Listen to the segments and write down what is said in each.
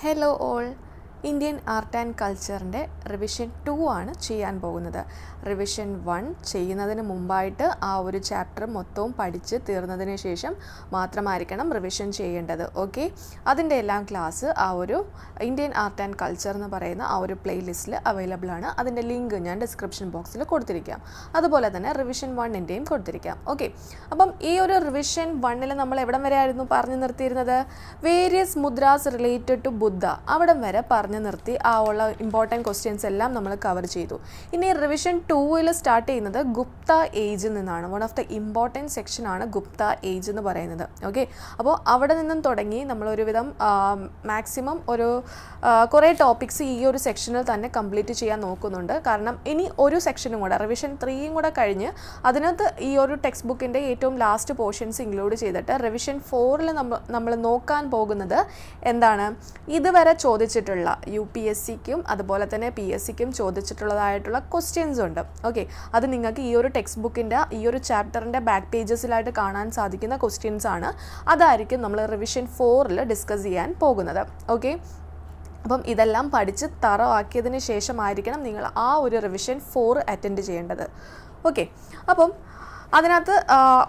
Hello all. Indian art and കൾച്ചറിൻ്റെ revision 2 ആണ് ചെയ്യാൻ പോകുന്നത്. റിവിഷൻ 1 ചെയ്യുന്നതിന് മുമ്പായിട്ട് ആ ഒരു ചാപ്റ്റർ മൊത്തവും പഠിച്ച് തീർന്നതിന് ശേഷം മാത്രമായിരിക്കണം റിവിഷൻ ചെയ്യേണ്ടത്. ഓക്കെ, അതിൻ്റെ എല്ലാം ക്ലാസ് ആ ഒരു ഇന്ത്യൻ ആർട്ട് ആൻഡ് കൾച്ചർ എന്ന് പറയുന്ന ആ ഒരു പ്ലേലിസ്റ്റിൽ അവൈലബിൾ ആണ്. അതിൻ്റെ ലിങ്ക് ഞാൻ ഡിസ്ക്രിപ്ഷൻ ബോക്സിൽ കൊടുത്തിരിക്കാം. അതുപോലെ തന്നെ റിവിഷൻ 1ൻ്റെയും കൊടുത്തിരിക്കാം. ഓക്കെ, അപ്പം ഈ ഒരു റിവിഷൻ 1ൽ നമ്മൾ എവിടം വരെ ആയിരുന്നു പറഞ്ഞു നിർത്തിയിരുന്നത്? വേരിയസ് മുദ്രാസ് റിലേറ്റഡ് ടു ബുദ്ധ അവിടം വരെ പറഞ്ഞു നിർത്തി. ആ ഉള്ള ഇമ്പോർട്ടൻറ്റ് ക്വസ്റ്റ്യൻസ് എല്ലാം നമ്മൾ കവർ ചെയ്തു. ഇനി റിവിഷൻ 2ൽ സ്റ്റാർട്ട് ചെയ്യുന്നത് ഗുപ്ത ഏജിൽ നിന്നാണ്. വൺ ഓഫ് ദ ഇമ്പോർട്ടൻറ്റ് സെക്ഷനാണ് ഗുപ്ത ഏജ് എന്ന് പറയുന്നത്. ഓക്കെ, അപ്പോൾ അവിടെ നിന്നും തുടങ്ങി നമ്മളൊരുവിധം മാക്സിമം ഒരു കുറേ ടോപ്പിക്സ് ഈ ഒരു സെക്ഷനിൽ തന്നെ കംപ്ലീറ്റ് ചെയ്യാൻ നോക്കുന്നുണ്ട്. കാരണം ഇനി ഒരു സെക്ഷനും കൂടെ റിവിഷൻ 3യും കൂടെ കഴിഞ്ഞ് അതിനകത്ത് ഈ ഒരു ടെക്സ്റ്റ് ബുക്കിൻ്റെ ഏറ്റവും ലാസ്റ്റ് പോർഷൻസ് ഇൻക്ലൂഡ് ചെയ്തിട്ട് റിവിഷൻ 4ൽ നമ്മൾ നോക്കാൻ പോകുന്നത് എന്താണ്? ഇതുവരെ ചോദിച്ചിട്ടുള്ള UPSCക്കും അതുപോലെ തന്നെ PSCക്കും ചോദിച്ചിട്ടുള്ളതായിട്ടുള്ള ക്വസ്റ്റ്യൻസ് ഉണ്ട്. ഓക്കെ, അത് നിങ്ങൾക്ക് ഈ ഒരു ടെക്സ്റ്റ് ബുക്കിൻ്റെ ഈ ഒരു ചാപ്റ്ററിൻ്റെ ബാക്ക് പേജസിലായിട്ട് കാണാൻ സാധിക്കുന്ന ക്വസ്റ്റ്യൻസ് ആണ്. അതായിരിക്കും നമ്മൾ റിവിഷൻ 4ൽ ഡിസ്കസ് ചെയ്യാൻ പോകുന്നത്. ഓക്കെ, അപ്പം ഇതെല്ലാം പഠിച്ച് തറവാക്കിയതിന് ശേഷമായിരിക്കണം നിങ്ങൾ ആ ഒരു റിവിഷൻ 4 അറ്റൻഡ് ചെയ്യേണ്ടത്. ഓക്കെ, അപ്പം അതിനകത്ത്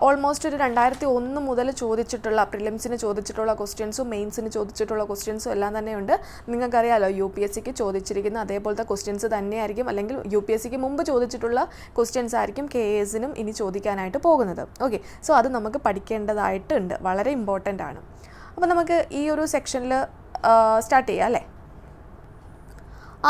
ഓൾമോസ്റ്റ് ഒരു 2001 മുതൽ ചോദിച്ചിട്ടുള്ള പ്രിലിംസിന് ചോദിച്ചിട്ടുള്ള ക്വസ്റ്റ്യൻസും മെയിൻസിന് ചോദിച്ചിട്ടുള്ള ക്വസ്റ്റ്യൻസും എല്ലാം തന്നെയുണ്ട്. നിങ്ങൾക്കറിയാമല്ലോ UPSCക്ക് ചോദിച്ചിരിക്കുന്ന അതേപോലത്തെ ക്വസ്റ്റ്യൻസ് തന്നെയായിരിക്കും, അല്ലെങ്കിൽ UPSCക്ക് മുമ്പ് ചോദിച്ചിട്ടുള്ള ക്വസ്റ്റ്യൻസ് ആയിരിക്കും KASനും ഇനി ചോദിക്കാനായിട്ട് പോകുന്നത്. ഓക്കെ, സോ അത് നമുക്ക് പഠിക്കേണ്ടതായിട്ടുണ്ട്, വളരെ ഇമ്പോർട്ടൻ്റ് ആണ്. അപ്പോൾ നമുക്ക് ഈ ഒരു സെക്ഷനിൽ സ്റ്റാർട്ട് ചെയ്യാം അല്ലേ?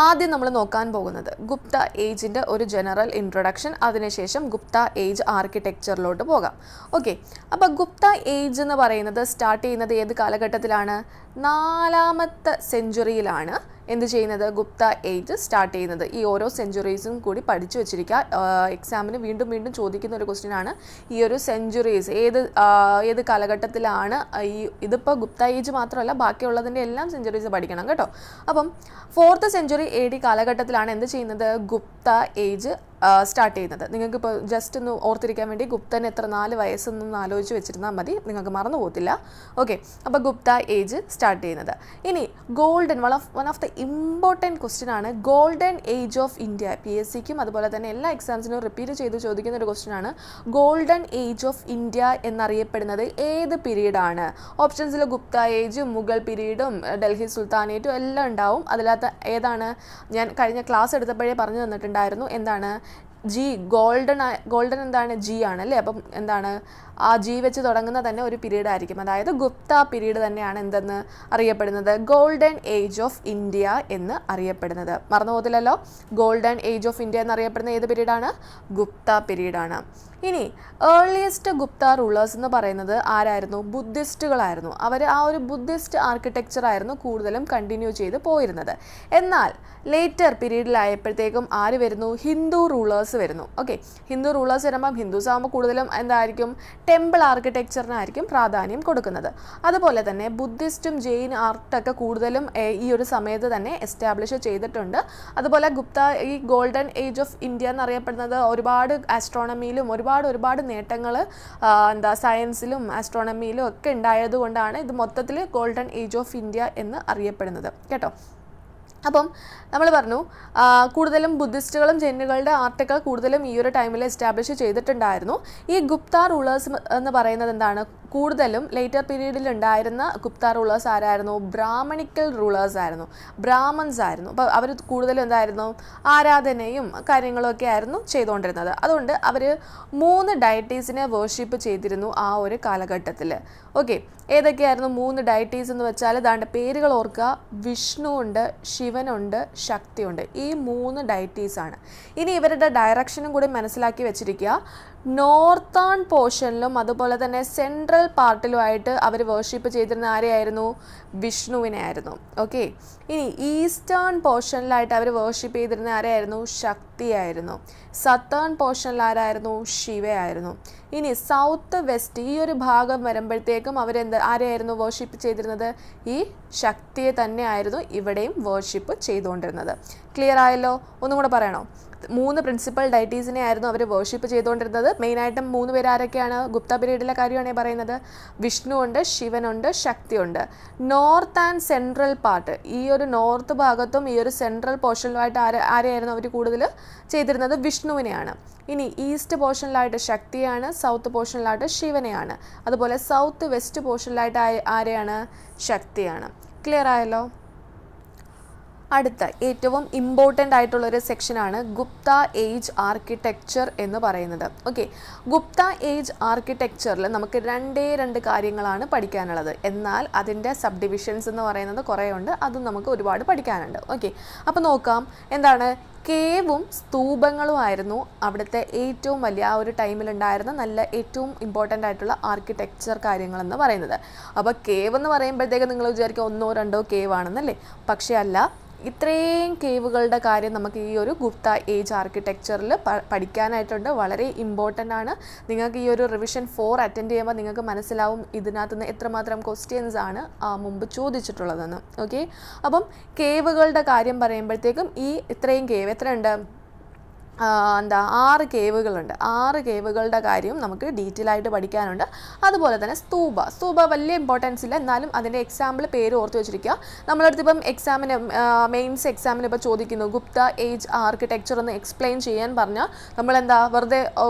ആദ്യം നമ്മൾ നോക്കാൻ പോകുന്നത് ഗുപ്ത ഏജിൻ്റെ ഒരു ജനറൽ ഇൻട്രൊഡക്ഷൻ, അതിനുശേഷം ഗുപ്ത ഏജ് ആർക്കിടെക്ചറിലോട്ട് പോകാം. ഓക്കെ, അപ്പോൾ ഗുപ്ത ഏജ് എന്ന് പറയുന്നത് സ്റ്റാർട്ട് ചെയ്യുന്നത് ഏത് കാലഘട്ടത്തിലാണ്? 4ാമത്തെ സെഞ്ച്വറിയിലാണ് എന്ത് ചെയ്യുന്നത്? ഗുപ്ത ഏജ് സ്റ്റാർട്ട് ചെയ്യുന്നത്. ഈ ഓരോ സെഞ്ച്വറീസും കൂടി പഠിച്ചു വെച്ചിരിക്കുക. എക്സാമിന് വീണ്ടും വീണ്ടും ചോദിക്കുന്ന ഒരു ക്വസ്റ്റ്യൻ ആണ് ഈ ഒരു സെഞ്ച്വറീസ് ഏത് കാലഘട്ടത്തിലാണ്. ഇതിപ്പോൾ ഗുപ്ത ഏജ് മാത്രമല്ല, ബാക്കിയുള്ളതിൻ്റെ എല്ലാം സെഞ്ച്വറീസ് പഠിക്കണം കേട്ടോ. അപ്പം 4th സെഞ്ച്വറി AD കാലഘട്ടത്തിലാണ് എന്ത് ചെയ്യുന്നത്? ഗുപ്ത ഏജ് സ്റ്റാർട്ട് ചെയ്യുന്നത്. നിങ്ങൾക്കിപ്പോൾ ജസ്റ്റ് ഒന്ന് ഓർത്തിരിക്കാൻ വേണ്ടി ഗുപ്തന് എത്ര 4 വയസ്സൊന്നും ആലോചിച്ച് വെച്ചിരുന്നാൽ മതി, നിങ്ങൾക്ക് മറന്നു പോകത്തില്ല. ഓക്കെ, അപ്പോൾ ഗുപ്ത ഏജ് സ്റ്റാർട്ട് ചെയ്യുന്നത്. ഇനി golden one of the important question ആണ് ഗോൾഡൻ ഏജ് ഓഫ് ഇന്ത്യ. PSCക്കും അതുപോലെ തന്നെ എല്ലാ എക്സാംസിനും റിപ്പീറ്റ് ചെയ്ത് ചോദിക്കുന്ന ഒരു ക്വസ്റ്റ്യൻ ആണ് ഗോൾഡൻ ഏജ് ഓഫ് ഇന്ത്യ എന്നറിയപ്പെടുന്നത് ഏത് പീരീഡാണ്? ഓപ്ഷൻസിൽ ഗുപ്ത ഏജും മുഗൾ പീരീഡും ഡൽഹി സുൽത്താനേറ്റും എല്ലാം ഉണ്ടാവും. അതിനകത്ത് ഏതാണ്? ഞാൻ കഴിഞ്ഞ ക്ലാസ് എടുത്തപ്പോഴേ പറഞ്ഞു തന്നിട്ടുണ്ടായിരുന്നു. എന്താണ്? ഗോൾഡൻ എന്താണ്? G ആണ് അല്ലേ? അപ്പം എന്താണ്? ആ G വെച്ച് തുടങ്ങുന്ന തന്നെ ഒരു പീരീഡ് ആയിരിക്കും. അതായത് ഗുപ്ത പീരീഡ് തന്നെയാണ് എന്തെന്ന് അറിയപ്പെടുന്നത്? ഗോൾഡൻ ഏജ് ഓഫ് ഇന്ത്യ എന്ന് അറിയപ്പെടുന്നത്. മറന്നു പോകത്തില്ലല്ലോ. ഗോൾഡൻ ഏജ് ഓഫ് ഇന്ത്യ എന്നറിയപ്പെടുന്ന ഏത് പീരീഡാണ്? ഗുപ്ത പീരീഡാണ്. ഇനി ഏർലിയസ്റ്റ് ഗുപ്ത റൂളേഴ്സ് എന്ന് പറയുന്നത് ആരായിരുന്നു? ബുദ്ധിസ്റ്റുകളായിരുന്നു. അവർ ആ ഒരു ബുദ്ധിസ്റ്റ് ആർക്കിടെക്ചർ ആയിരുന്നു കൂടുതലും കണ്ടിന്യൂ ചെയ്ത് പോയിരുന്നത്. എന്നാൽ ലേറ്റർ പീരീഡിലായപ്പോഴത്തേക്കും ആര് വരുന്നു? ഹിന്ദു റൂളേഴ്സ് വരുന്നു. ഓക്കെ, ഹിന്ദു റൂളേഴ്സ് വരുമ്പം ഹിന്ദുസ് ആകുമ്പോൾ കൂടുതലും എന്തായിരിക്കും? ടെമ്പിൾ ആർക്കിടെക്ചറിനായിരിക്കും പ്രാധാന്യം കൊടുക്കുന്നത്. അതുപോലെ തന്നെ ബുദ്ധിസ്റ്റും ജെയിൻ ആർട്ടൊക്കെ കൂടുതലും ഈ ഒരു സമയത്ത് തന്നെ എസ്റ്റാബ്ലിഷ് ചെയ്തിട്ടുണ്ട്. അതുപോലെ ഈ ഗോൾഡൻ ഏജ് ഓഫ് ഇന്ത്യ എന്നറിയപ്പെടുന്നത് ഒരുപാട് ആസ്ട്രോണമിയിലും ഒരുപാട് നേട്ടങ്ങൾ സയൻസിലും ആസ്ട്രോണമിയിലും ഒക്കെ ഉണ്ടായതുകൊണ്ടാണ് ഇത് മൊത്തത്തിൽ ഗോൾഡൻ ഏജ് ഓഫ് ഇന്ത്യ എന്ന് അറിയപ്പെടുന്നത് കേട്ടോ. അപ്പം നമ്മൾ പറഞ്ഞു കൂടുതലും ബുദ്ധിസ്റ്റുകളും ജെയിനുകളുടെ ആർട്ടുകൾ കൂടുതലും ഈ ഒരു ടൈമിൽ എസ്റ്റാബ്ലിഷ് ചെയ്തിട്ടുണ്ടായിരുന്നു. ഈ ഗുപ്ത റൂളേഴ്സ് എന്ന് പറയുന്നത് എന്താണ്? കൂടുതലും ലേറ്റർ പീരീഡിൽ ഉണ്ടായിരുന്ന ഗുപ്ത റൂളേഴ്സ് ആരായിരുന്നു? ബ്രാഹ്മണിക്കൽ റൂളേഴ്സ് ആയിരുന്നു, ബ്രാഹ്മൺസ് ആയിരുന്നു. അപ്പോൾ അവർ കൂടുതലും എന്തായിരുന്നു? ആരാധനയും കാര്യങ്ങളൊക്കെ ആയിരുന്നു ചെയ്തുകൊണ്ടിരുന്നത്. അതുകൊണ്ട് അവർ 3 ഡയറ്റീസിനെ വേർഷിപ്പ് ചെയ്തിരുന്നു ആ ഒരു കാലഘട്ടത്തിൽ. ഓക്കെ, ഏതൊക്കെയായിരുന്നു 3 ഡയറ്റീസ് എന്ന് വെച്ചാൽ ദാണ്ട് പേരുകൾ ഓർക്കുക. വിഷ്ണു ഉണ്ട്, ശിവനുണ്ട്, ശക്തിയുണ്ട്. ഈ 3 ഡയറ്റീസാണ്. ഇനി ഇവരുടെ ഡയറക്ഷനും കൂടി മനസ്സിലാക്കി വെച്ചിരിക്കുക. നോർത്തേൺ പോർഷനിലും അതുപോലെ തന്നെ സെൻട്രൽ പാർട്ടിലുമായിട്ട് അവർ വേർഷിപ്പ് ചെയ്തിരുന്ന ആരെയായിരുന്നു? വിഷ്ണുവിനെ ആയിരുന്നു. ഓക്കെ, ഇനി ഈസ്റ്റേൺ പോർഷനിലായിട്ട് അവർ വേർഷിപ്പ് ചെയ്തിരുന്ന ആരെയായിരുന്നു? ശക്തിയായിരുന്നു. സത്തേൺ പോർഷനിൽ ആരായിരുന്നു? ശിവയായിരുന്നു. ഇനി സൗത്ത് വെസ്റ്റ് ഈ ഒരു ഭാഗം വരുമ്പോഴത്തേക്കും ആരെയായിരുന്നു വേർഷിപ്പ് ചെയ്തിരുന്നത്? ഈ ശക്തിയെ തന്നെയായിരുന്നു ഇവിടെയും വേർഷിപ്പ് ചെയ്തുകൊണ്ടിരുന്നത്. ക്ലിയർ ആയല്ലോ? ഒന്നും കൂടെ പറയണോ? 3 പ്രിൻസിപ്പൽ ഡൈറ്റീസിനെ ആയിരുന്നു അവർ വർഷിപ്പ് ചെയ്തുകൊണ്ടിരുന്നത്. മെയിനായിട്ടും 3 പേര് ആരൊക്കെയാണ്? ഗുപ്ത പീരീഡിലെ കാര്യമാണ് പറയുന്നത്. വിഷ്ണു ഉണ്ട്, ശിവനുണ്ട്, ശക്തിയുണ്ട്. നോർത്ത് ആൻഡ് സെൻട്രൽ പാർട്ട്, ഈ ഒരു നോർത്ത് ഭാഗത്തും ഈ ഒരു സെൻട്രൽ പോർഷനിലുമായിട്ട് ആരെയായിരുന്നു അവർ കൂടുതൽ ചെയ്തിരുന്നത്? വിഷ്ണുവിനെയാണ്. ഇനി ഈസ്റ്റ് പോർഷനിലായിട്ട് ശക്തിയാണ്, സൗത്ത് പോർഷനിലായിട്ട് ശിവനെയാണ്. അതുപോലെ സൗത്ത് വെസ്റ്റ് പോർഷനിലായിട്ട് ആരെയാണ്? ശക്തിയാണ്. ക്ലിയർ ആയല്ലോ? അടുത്ത ഏറ്റവും ഇമ്പോർട്ടൻ്റ് ആയിട്ടുള്ളൊരു സെക്ഷനാണ് ഗുപ്ത ഏജ് ആർക്കിടെക്ചർ എന്ന് പറയുന്നത്. ഓക്കെ, ഗുപ്ത ഏജ് ആർക്കിടെക്ചറിൽ നമുക്ക് രണ്ട് കാര്യങ്ങളാണ് പഠിക്കാനുള്ളത്. എന്നാൽ അതിൻ്റെ സബ് ഡിവിഷൻസ് എന്ന് പറയുന്നത് കുറേ ഉണ്ട്, അതും നമുക്ക് ഒരുപാട് പഠിക്കാനുണ്ട്. ഓക്കെ, അപ്പോൾ നോക്കാം. എന്താണ്? കേവും സ്തൂപങ്ങളുമായിരുന്നു അവിടുത്തെ ഏറ്റവും വലിയ ആ ഒരു ടൈമിലുണ്ടായിരുന്ന ഏറ്റവും ഇമ്പോർട്ടൻ്റ് ആയിട്ടുള്ള ആർക്കിടെക്ചർ കാര്യങ്ങളെന്ന് പറയുന്നത്. അപ്പോൾ കേവ് എന്ന് പറയുമ്പോഴത്തേക്ക് നിങ്ങൾ വിചാരിക്കുക 1 or 2 കേവ് ആണെന്നല്ലേ? പക്ഷേ അല്ല, ഇത്രയും കേവുകളുടെ കാര്യം നമുക്ക് ഈ ഒരു ഗുപ്ത ഏജ് ആർക്കിടെക്ചറിൽ പഠിക്കാനായിട്ടുണ്ട്. വളരെ ഇമ്പോർട്ടൻ്റ് ആണ്. നിങ്ങൾക്ക് ഈ ഒരു റിവിഷൻ 4 അറ്റൻഡ് ചെയ്യുമ്പോൾ നിങ്ങൾക്ക് മനസ്സിലാവും ഇതിനകത്ത് നിന്ന് എത്രമാത്രം ക്വസ്റ്റ്യൻസ് ആണ് മുമ്പ് ചോദിച്ചിട്ടുള്ളതെന്ന്. ഓക്കെ, അപ്പം കേവുകളുടെ കാര്യം പറയുമ്പോഴത്തേക്കും ഈ ഇത്രയും കേവ് എത്രയുണ്ട്? 6 കേവുകളുണ്ട്. 6 കേവുകളുടെ കാര്യം നമുക്ക് ഡീറ്റെയിൽ ആയിട്ട് പഠിക്കാനുണ്ട്. അതുപോലെ തന്നെ സ്തൂപ വലിയ ഇമ്പോർട്ടൻസ് ഇല്ല, എന്നാലും അതിൻ്റെ എക്സാമ്പിൾ പേര് ഓർത്ത് വെച്ചിരിക്കുക. നമ്മളടുത്ത് ഇപ്പം എക്സാമിന് മെയിൻസ് എക്സാമിന് ഇപ്പോൾ ചോദിക്കുന്നു ഗുപ്ത ഏജ് ആർക്കിടെക്ചർ ഒന്ന് എക്സ്പ്ലെയിൻ ചെയ്യാൻ പറഞ്ഞാൽ നമ്മളെന്താ വെറുതെ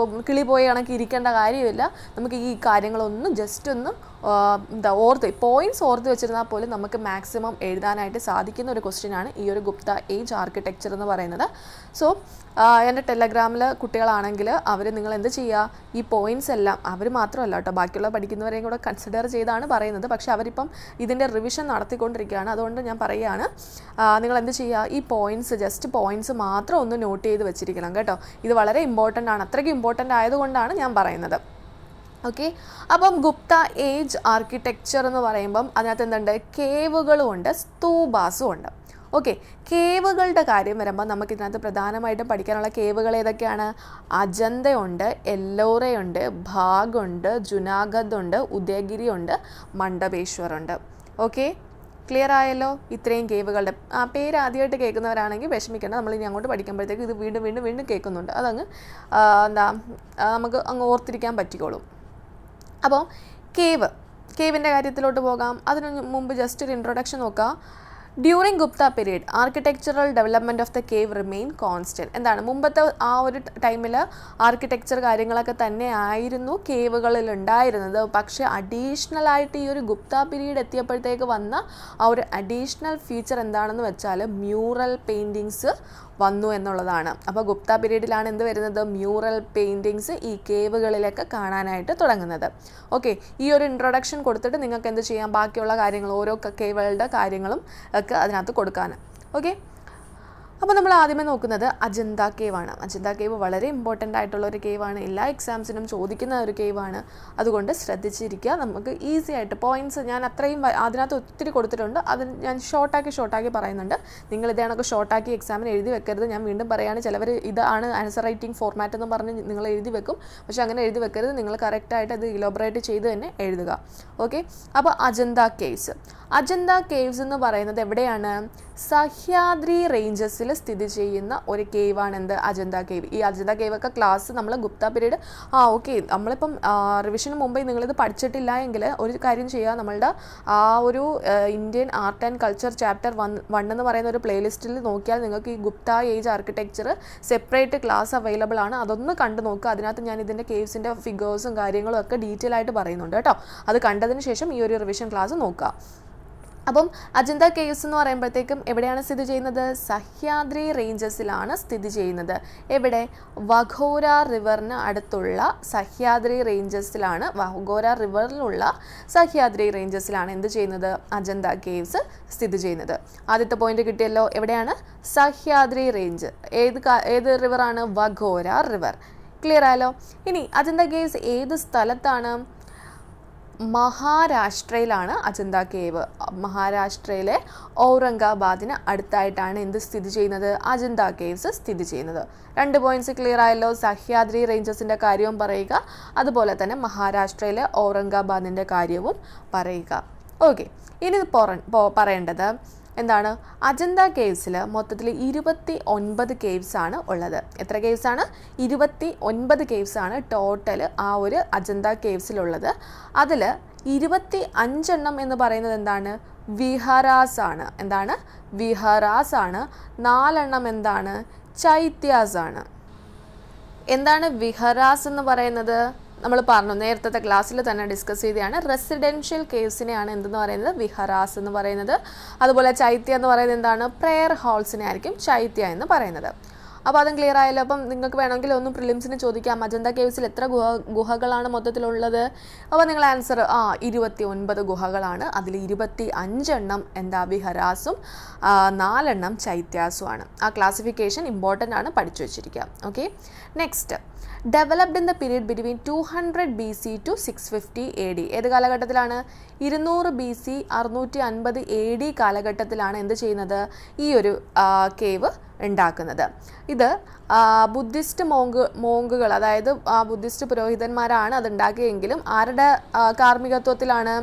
കിളി പോയി കണക്ക് ഇരിക്കേണ്ട കാര്യമില്ല. നമുക്ക് ഈ കാര്യങ്ങളൊന്നും ജസ്റ്റ് ഒന്ന് പോയിന്റ്സ് ഓർത്ത് വെച്ചിരുന്നാൽ പോലും നമുക്ക് മാക്സിമം എഴുതാനായിട്ട് സാധിക്കുന്ന ഒരു ക്വസ്റ്റ്യനാണ് ഈ ഒരു ഗുപ്ത ഏജ് ആർക്കിടെക്ചർ എന്ന് പറയുന്നത്. സോ എൻ്റെ ടെലഗ്രാമിൽ കുട്ടികളാണെങ്കിൽ നിങ്ങൾ എന്ത് ചെയ്യുക? ഈ പോയിന്റ്സ് എല്ലാം അവർ മാത്രമല്ല കേട്ടോ, ബാക്കിയുള്ള പഠിക്കുന്നവരെയും കൂടെ കൺസിഡർ ചെയ്താണ് പറയുന്നത്. പക്ഷേ അവരിപ്പം ഇതിൻ്റെ റിവിഷൻ നടത്തിക്കൊണ്ടിരിക്കുകയാണ്. അതുകൊണ്ട് ഞാൻ പറയുകയാണ്, നിങ്ങൾ എന്ത് ചെയ്യുക? ഈ ജസ്റ്റ് പോയിന്റ്സ് മാത്രം ഒന്ന് നോട്ട് ചെയ്ത് വെച്ചിരിക്കണം കേട്ടോ. ഇത് വളരെ ഇമ്പോർട്ടൻ്റ് ആണ്. അത്രയ്ക്ക് ഇമ്പോർട്ടൻ്റ് ആയതുകൊണ്ടാണ് ഞാൻ പറയുന്നത്. ഓക്കെ, അപ്പം ഗുപ്ത ഏജ് ആർക്കിടെക്ചർ എന്ന് പറയുമ്പം അതിനകത്ത് എന്തുണ്ട്? കേവുകളും ഉണ്ട്, സ്തൂപാസും ഉണ്ട്. ഓക്കെ, കേവുകളുടെ കാര്യം വരുമ്പോൾ നമുക്കിതിനകത്ത് പ്രധാനമായിട്ടും പഠിക്കാനുള്ള കേവുകൾ ഏതൊക്കെയാണ്? അജന്തയുണ്ട്, എല്ലോറയുണ്ട്, ഭാഗുണ്ട്, ജുനാഗഡ് ഉണ്ട്, ഉദയഗിരി ഉണ്ട്, മണ്ഡപേശ്വറുണ്ട്. ഓക്കെ, ക്ലിയർ ആയല്ലോ? ഇത്രയും കേവുകളുടെ പേര് ആദ്യമായിട്ട് കേൾക്കുന്നവരാണെങ്കിൽ വിഷമിക്കേണ്ട. നമ്മളിനി അങ്ങോട്ട് പഠിക്കുമ്പോഴത്തേക്ക് ഇത് വീണ്ടും കേൾക്കുന്നുണ്ട്. അതങ്ങ് നമുക്ക് അങ്ങ് ഓർത്തിരിക്കാൻ പറ്റിക്കോളും. അപ്പോൾ കേവിൻ്റെ കാര്യത്തിലോട്ട് പോകാം. അതിനു മുമ്പ് ജസ്റ്റ് ഒരു ഇൻട്രൊഡക്ഷൻ നോക്കാം. During Gupta period architectural development of the cave remain constant. എന്താണ്? മുമ്പത്തെ ആ ഒരു ടൈമിൽ ആർക്കിടെക്ചർ കാര്യങ്ങളൊക്കെ തന്നെ ആയിരുന്നു കേവുകളിൽ ഉണ്ടായിരുന്നത്. പക്ഷേ അഡീഷണൽ ആയിട്ട് ഈ ഒരു ഗുപ്ത പീരീഡ് എത്തിയപ്പോഴത്തേക്ക് വന്ന ആ ഒരു അഡീഷണൽ ഫീച്ചർ എന്താണെന്ന് വെച്ചാൽ മ്യൂറൽ പെയിൻറ്റിങ്സ് വന്നു എന്നുള്ളതാണ്. അപ്പോൾ ഗുപ്ത പീരീഡിലാണ് എന്ത് വരുന്നത്? മ്യൂറൽ പെയിൻറ്റിങ്സ് ഈ കേവുകളിലൊക്കെ കാണാനായിട്ട് തുടങ്ങുന്നത്. ഓക്കെ, ഈ ഒരു ഇൻട്രൊഡക്ഷൻ കൊടുത്തിട്ട് നിങ്ങൾക്ക് എന്ത് ചെയ്യാം? ബാക്കിയുള്ള കാര്യങ്ങൾ ഓരോ കേവുകളുടെ കാര്യങ്ങളും ഒക്കെ അതിനകത്ത് കൊടുക്കാൻ. ഓക്കെ, അപ്പോൾ നമ്മൾ ആദ്യമേ നോക്കുന്നത് അജന്ത കേവാണ്. അജന്ത കേവ് വളരെ ഇമ്പോർട്ടൻ്റ് ആയിട്ടുള്ള ഒരു കേവാണ്. എല്ലാ എക്സാംസിനും ചോദിക്കുന്ന ഒരു കേവാണ്. അതുകൊണ്ട് ശ്രദ്ധിച്ചിരിക്കുക. നമുക്ക് ഈസി ആയിട്ട് പോയിന്റ്സ് ഞാൻ അത്രയും അതിനകത്ത് ഒത്തിരി കൊടുത്തിട്ടുണ്ട്. അത് ഞാൻ ഷോർട്ടാക്കി പറയുന്നുണ്ട്. നിങ്ങൾ ഇതേണൊക്കെ ഷോർട്ടാക്കി എക്സാമിന് എഴുതി വെക്കരുത്. ഞാൻ വീണ്ടും പറയുകയാണ്, ചിലവർ ഇതാണ് ആൻസർ റൈറ്റിംഗ് ഫോർമാറ്റ് എന്ന് പറഞ്ഞ് നിങ്ങൾ എഴുതി വെക്കും. പക്ഷെ അങ്ങനെ എഴുതി വെക്കരുത്. നിങ്ങൾ കറക്റ്റായിട്ട് അത് ഇലോബറേറ്റ് ചെയ്ത് തന്നെ എഴുതുക. ഓക്കെ, അപ്പോൾ അജന്ത കേവ്സ് എന്ന് പറയുന്നത് എവിടെയാണ്? സഹ്യാദ്രി റേഞ്ചസിൽ സ്ഥിതി ചെയ്യുന്ന ഒരു കേവാണ് എന്ത്? അജന്ത കേവ്. ഈ അജന്ത കേവ് ഒക്കെ ക്ലാസ് നമ്മൾ ഗുപ്ത പീരീഡ് ഓക്കെ നമ്മളിപ്പം റിവിഷന് മുമ്പേ നിങ്ങളിത് പഠിച്ചിട്ടില്ല എങ്കിൽ ഒരു കാര്യം ചെയ്യുക, നമ്മളുടെ ആ ഒരു Indian art and culture chapter 1 എന്ന് പറയുന്ന ഒരു പ്ലേലിസ്റ്റിൽ നോക്കിയാൽ നിങ്ങൾക്ക് ഈ Gupta age architecture separate class available ആണ്. അതൊന്ന് കണ്ടു നോക്കുക. അതിനകത്ത് ഞാൻ ഇതിൻ്റെ കേവ്സിൻ്റെ ഫിഗേഴ്സും കാര്യങ്ങളും ഒക്കെ ഡീറ്റെയിൽ ആയിട്ട് പറയുന്നുണ്ട് കേട്ടോ. അത് കണ്ടതിന് ശേഷം ഈ ഒരു റിവിഷൻ ക്ലാസ് നോക്കുക. അപ്പം അജന്ത കേവ്സ് എന്ന് പറയുമ്പോഴത്തേക്കും എവിടെയാണ് സ്ഥിതി ചെയ്യുന്നത്? സഹ്യാദ്രി റേഞ്ചസിലാണ് സ്ഥിതി ചെയ്യുന്നത്. എവിടെ? വഘോര റിവറിന് അടുത്തുള്ള സഹ്യാദ്രി റേഞ്ചസിലാണ്, വഘോര റിവറിലുള്ള സഹ്യാദ്രി റേഞ്ചസിലാണ് എന്ത് ചെയ്യുന്നത്? അജന്ത കേവ്സ് സ്ഥിതി ചെയ്യുന്നത്. ആദ്യത്തെ പോയിന്റ് കിട്ടിയല്ലോ. എവിടെയാണ്? സഹ്യാദ്രി റേഞ്ച്. ഏത് റിവറാണ്? വഘോര റിവർ. ക്ലിയർ ആയല്ലോ? ഇനി അജന്ത കേവ്സ് ഏത് സ്ഥലത്താണ്? മഹാരാഷ്ട്രയിലാണ് അജന്ത കേവ്. മഹാരാഷ്ട്രയിലെ ഔറംഗാബാദിന് അടുത്തായിട്ടാണ് എന്ത് സ്ഥിതി ചെയ്യുന്നത്? അജന്ത കേവ്സ് സ്ഥിതി ചെയ്യുന്നത്. 2 പോയിന്റ്സ് ക്ലിയർ ആയല്ലോ. സഹ്യാദ്രി റേഞ്ചസിൻ്റെ കാര്യവും പറയുക, അതുപോലെ തന്നെ മഹാരാഷ്ട്രയിലെ ഔറംഗാബാദിൻ്റെ കാര്യവും പറയുക. ഓക്കെ, ഇനി പറയേണ്ടത് എന്താണ് അജന്ത കേവ്സിൽ മൊത്തത്തിൽ 29 കേവ്സ് ആണ് ഉള്ളത്. എത്ര കേവ്സ് ആണ്? 29 കേവ്സ് ആണ് ടോട്ടൽ ആ ഒരു അജന്ത കേവ്സിലുള്ളത്. അതിൽ 25 എന്ന് പറയുന്നത് എന്താണ്? വിഹരാസ് ആണ്. എന്താണ്? വിഹരാസ് ആണ്. 4 എന്താണ്? ചൈത്യാസ് ആണ്. എന്താണ് വിഹരാസ് എന്ന് പറയുന്നത്? നമ്മൾ പറഞ്ഞു, നേരത്തെ ക്ലാസ്സിൽ തന്നെ ഡിസ്കസ് ചെയ്തതാണ്. റെസിഡൻഷ്യൽ കേവ്സിനെയാണ് എന്തെന്ന് പറയുന്നത്? വിഹരാസ് എന്ന് പറയുന്നത്. അതുപോലെ ചൈത്യ എന്ന് പറയുന്നത് എന്താണ്? പ്രെയർ ഹാൾസിനെ ആയിരിക്കും ചൈത്യ എന്ന് പറയുന്നത്. അപ്പോൾ അതും ക്ലിയർ ആയല്ലോ. അപ്പം നിങ്ങൾക്ക് വേണമെങ്കിൽ ഒന്ന് പ്രിലിംസിന് ചോദിക്കാം, അജന്ത കേവ്സിൽ എത്ര ഗുഹകളാണ് മൊത്തത്തിലുള്ളത്? അപ്പോൾ നിങ്ങൾ ആൻസർ 29 ഗുഹകളാണ്. അതിൽ 25 എന്താ? വിഹരാസും 4 ചൈത്യാസുമാണ്. ആ ക്ലാസിഫിക്കേഷൻ ഇമ്പോർട്ടൻ്റ് ആണ്, പഠിച്ചു വെച്ചിരിക്കുക. Okay, next, developed in the period between 200 BC to 650 AD. ഏത് കാലഘട്ടത്തിലാണ്? 200 BC 650 AD കാലഘട്ടത്തിലാണ് എന്ത് ചെയ്യുന്നത്? ഈ ഒരു കേവ് ഉണ്ടാക്കുന്നത്. ഇത് ബുദ്ധിസ്റ്റ് മോങ്കുകൾ, അതായത് ബുദ്ധിസ്റ്റ് പുരോഹിതന്മാരാണ് അത് ഉണ്ടാക്കിയെങ്കിലും ആരുടെ കാർമ്മികത്വത്തിലാണ്?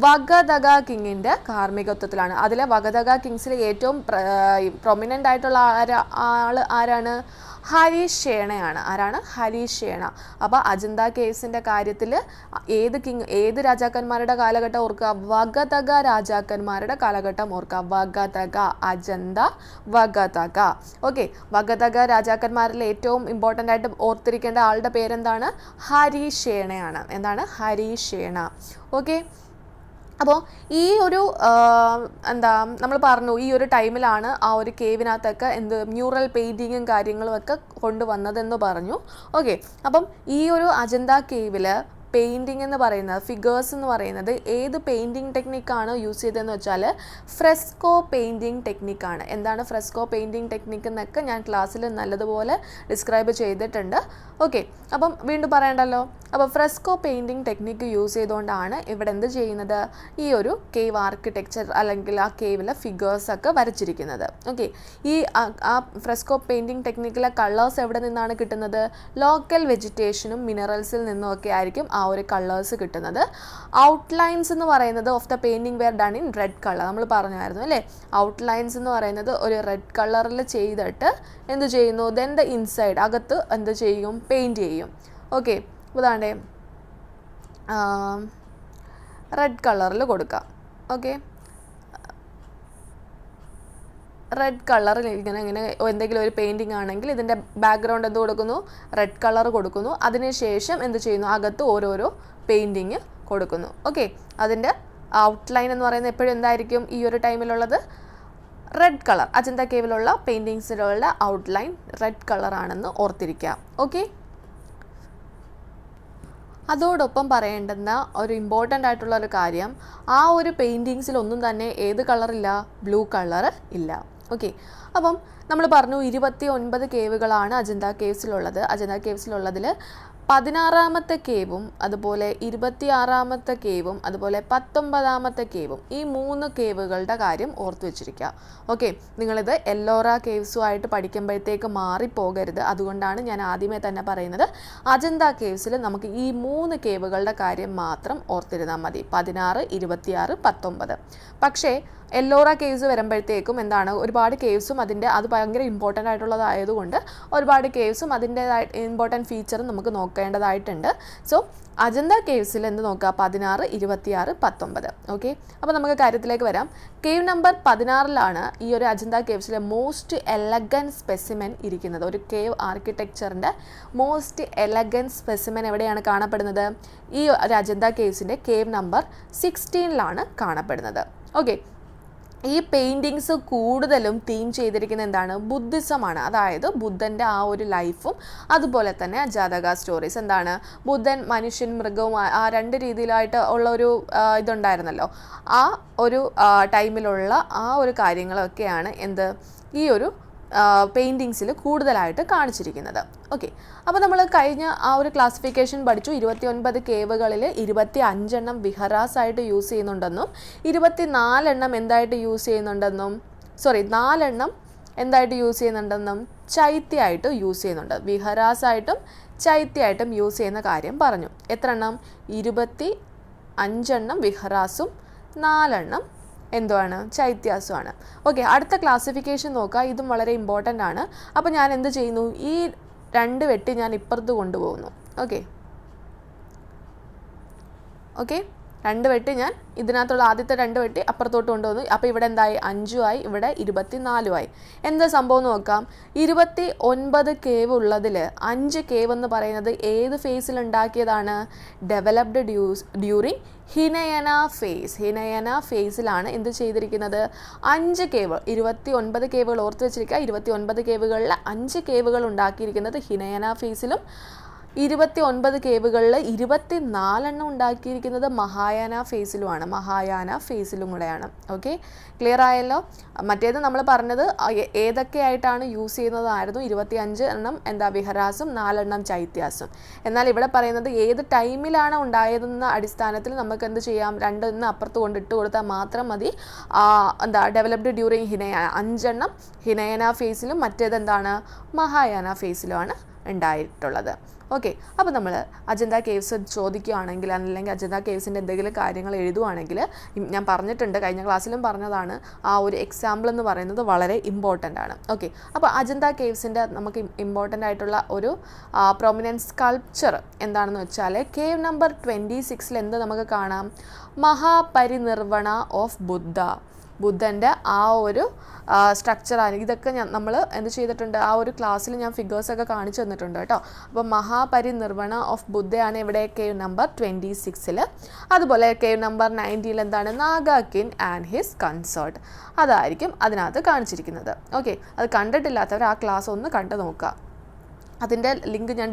വഗദഗ കിങ്ങിൻ്റെ കാർമ്മികത്വത്തിലാണ്. അതിലെ വഗദഗ കിങ്സിൽ ഏറ്റവും പ്രൊമിനൻ്റ് ആയിട്ടുള്ള ആൾ ആരാണ്? ഹരീഷ് ഷേണയാണ്. ആരാണ്? ഹരീഷ് ഷേണ. അപ്പോൾ അജന്ത കേവ്സിൻ്റെ കാര്യത്തിൽ ഏത് രാജാക്കന്മാരുടെ കാലഘട്ടം ഓർക്കുക? വഗദഗ രാജാക്കന്മാരുടെ കാലഘട്ടം ഓർക്കുക. വഗദഗ, അജന്ത, വഗദഗ. ഓക്കെ, വഗദഗ രാജാക്കന്മാരിൽ ഏറ്റവും ഇമ്പോർട്ടൻ്റ് ആയിട്ട് ഓർത്തിരിക്കേണ്ട ആളുടെ പേരെന്താണ്? ഹരീഷ് ഷേണയാണ്. എന്താണ്? ഹരീഷ് ഷേണ. ഓക്കെ, അപ്പോൾ ഈ ഒരു എന്താ നമ്മൾ പറഞ്ഞു, ഈ ഒരു ടൈമിലാണ് ആ ഒരു കേവിനകത്തൊക്കെ മ്യൂറൽ പെയിൻറ്റിങ്ങും കാര്യങ്ങളും ഒക്കെ കൊണ്ടുവന്നതെന്ന് പറഞ്ഞു. ഓക്കെ, അപ്പം ഈ ഒരു അജന്ത കേവിൽ പെയിൻറ്റിങ് എന്ന് പറയുന്നത്, ഫിഗേഴ്സ് എന്ന് പറയുന്നത് ഏത് പെയിൻറ്റിങ് ടെക്നിക്കാണ് യൂസ് ചെയ്തതെന്ന് വെച്ചാൽ ഫ്രെസ്കോ പെയിൻറ്റിങ് ടെക്നിക്കാണ്. എന്താണ് ഫ്രെസ്കോ പെയിൻറ്റിങ് ടെക്നിക്ക് എന്നൊക്കെ ഞാൻ ക്ലാസ്സിൽ നല്ലതുപോലെ ഡിസ്ക്രൈബ് ചെയ്തിട്ടുണ്ട്. ഓക്കെ, അപ്പം വീണ്ടും പറയണ്ടല്ലോ. അപ്പോൾ ഫ്രെസ്കോ പെയിൻറ്റിങ് ടെക്നിക്ക് യൂസ് ചെയ്തുകൊണ്ടാണ് ഇവിടെ എന്ത് ചെയ്യുന്നത്? ഈ ഒരു കേവ് ആർക്കിടെക്ചർ അല്ലെങ്കിൽ ആ കേവിലെ ഫിഗേഴ്സൊക്കെ വരച്ചിരിക്കുന്നത്. ഓക്കെ, ഈ ഫ്രെസ്കോ പെയിൻറ്റിങ് ടെക്നിക്കിലെ കളേഴ്സ് എവിടെ നിന്നാണ് കിട്ടുന്നത്? ലോക്കൽ വെജിറ്റേഷനും മിനറൽസിൽ നിന്നും ഒക്കെ ആയിരിക്കും ആ ഒരു കളേഴ്സ് കിട്ടുന്നത്. ഔട്ട്ലൈൻസ് എന്ന് പറയുന്നത് of the painting were done in red colour. നമ്മൾ പറഞ്ഞായിരുന്നു അല്ലേ? ഔട്ട്ലൈൻസ് എന്ന് പറയുന്നത് ഒരു റെഡ് കളറിൽ ചെയ്തിട്ട് എന്ത് ചെയ്യുന്നു? ദെൻ ദ ഇൻസൈഡ്, അകത്ത് എന്ത് ചെയ്യും? പെയിൻറ്റ് ചെയ്യും. ഓക്കെ, ഉദാഹരണേ റെഡ് കളറിൽ കൊടുക്കാം. ഓക്കെ, റെഡ് കളറിൽ ഇങ്ങനെ എന്തെങ്കിലും ഒരു പെയിൻറ്റിങ് ആണെങ്കിൽ ഇതിൻ്റെ ബാക്ക്ഗ്രൗണ്ട് എന്ത് കൊടുക്കുന്നു? റെഡ് കളർ കൊടുക്കുന്നു. അതിനുശേഷം എന്ത് ചെയ്യുന്നു? അകത്ത് ഓരോരോ പെയിൻറ്റിങ് കൊടുക്കുന്നു. ഓക്കെ, അതിൻ്റെ ഔട്ട്ലൈൻ എന്ന് പറയുന്നത് എപ്പോഴും എന്തായിരിക്കും ഈ ഒരു ടൈമിലുള്ളത്? Red colour. അജന്ത കേവിലുള്ള പെയിൻറ്റിങ്സിലുള്ള ഔട്ട്ലൈൻ റെഡ് കളറാണെന്ന് ഓർത്തിരിക്കുക. ഓക്കെ, അതോടൊപ്പം പറയേണ്ടുന്ന ഒരു ഇമ്പോർട്ടൻ്റ് ആയിട്ടുള്ള ഒരു കാര്യം, ആ ഒരു പെയിൻറ്റിങ്സിലൊന്നും തന്നെ ഏത് കളറില്ല? ബ്ലൂ കളർ ഇല്ല. ഓക്കെ, അപ്പം നമ്മൾ പറഞ്ഞു 29 കേവുകളാണ് അജന്ത കേവ്സിലുള്ളത്. അജന്ത കേവ്സിലുള്ളതിൽ 16ാമത്തെ കേവും അതുപോലെ 26ാമത്തെ കേവും അതുപോലെ 19ാമത്തെ കേവും, ഈ 3 കേവുകളുടെ കാര്യം ഓർത്തു വെച്ചിരിക്കുക. ഓക്കെ, നിങ്ങളിത് എല്ലോറ കേവ്സുമായിട്ട് പഠിക്കുമ്പോഴത്തേക്ക് മാറിപ്പോകരുത്. അതുകൊണ്ടാണ് ഞാൻ ആദ്യമേ തന്നെ പറയുന്നത്, അജന്ത കേവ്സിൽ നമുക്ക് ഈ 3 കേവുകളുടെ കാര്യം മാത്രം ഓർത്തിരുന്നാൽ മതി. 16, 26, 19. പക്ഷേ എല്ലോറ കേവ്സ് വരുമ്പോഴത്തേക്കും എന്താണ്, ഒരുപാട് കേവ്സും അത് ഭയങ്കര ഇമ്പോർട്ടൻ്റ് ആയിട്ടുള്ളതായതുകൊണ്ട് ഒരുപാട് കേവ്സും അതിൻ്റേതായ ഇമ്പോർട്ടൻറ്റ് ഫീച്ചറും നമുക്ക് നോക്കേണ്ടതായിട്ടുണ്ട്. സോ അജന്ത കേവ്സിൽ എന്ത് നോക്കുക? 16, 26, 19. ഓക്കെ, അപ്പോൾ നമുക്ക് കാര്യത്തിലേക്ക് വരാം. കേവ് നമ്പർ 16ലാണ് ഈ ഒരു അജന്ത കേവ്സിലെ മോസ്റ്റ് എലഗൻറ്റ് സ്പെസിമെൻ ഇരിക്കുന്നത്. ഒരു കേവ് ആർക്കിടെക്ചറിൻ്റെ മോസ്റ്റ് എലഗൻറ്റ് സ്പെസിമെൻ എവിടെയാണ് കാണപ്പെടുന്നത്? ഈ ഒരു അജന്ത കേവ്സിൻ്റെ കേവ് നമ്പർ 16ലാണ് കാണപ്പെടുന്നത്. ഓക്കെ, ഈ പെയിൻറ്റിങ്സ് കൂടുതലും തീം ചെയ്തിരിക്കുന്നത് എന്താണ്? ബുദ്ധിസമാണ്. അതായത് ബുദ്ധൻ്റെ ആ ഒരു ലൈഫും അതുപോലെ തന്നെ ജാതക സ്റ്റോറീസ്. എന്താണ്? ബുദ്ധൻ മനുഷ്യൻ മൃഗവും ആ 2 രീതിയിലായിട്ട് ഉള്ള ഒരു ഇതുണ്ടായിരുന്നല്ലോ. ആ ഒരു ടൈമിലുള്ള ആ ഒരു കാര്യങ്ങളൊക്കെയാണ് ഈ ഒരു പെയിൻറ്റിങ്സിൽ കൂടുതലായിട്ട് കാണിച്ചിരിക്കുന്നത്. ഓക്കെ, അപ്പോൾ നമ്മൾ കഴിഞ്ഞ ആ ഒരു ക്ലാസിഫിക്കേഷൻ പഠിച്ചു. 29 കേവുകളിൽ 25 വിഹറാസ് ആയിട്ട് യൂസ് ചെയ്യുന്നുണ്ടെന്നും 24 എന്തായിട്ട് യൂസ് ചെയ്യുന്നുണ്ടെന്നും 4 എന്തായിട്ട് യൂസ് ചെയ്യുന്നുണ്ടെന്നും ചൈത്യമായിട്ട് യൂസ് ചെയ്യുന്നുണ്ട്. വിഹറാസായിട്ടും ചൈത്യമായിട്ടും യൂസ് ചെയ്യുന്ന കാര്യം പറഞ്ഞു. എത്ര എണ്ണം? 25 വിഹറാസും 4 എന്തുവാണ്? ചൈത്യാസമാണ്. ഓക്കെ, അടുത്ത ക്ലാസിഫിക്കേഷൻ നോക്കുക. ഇതും വളരെ ഇമ്പോർട്ടൻ്റ് ആണ്. അപ്പോൾ ഞാൻ എന്ത് ചെയ്യുന്നു? ഈ 2 വെട്ടി ഞാൻ ഇപ്പുറത്ത് കൊണ്ടുപോകുന്നു. ഓക്കെ, 2 വെട്ടി ഞാൻ ഇതിനകത്തുള്ള ആദ്യത്തെ 2 വെട്ടി അപ്പുറത്തോട്ട് കൊണ്ടുവന്നു. അപ്പോൾ ഇവിടെ എന്തായി? 5 ആയി, ഇവിടെ 24 ആയി. എന്താ സംഭവം നോക്കാം. 29 കേവ് ഉള്ളതിൽ 5 കേവ് എന്ന് പറയുന്നത് ഏത് ഫേസിൽ ഉണ്ടാക്കിയതാണ്? Developed during Hinayana phase. Hinayana ഫേസിലാണ് എന്ത് ചെയ്തിരിക്കുന്നത്? 5 കേവ്, 29 കേവുകൾ ഓർത്ത് വെച്ചിരിക്കുക. 29 കേവുകളിൽ 5 കേവുകൾ ഉണ്ടാക്കിയിരിക്കുന്നത് ഹിനയന ഫേസിലും 29 കേവുകളിൽ 24 ഉണ്ടാക്കിയിരിക്കുന്നത് മഹായാന ഫേസിലുമാണ്. മഹായാന ഫേസിലും കൂടെയാണ്. ഓക്കെ, ക്ലിയർ ആയല്ലോ? മറ്റേത് നമ്മൾ പറഞ്ഞത് ഏതൊക്കെയായിട്ടാണ് യൂസ് ചെയ്യുന്നതായിരുന്നു. 25 എന്താ വിഹരാസും, 4 ചൈത്യാസും. എന്നാൽ ഇവിടെ പറയുന്നത് ഏത് ടൈമിലാണ് ഉണ്ടായതെന്ന അടിസ്ഥാനത്തിൽ നമുക്ക് എന്ത് ചെയ്യാം? 2 അപ്പുറത്ത് കൊണ്ട് ഇട്ട് കൊടുത്താൽ മാത്രം മതി. എന്താ ഡെവലപ്ഡ് ഡ്യൂറിങ് ഹിനയന 5 ഹിനയന ഫേസിലും മറ്റേത് എന്താണ്? മഹായാന ഫേസിലുമാണ് ഉണ്ടായിട്ടുള്ളത്. ഓക്കെ, അപ്പോൾ നമ്മൾ അജന്ത കേവ്സ് ചോദിക്കുകയാണെങ്കിൽ അല്ലെങ്കിൽ അജന്ത കേവ്സിൻ്റെ എന്തെങ്കിലും കാര്യങ്ങൾ എഴുതുവാണെങ്കിൽ, ഞാൻ പറഞ്ഞിട്ടുണ്ട്, കഴിഞ്ഞ ക്ലാസ്സിലും പറഞ്ഞതാണ്, ആ ഒരു എക്സാമ്പിൾ എന്ന് പറയുന്നത് വളരെ ഇമ്പോർട്ടൻ്റ് ആണ്. ഓക്കെ, അപ്പോൾ അജന്ത കേവ്സിൻ്റെ നമുക്ക് ഇമ്പോർട്ടൻ്റ് ആയിട്ടുള്ള ഒരു പ്രൊമിനൻറ്റ് സ്കൾപ്ചർ എന്താണെന്ന് വെച്ചാൽ കേവ് നമ്പർ 26 എന്ത് നമുക്ക് കാണാം? മഹാപരിനിർവണ ഓഫ് ബുദ്ധ. ബുദ്ധൻ്റെ ആ ഒരു സ്ട്രക്ചറാണ്. ഇതൊക്കെ നമ്മൾ എന്ത് ചെയ്തിട്ടുണ്ട്? ആ ഒരു ക്ലാസ്സിൽ ഞാൻ ഫിഗേഴ്സൊക്കെ കാണിച്ചു തന്നിട്ടുണ്ട് കേട്ടോ. അപ്പോൾ മഹാപരിനിർവണ ഓഫ് ബുദ്ധയാണ് ഇവിടെ കേവ് നമ്പർ 26. അതുപോലെ കേവ് നമ്പർ 19 എന്താണ്? നാഗാകിൻ ആൻഡ് ഹിസ് കൺസേർട്ട്. അതായിരിക്കും അതിനകത്ത് കാണിച്ചിരിക്കുന്നത്. ഓക്കെ, അത് കണ്ടിട്ടില്ലാത്തവർ ആ ക്ലാസ് ഒന്ന് കണ്ടു നോക്കുക. അതിൻ്റെ ലിങ്ക് ഞാൻ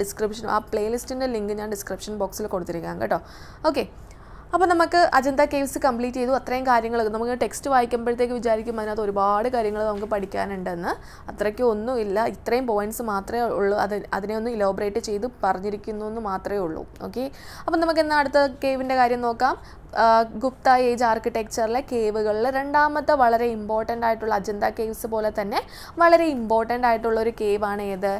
ആ പ്ലേലിസ്റ്റിൻ്റെ ലിങ്ക് ഞാൻ ഡിസ്ക്രിപ്ഷൻ ബോക്സിൽ കൊടുത്തിരിക്കാം കേട്ടോ. ഓക്കെ, അപ്പോൾ നമുക്ക് അജന്ത കേവ്സ് കംപ്ലീറ്റ് ചെയ്തു. അത്രയും കാര്യങ്ങൾ നമുക്ക് ടെക്സ്റ്റ് വായിക്കുമ്പോഴത്തേക്ക് വിചാരിക്കും അതിനകത്ത് ഒരുപാട് കാര്യങ്ങൾ നമുക്ക് പഠിക്കാനുണ്ടെന്ന്. അത്രയ്ക്കും ഒന്നുമില്ല, ഇത്രയും പോയിൻറ്റ്സ് മാത്രമേ ഉള്ളൂ. അതിനെ ഒന്ന് ഇലോബറേറ്റ് ചെയ്ത് പറഞ്ഞിരിക്കുന്നു എന്ന് മാത്രമേ ഉള്ളൂ. ഓക്കെ, അപ്പം നമുക്ക് എന്നാൽ അടുത്ത കേവിൻ്റെ കാര്യം നോക്കാം. ഗുപ്ത ഏജ് ആർക്കിടെക്ചറിലെ കേവുകളിൽ രണ്ടാമത്തെ വളരെ ഇമ്പോർട്ടൻ്റ് ആയിട്ടുള്ള അജന്ത കേവ്സ് പോലെ തന്നെ വളരെ ഇമ്പോർട്ടൻ്റ് ആയിട്ടുള്ള ഒരു കേവാണ് ഏത്?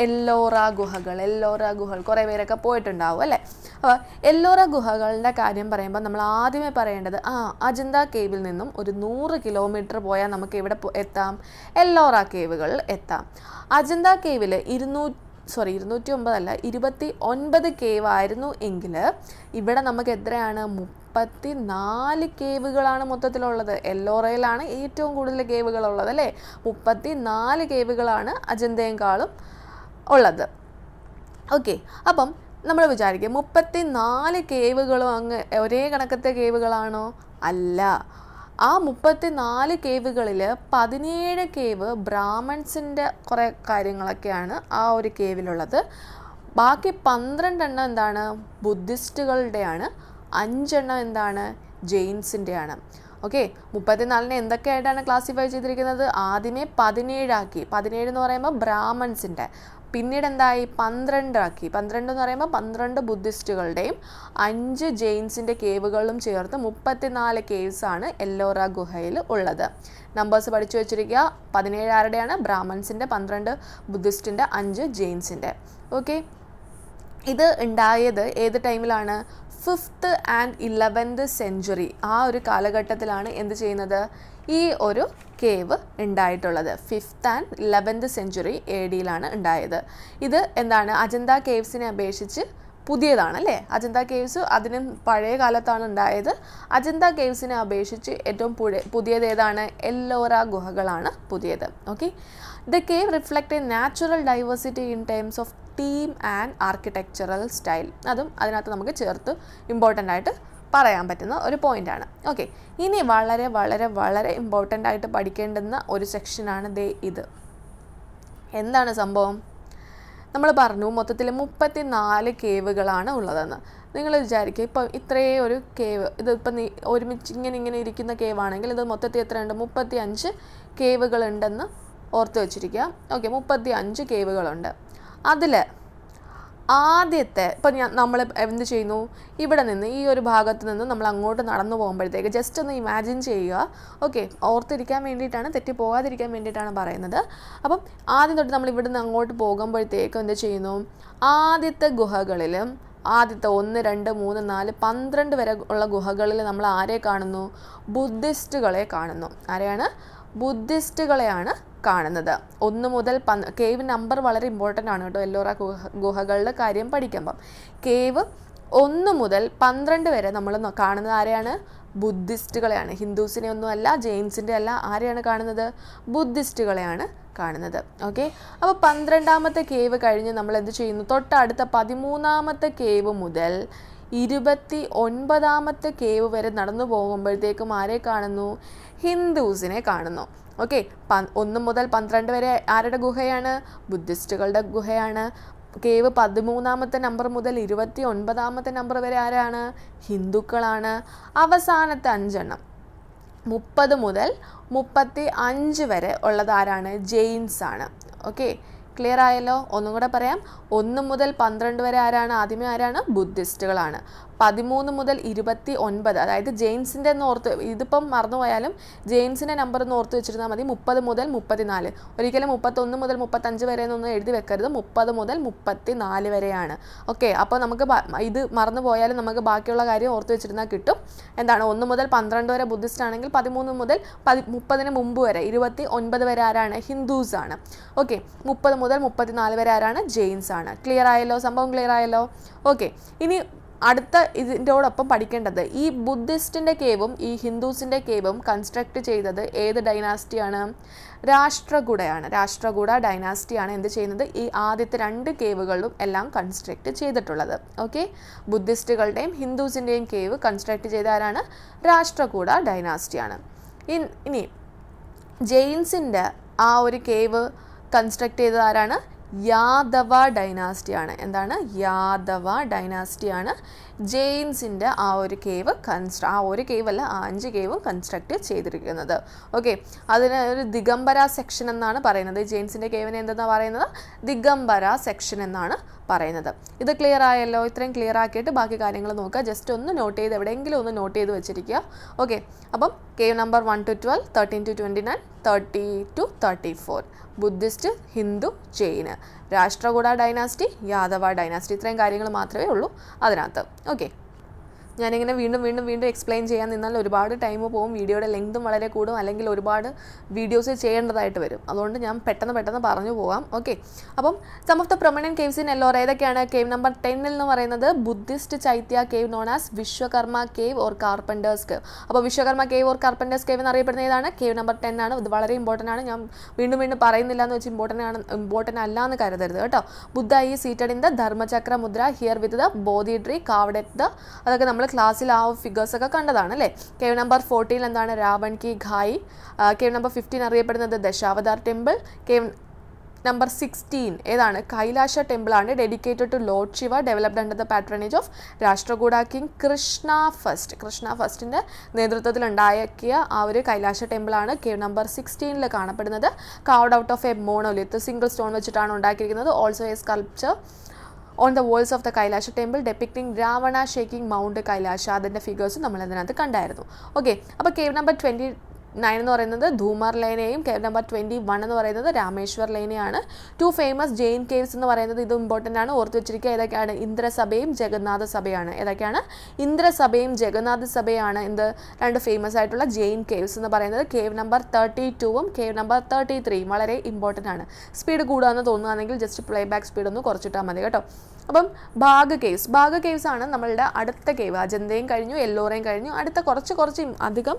എല്ലോറ ഗുഹകൾ. എല്ലോറ ഗുഹകൾ കുറേ പേരൊക്കെ പോയിട്ടുണ്ടാവും അല്ലേ? അപ്പോൾ എല്ലോറ ഗുഹകളുടെ കാര്യം പറയുമ്പോൾ നമ്മൾ ആദ്യമേ പറയേണ്ടത് അജന്ത കേവിൽ നിന്നും ഒരു 100 കിലോമീറ്റർ പോയാൽ നമുക്ക് ഇവിടെ എത്താം? എല്ലോറ കേവുകളിൽ എത്താം. അജന്ത കേവിൽ 29 കേവ് ആയിരുന്നു എങ്കിൽ ഇവിടെ നമുക്ക് എത്രയാണ്? 34 കേവുകളാണ് മൊത്തത്തിലുള്ളത്. എല്ലോറയിലാണ് ഏറ്റവും കൂടുതൽ കേവുകളുള്ളത് അല്ലേ? 34 കേവുകളാണ് അജന്തയെക്കാളും ഉള്ളത്. ഓക്കെ, അപ്പം നമ്മൾ വിചാരിക്കുക 34 കേവുകളും അങ്ങ് ഒരേ കണക്കത്തെ കേവുകളാണോ? അല്ല. ആ 34 കേവുകളിൽ 17 കേവ് ബ്രാഹ്മൺസിൻ്റെ കുറേ കാര്യങ്ങളൊക്കെയാണ് ആ ഒരു കേവിലുള്ളത്. ബാക്കി 12 എന്താണ്? ബുദ്ധിസ്റ്റുകളുടെയാണ്. 5 എന്താണ്? ജെയിൻസിൻ്റെയാണ്. ഓക്കെ, 34 എന്തൊക്കെയായിട്ടാണ് ക്ലാസിഫൈ ചെയ്തിരിക്കുന്നത്? ആദ്യമേ 17 ആക്കി. 17 എന്ന് പറയുമ്പോൾ ബ്രാഹ്മൺസിൻ്റെ. പിന്നീട് എന്തായി? 12 ആക്കി. 12 എന്ന് പറയുമ്പോൾ 12 ബുദ്ധിസ്റ്റുകളുടെയും 5 ജെയിൻസിൻ്റെ കേവുകളും ചേർത്ത് 34 കേവ്സാണ് എല്ലോറ ഗുഹയിൽ ഉള്ളത്. നമ്പേഴ്സ് പഠിച്ചു വെച്ചിരിക്കുക. 17 ആരുടെയാണ്? ബ്രാഹ്മൺസിൻ്റെ, 12 ബുദ്ധിസ്റ്റിൻ്റെ, 5 ജെയിൻസിൻ്റെ. ഓക്കെ, ഇത് ഉണ്ടായത് ഏത് ടൈമിലാണ്? 5th and 11th century. ആ ഒരു കാലഘട്ടത്തിലാണ് എന്ത് ചെയ്യുന്നത്? ഈ ഒരു കേവ് ഉണ്ടായിട്ടുള്ളത്. 5th and 11th century AD ഉണ്ടായത്. ഇത് എന്താണ്? അജന്ത കേവ്സിനെ അപേക്ഷിച്ച് പുതിയതാണ് അല്ലേ? അജന്ത കേവ്സ് അതിന് പഴയ കാലത്താണ് ഉണ്ടായത്. അജന്ത കേവ്സിനെ അപേക്ഷിച്ച് ഏറ്റവും പുതിയത് ഏതാണ്? എല്ലോറ ഗുഹകളാണ് പുതിയത്. Okay, the cave reflect a natural diversity in terms of theme and architectural style. അതും അതിനകത്ത് നമുക്ക് ചേർത്ത് ഇമ്പോർട്ടൻ്റ് ആയിട്ട് പറയാൻ പറ്റുന്ന ഒരു പോയിൻ്റാണ്. ഓക്കെ, ഇനി വളരെ വളരെ വളരെ ഇമ്പോർട്ടൻ്റ് ആയിട്ട് പഠിക്കേണ്ടുന്ന ഒരു സെക്ഷനാണ് ഇത്. എന്താണ് സംഭവം? നമ്മൾ പറഞ്ഞു മൊത്തത്തിൽ 34 കേവുകളാണ് ഉള്ളതെന്ന്. നിങ്ങൾ വിചാരിക്കുക, ഇപ്പോൾ ഇത്രയും ഒരു കേവ്, ഇതിപ്പം ഒരുമിച്ച് ഇങ്ങനെ ഇരിക്കുന്ന കേവാണെങ്കിൽ ഇത് മൊത്തത്തിൽ എത്രയുണ്ട്? 35 കേവുകളുണ്ടെന്ന് ഓർത്ത് വെച്ചിരിക്കുക. ഓക്കെ, 35 കേവുകളുണ്ട്. അതിൽ ആദ്യത്തെ ഇപ്പം നമ്മൾ എന്ത് ചെയ്യുന്നു? ഇവിടെ നിന്ന് ഈ ഒരു ഭാഗത്ത് നിന്ന് നമ്മൾ അങ്ങോട്ട് നടന്നു പോകുമ്പോഴത്തേക്ക് ജസ്റ്റ് ഒന്ന് ഇമാജിൻ ചെയ്യുക. ഓക്കെ, ഓർത്തിരിക്കാൻ വേണ്ടിയിട്ടാണ്, തെറ്റിപ്പോകാതിരിക്കാൻ വേണ്ടിയിട്ടാണ് പറയുന്നത്. അപ്പം ആദ്യം തൊട്ട് നമ്മൾ ഇവിടെ നിന്ന് അങ്ങോട്ട് പോകുമ്പോഴത്തേക്കും എന്ത് ചെയ്യുന്നു? ആദ്യത്തെ ഗുഹകളിലും ആദ്യത്തെ 1, 2, 3, 4, 12 വരെ ഉള്ള ഗുഹകളിൽ നമ്മൾ ആരെ കാണുന്നു? ബുദ്ധിസ്റ്റുകളെ കാണുന്നു. ആരെയാണ്? ബുദ്ധിസ്റ്റുകളെയാണ് കാണുന്നത്. 1 മുതൽ കേവ് നമ്പർ വളരെ ഇമ്പോർട്ടൻ്റ് ആണ് കേട്ടോ എല്ലോറ ഗുഹകളുടെ കാര്യം പഠിക്കുമ്പം. കേവ് 1 മുതൽ 12 വരെ നമ്മൾ കാണുന്നത് ആരെയാണ്? ബുദ്ധിസ്റ്റുകളെയാണ്. ഹിന്ദുസിനെ ഒന്നുമല്ല, ജെയിൻസിൻ്റെ അല്ല, ആരെയാണ് കാണുന്നത്? ബുദ്ധിസ്റ്റുകളെയാണ് കാണുന്നത്. ഓക്കെ, അപ്പോൾ 12ാമത്തെ കേവ് കഴിഞ്ഞ് നമ്മൾ എന്ത് ചെയ്യുന്നു? തൊട്ടടുത്ത 13ാമത്തെ കേവ് മുതൽ 29ാമത്തെ കേവ് വരെ നടന്നു പോകുമ്പോഴത്തേക്കും ആരെ കാണുന്നു? ഹിന്ദുസിനെ കാണുന്നു. ഓക്കെ, 1 മുതൽ 12 വരെ ആരുടെ ഗുഹയാണ്? ബുദ്ധിസ്റ്റുകളുടെ ഗുഹയാണ്. കേവ് 13ാമത്തെ നമ്പർ മുതൽ 29ാമത്തെ നമ്പർ വരെ ആരാണ്? ഹിന്ദുക്കളാണ്. അവസാനത്തെ 5 എണ്ണം 30 മുതൽ 35 വരെ ഉള്ളത് ആരാണ്? ജെയിൻസ് ആണ്. ഓക്കെ, ക്ലിയർ ആയല്ലോ? ഒന്നും കൂടെ പറയാം. 1 മുതൽ 12 വരെ ആരാണ്? ആദ്യമേ ആരാണ്? ബുദ്ധിസ്റ്റുകളാണ്. 13 മുതൽ 29, അതായത് ജെയിൻസിൻ്റെ ഒന്ന് ഓർത്ത്, ഇതിപ്പം മറന്നുപോയാലും ജെയിൻസിൻ്റെ നമ്പർ ഒന്ന് ഓർത്ത് വെച്ചിരുന്നാൽ മതി. 30 മുതൽ 34, ഒരിക്കലും 31 മുതൽ 35 വരെ എന്നൊന്നും എഴുതി വെക്കരുത്. 30 മുതൽ 34 വരെയാണ്. ഓക്കെ, അപ്പോൾ നമുക്ക് ഇത് മറന്നു പോയാലും നമുക്ക് ബാക്കിയുള്ള കാര്യം ഓർത്ത് വെച്ചിരുന്നാൽ കിട്ടും. എന്താണ്? 1 മുതൽ 12 വരെ ബുദ്ധിസ്റ്റ് ആണെങ്കിൽ 13 മുതൽ 30 മുമ്പ് വരെ 29 വരെ ആരാണ്? ഹിന്ദുസ് ആണ്. ഓക്കെ, 30 മുതൽ 34 വരെ ആരാണ്? ജെയിൻസ് ആണ്. ക്ലിയർ ആയല്ലോ? സംഭവം ക്ലിയർ ആയല്ലോ? ഓക്കെ, ഇനി അടുത്ത ഇതിൻ്റെയോടൊപ്പം പഠിക്കേണ്ടത്, ഈ ബുദ്ധിസ്റ്റിൻ്റെ കേവും ഈ ഹിന്ദുസിൻ്റെ കേവും കൺസ്ട്രക്ട് ചെയ്തത് ഏത് ഡൈനാസ്റ്റിയാണ്? രാഷ്ട്രകൂടയാണ്. രാഷ്ട്രകൂട ഡൈനാസ്റ്റിയാണ് എന്ത് ചെയ്യുന്നത്? ഈ ആദ്യത്തെ 2 കേവുകളും എല്ലാം കൺസ്ട്രക്ട് ചെയ്തിട്ടുള്ളത്. ഓക്കെ, ബുദ്ധിസ്റ്റുകളുടെയും ഹിന്ദുസിൻ്റെയും കേവ് കൺസ്ട്രക്ട് ചെയ്ത ആരാണ്? രാഷ്ട്രകൂട ഡൈനാസ്റ്റിയാണ്. ഇനി ജെയിൻസിൻ്റെ ആ ഒരു കേവ് കൺസ്ട്രക്ട് ചെയ്തത് ആരാണ്? യാദവ ഡൈനാസ്റ്റിയാണ്. എന്താണ്? യാദവ ഡൈനാസ്റ്റിയാണ് ജെയിൻസിൻ്റെ ആ ഒരു കേവ് ആ ഒരു കേവ് അല്ല, 5 കേവും കൺസ്ട്രക്ട് ചെയ്തിരിക്കുന്നത്. ഓക്കെ, അതിന് ഒരു ദിഗംബര സെക്ഷൻ എന്നാണ് പറയുന്നത്. ജെയിൻസിൻ്റെ കേവിനെ എന്തെന്നാണ് പറയുന്നത്? ദിഗംബര സെക്ഷൻ എന്നാണ് പറയുന്നത്. ഇത് ക്ലിയർ ആയല്ലോ? ഇത്രയും ക്ലിയർ ആക്കിയിട്ട് ബാക്കി കാര്യങ്ങൾ നോക്കുക. ജസ്റ്റ് ഒന്ന് നോട്ട് ചെയ്ത് എവിടെയെങ്കിലും ഒന്ന് നോട്ട് ചെയ്ത് വെച്ചിരിക്കുക. ഓക്കെ, അപ്പം cave number 1 to 12, 13 to 29, 30 to 34. Buddhist, Hindu, Jain, Rashtrakuta dynasty, Yadava dynasty. ഇത്രയും കാര്യങ്ങൾ മാത്രമേ ഉള്ളൂ അതിനകത്ത്. ഓക്കെ, ഞാനിങ്ങനെ വീണ്ടും എക്സ്പ്ലെയിൻ ചെയ്യാൻ നിന്നാൽ ഒരുപാട് ടൈം പോകും, വീഡിയോയുടെ ലെങ്തും വളരെ കൂടും, അല്ലെങ്കിൽ ഒരുപാട് വീഡിയോസ് ചെയ്യേണ്ടതായിട്ട് വരും. അതുകൊണ്ട് ഞാൻ പെട്ടെന്ന് പറഞ്ഞു പോകാം. ഓക്കെ, അപ്പം some of the prominent caves in Ellora ഏതൊക്കെയാണ്? കേവ് നമ്പർ 10 എന്ന് പറയുന്നത് Buddhist chaitya cave known as Vishwakarma cave or carpenters cave. അപ്പോൾ Vishwakarma cave or carpenters cave എന്നറിയപ്പെടുന്ന ഏതാണ്? കേവ് നമ്പർ 10 ആണ്. ഇത് വളരെ ഇമ്പോർട്ടൻ്റ് ആണ്. ഞാൻ വീണ്ടും പറയുന്നില്ല എന്ന് വെച്ച് ഇമ്പോർട്ടൻ്റ് അല്ല എന്ന് കരുതരുത് കേട്ടോ. ബുദ്ധ ഈ സീറ്റഡ് ഇൻ ദ ധർമ്മചക്ര മുദ്ര here with the Bodhi tree carved at the, അതൊക്കെ നമ്മൾ ക്ലാസ്സിൽ ആ ഫിഗേഴ്സ് ഒക്കെ കണ്ടതാണ് അല്ലേ? കേവ് നമ്പർ 14 എന്താണ്? രാവൺ കി ഘായി. കേവ് നമ്പർ 15 അറിയപ്പെടുന്നത് ദശാവതാർ ടെമ്പിൾ. കേവ് നമ്പർ 16 ഏതാണ്? കൈലാശ ടെമ്പിൾ ആണ്. Dedicated to lord Shiva, developed under the patronage of Rashtrakuta king Krishna ഫസ്റ്റിൻ്റെ നേതൃത്വത്തിൽ ഉണ്ടാക്കിയ ആ ഒരു കൈലാശ ടെമ്പിൾ ആണ് കേവ് നമ്പർ 16 കാണപ്പെടുന്നത്. Carved out of a monolith, single stone വെച്ചിട്ടാണ് ഉണ്ടാക്കിയിരിക്കുന്നത്. Also a sculpture on the walls of the Kailasha temple depicting Ravana shaking Mount Kailasha. അതിൻ്റെ ഫിഗേഴ്സ് നമ്മൾ അതിനകത്ത് കണ്ടായിരുന്നു. ഓക്കെ, അപ്പോൾ കേവ് നമ്പർ 29 എന്ന് പറയുന്നത് ധൂമർ ലേനെയും കേവ് നമ്പർ 21 എന്ന് പറയുന്നത് രാമേശ്വർ ലേനെയാണ്. 2 ഫേമസ് ജെയിൻ കേവ്സ് എന്ന് പറയുന്നത് ഇത് ഇമ്പോർട്ടൻ്റ് ആണ്, ഓർത്ത് വെച്ചിരിക്കുക. ഏതൊക്കെയാണ്? ഇന്ദ്രസഭയും ജഗന്നാഥ സഭയാണ്. ഏതൊക്കെയാണ്? ഇന്ദ്രസഭയും ജഗന്നാഥ സഭയാണ് എന്ത് 2 ഫേമസ് ആയിട്ടുള്ള ജെയിൻ കേവ്സ് എന്ന് പറയുന്നത്. കേവ് നമ്പർ 32ഉം കേവ് നമ്പർ 33യും വളരെ ഇമ്പോർട്ടൻ്റ് ആണ്. സ്പീഡ് കൂടുകയെന്ന് തോന്നുകയാണെങ്കിൽ ജസ്റ്റ് പ്ലേ ബാക്ക് സ്പീഡ് ഒന്ന് കുറച്ചിട്ടാൽ മതി കേട്ടോ. അപ്പം ഭാഗ് കേവ്സ് ആണ് നമ്മളുടെ അടുത്ത കേവ്. അജന്തയും കഴിഞ്ഞു, എല്ലോറയും കഴിഞ്ഞു. അടുത്ത കുറച്ച് അധികം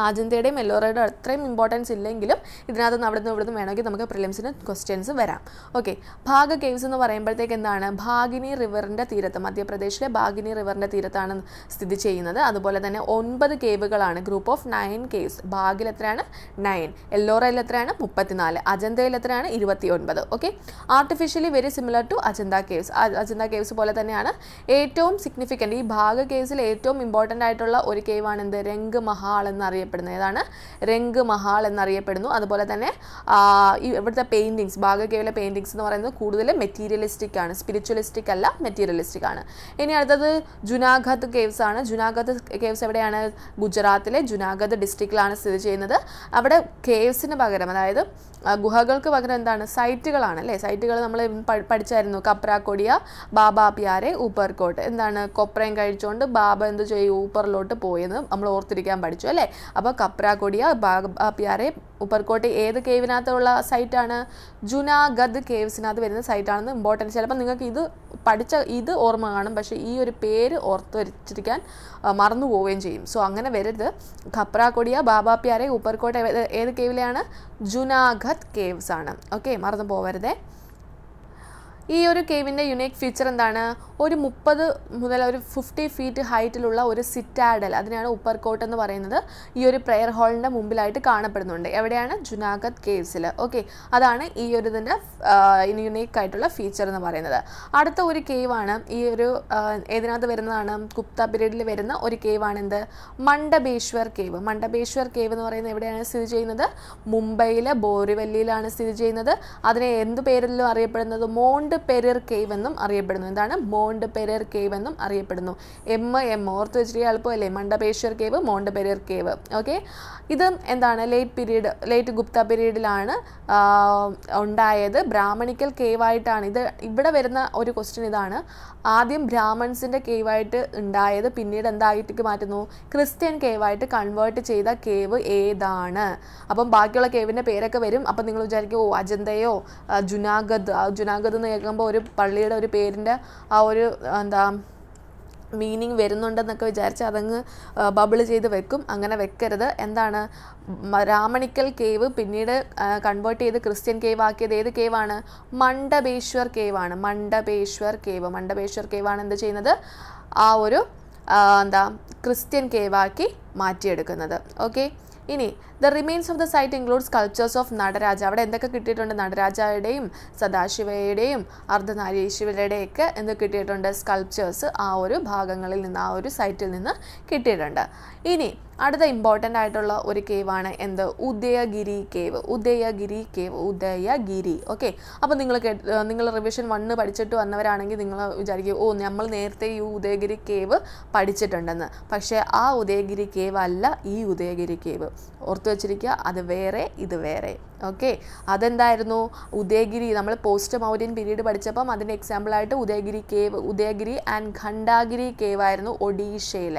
അജന്തയുടെയും എല്ലോറയുടെ അത്രയും ഇമ്പോർട്ടൻസ് ഇല്ലെങ്കിലും ഇതിനകത്ത് നിന്ന് അവിടെ നിന്ന് വേണമെങ്കിൽ നമുക്ക് പ്രിലിംസിന് ക്വസ്റ്റ്യൻസ് വരാം. ഓക്കെ, ഭാഗ് കേവ്സ് എന്ന് പറയുമ്പോഴത്തേക്ക് എന്താണ്? ഭാഗിനി റിവറിൻ്റെ തീരത്ത്, മധ്യപ്രദേശിലെ ഭാഗിനി റിവറിൻ്റെ തീരത്താണ് സ്ഥിതി ചെയ്യുന്നത്. അതുപോലെ തന്നെ 9 കേവുകളാണ്, ഗ്രൂപ്പ് ഓഫ് 9 കേവ്സ്. ഭാഗിൽ എത്രയാണ്? 9. എല്ലോറയിൽ എത്രയാണ്? 34. അജന്തയിൽ എത്രയാണ്? 29. Okay, artificially very similar to Ajanta caves പോലെ തന്നെയാണ്. ഏറ്റവും സിഗ്നിഫിക്കൻറ്റ് ഈ ഭാഗ് കേവ്സിൽ ഏറ്റവും ഇമ്പോർട്ടൻ്റ് ആയിട്ടുള്ള ഒരു കേവാണ് എന്ത്? രംഗ് മഹാ മഹാൾ എന്നറിയപ്പെടുന്നത്. ഏതാണ്? രംഗ് മഹാൾ എന്നറിയപ്പെടുന്നു. അതുപോലെ തന്നെ ഇവിടുത്തെ പെയിൻറ്റിങ്സ്, ബാഗ കേവിലെ പെയിൻറ്റിങ്സ് എന്ന് പറയുന്നത് കൂടുതൽ മെറ്റീരിയലിസ്റ്റിക് ആണ്, സ്പിരിച്വലിസ്റ്റിക് അല്ല, മെറ്റീരിയലിസ്റ്റിക് ആണ്. ഇനി അടുത്തത് ജുനാഗഡ് കേവ്സ് ആണ്. ജുനാഗഡ് കേവ്സ് എവിടെയാണ്? ഗുജറാത്തിലെ ജുനാഗഡ് ഡിസ്ട്രിക്റ്റിലാണ് സ്ഥിതി ചെയ്യുന്നത്. അവിടെ കേവ്സിന് പകരം, അതായത് ഗുഹകൾക്ക് പകരം എന്താണ്? സൈറ്റുകളാണ് അല്ലേ? സൈറ്റുകൾ നമ്മൾ പഠിച്ചായിരുന്നു. കപ്രാക്കൊടിയ, ബാബ പ്യാരെ, ഊപ്പർകോട്ട്. എന്താണ്? കൊപ്രയും കഴിച്ചുകൊണ്ട് ബാബ എന്ത് ചെയ്യും? ഊപ്പറിലോട്ട് പോയെന്ന് നമ്മൾ ഓർത്തിരിക്കാൻ പഠിച്ചു അല്ലേ? അപ്പോൾ കപ്രാക്കൊടിയ, ബാബ പ്യാരെ, ഊപ്പർകോട്ട് ഏത് കേവിനകത്തുള്ള സൈറ്റാണ്? ജുനാഗഡ് കേവ്സിനകത്ത് വരുന്ന സൈറ്റാണെന്ന് ഇമ്പോർട്ടൻസ്. ചിലപ്പോൾ നിങ്ങൾക്ക് ഇത് ഓർമ്മ കാണും, പക്ഷേ ഈ ഒരു പേര് ഓർത്ത് വെച്ചിരിക്കാൻ മറന്നു പോവുകയും ചെയ്യും. സോ അങ്ങനെ വരരുത്. ഖപ്രാക്കൊടിയ, ബാബ പ്യാരെ, ഊപ്പർകോട്ട് ഏത് കേവിലെയാണ്? ജുനാഗഡ് കേവ്സ് ആണ്. ഓക്കെ, മറന്നു പോവരുതേ. ഈ ഒരു കേവിൻ്റെ യുണീക്ക് ഫീച്ചർ എന്താണ്? ഒരു 30 മുതൽ ഒരു 50 ഫീറ്റ് ഹൈറ്റിലുള്ള ഒരു സിറ്റാഡൽ, അതിനാണ് ഊപ്പർകോട്ട് എന്ന് പറയുന്നത്, ഈ ഒരു പ്രെയർ ഹാളിൻ്റെ മുമ്പിലായിട്ട് കാണപ്പെടുന്നുണ്ട്. എവിടെയാണ്? ജുനാഗഡ് കേവ്സിൽ. ഓക്കെ, അതാണ് ഈ ഒരു ഇതിൻ്റെ യുണീക്ക് ആയിട്ടുള്ള ഫീച്ചർ എന്ന് പറയുന്നത്. അടുത്ത ഒരു കേവാണ്, ഈ ഒരു ഏതിനകത്ത് വരുന്നതാണ്? ഗുപ്ത പീരീഡിൽ വരുന്ന ഒരു കേവാണ് എന്ത്? മണ്ഡബേശ്വർ കേവ്. മണ്ഡബേശ്വർ കേവ് എന്ന് പറയുന്നത് എവിടെയാണ് സ്ഥിതി ചെയ്യുന്നത്? മുംബൈയിലെ ബോറിവല്ലിയിലാണ് സ്ഥിതി ചെയ്യുന്നത്. അതിനെ എന്ത് പേരിലും അറിയപ്പെടുന്നത്? മോണ്ട് പെരിർ കേവ് എന്നും അറിയപ്പെടുന്നു. എന്താണ്? മോണ്ട് പെരിർ കേവ് എന്നും അറിയപ്പെടുന്നു. ഓർത്ത് വെച്ചിരിക്കുക എളുപ്പമല്ലേ? മണ്ഡബേശ്വർ കേവ്, മോണ്ട് പെരിർ കേവ്. ഓക്കെ, ഇത് എന്താണ്? ലേറ്റ് ഗുപ്ത പീരീഡിലാണ് ഉണ്ടായത്. ബ്രാഹ്മണിക്കൽ കേവായിട്ടാണ് ഇത്. ഇവിടെ വരുന്ന ഒരു ക്വസ്റ്റ്യൻ ഇതാണ്: ആദ്യം ബ്രാഹ്മൺസിൻ്റെ കേവായിട്ട് ഉണ്ടായത്, പിന്നീട് എന്തായിട്ട് മാറ്റുന്നു? ക്രിസ്ത്യൻ കേവായിട്ട് കൺവേർട്ട് ചെയ്ത കേവ് ഏതാണ്? അപ്പം ബാക്കിയുള്ള കേവിൻ്റെ പേരൊക്കെ വരും. അപ്പം നിങ്ങൾ വിചാരിക്കും, ഓ അജന്തയോ ജുനാഗഡ് എന്ന് കേൾക്കുമ്പോൾ ഒരു പള്ളിയുടെ ഒരു പേരിൻ്റെ ആ ഒരു മീനിങ് വരുന്നുണ്ടെന്നൊക്കെ വിചാരിച്ച് അതങ്ങ് ബബിൾ ചെയ്ത് വെക്കും. അങ്ങനെ വെക്കരുത്. എന്താണ്? ബ്രാഹ്മണിക്കൽ കേവ് പിന്നീട് കൺവേർട്ട് ചെയ്ത് ക്രിസ്ത്യൻ കേവ് ആക്കിയത് ഏത് കേവാണ്? മണ്ഡബേശ്വർ കേവാണ്. മണ്ഡബേശ്വർ കേവാണ് എന്ത് ചെയ്യുന്നത്? ആ ഒരു ക്രിസ്ത്യൻ കേവാക്കി മാറ്റിയെടുക്കുന്നത്. ഓക്കെ, ഇനി the remains of the site include sculptures of Nataraja. അവിടെ എന്തൊക്കെ കിട്ടിയിട്ടുണ്ട്? നടരാജയുടെയും സദാശിവയുടെയും അർദ്ധനാരീശ്വരയുടെയൊക്കെ എന്ത് കിട്ടിയിട്ടുണ്ട്? സ്കൾപ്ചേഴ്സ് ആ ഒരു ഭാഗങ്ങളിൽ നിന്ന്, ആ ഒരു സൈറ്റിൽ നിന്ന് കിട്ടിയിട്ടുണ്ട്. ഇനി അടുത്ത ഇമ്പോർട്ടൻ്റ് ആയിട്ടുള്ള ഒരു കേവാണ് എന്ത്? ഉദയഗിരി കേവ്. ഉദയഗിരി. ഓക്കെ, അപ്പോൾ നിങ്ങൾ റിവിഷൻ 1 പഠിച്ചിട്ട് വന്നവരാണെങ്കിൽ നിങ്ങൾ വിചാരിക്കും, ഓ നമ്മൾ നേരത്തെ ഈ ഉദയഗിരി കേവ് പഠിച്ചിട്ടുണ്ടെന്ന്. പക്ഷേ ആ ഉദയഗിരി കേവ് അല്ല ഈ ഉദയഗിരി കേവ്. ഓർത്ത് വെച്ചിരിക്കുക, അത് വേറെ, ഇത് വേറെ. ഓക്കെ, അതെന്തായിരുന്നു? ഉദയഗിരി നമ്മൾ പോസ്റ്റ് മൗര്യൻ പീരീഡ് പഠിച്ചപ്പം അതിൻ്റെ എക്സാമ്പിളായിട്ട് ഉദയഗിരി ആൻഡ് ഖണ്ഡാഗിരി കേവ് ആയിരുന്നു ഒഡീഷയിൽ.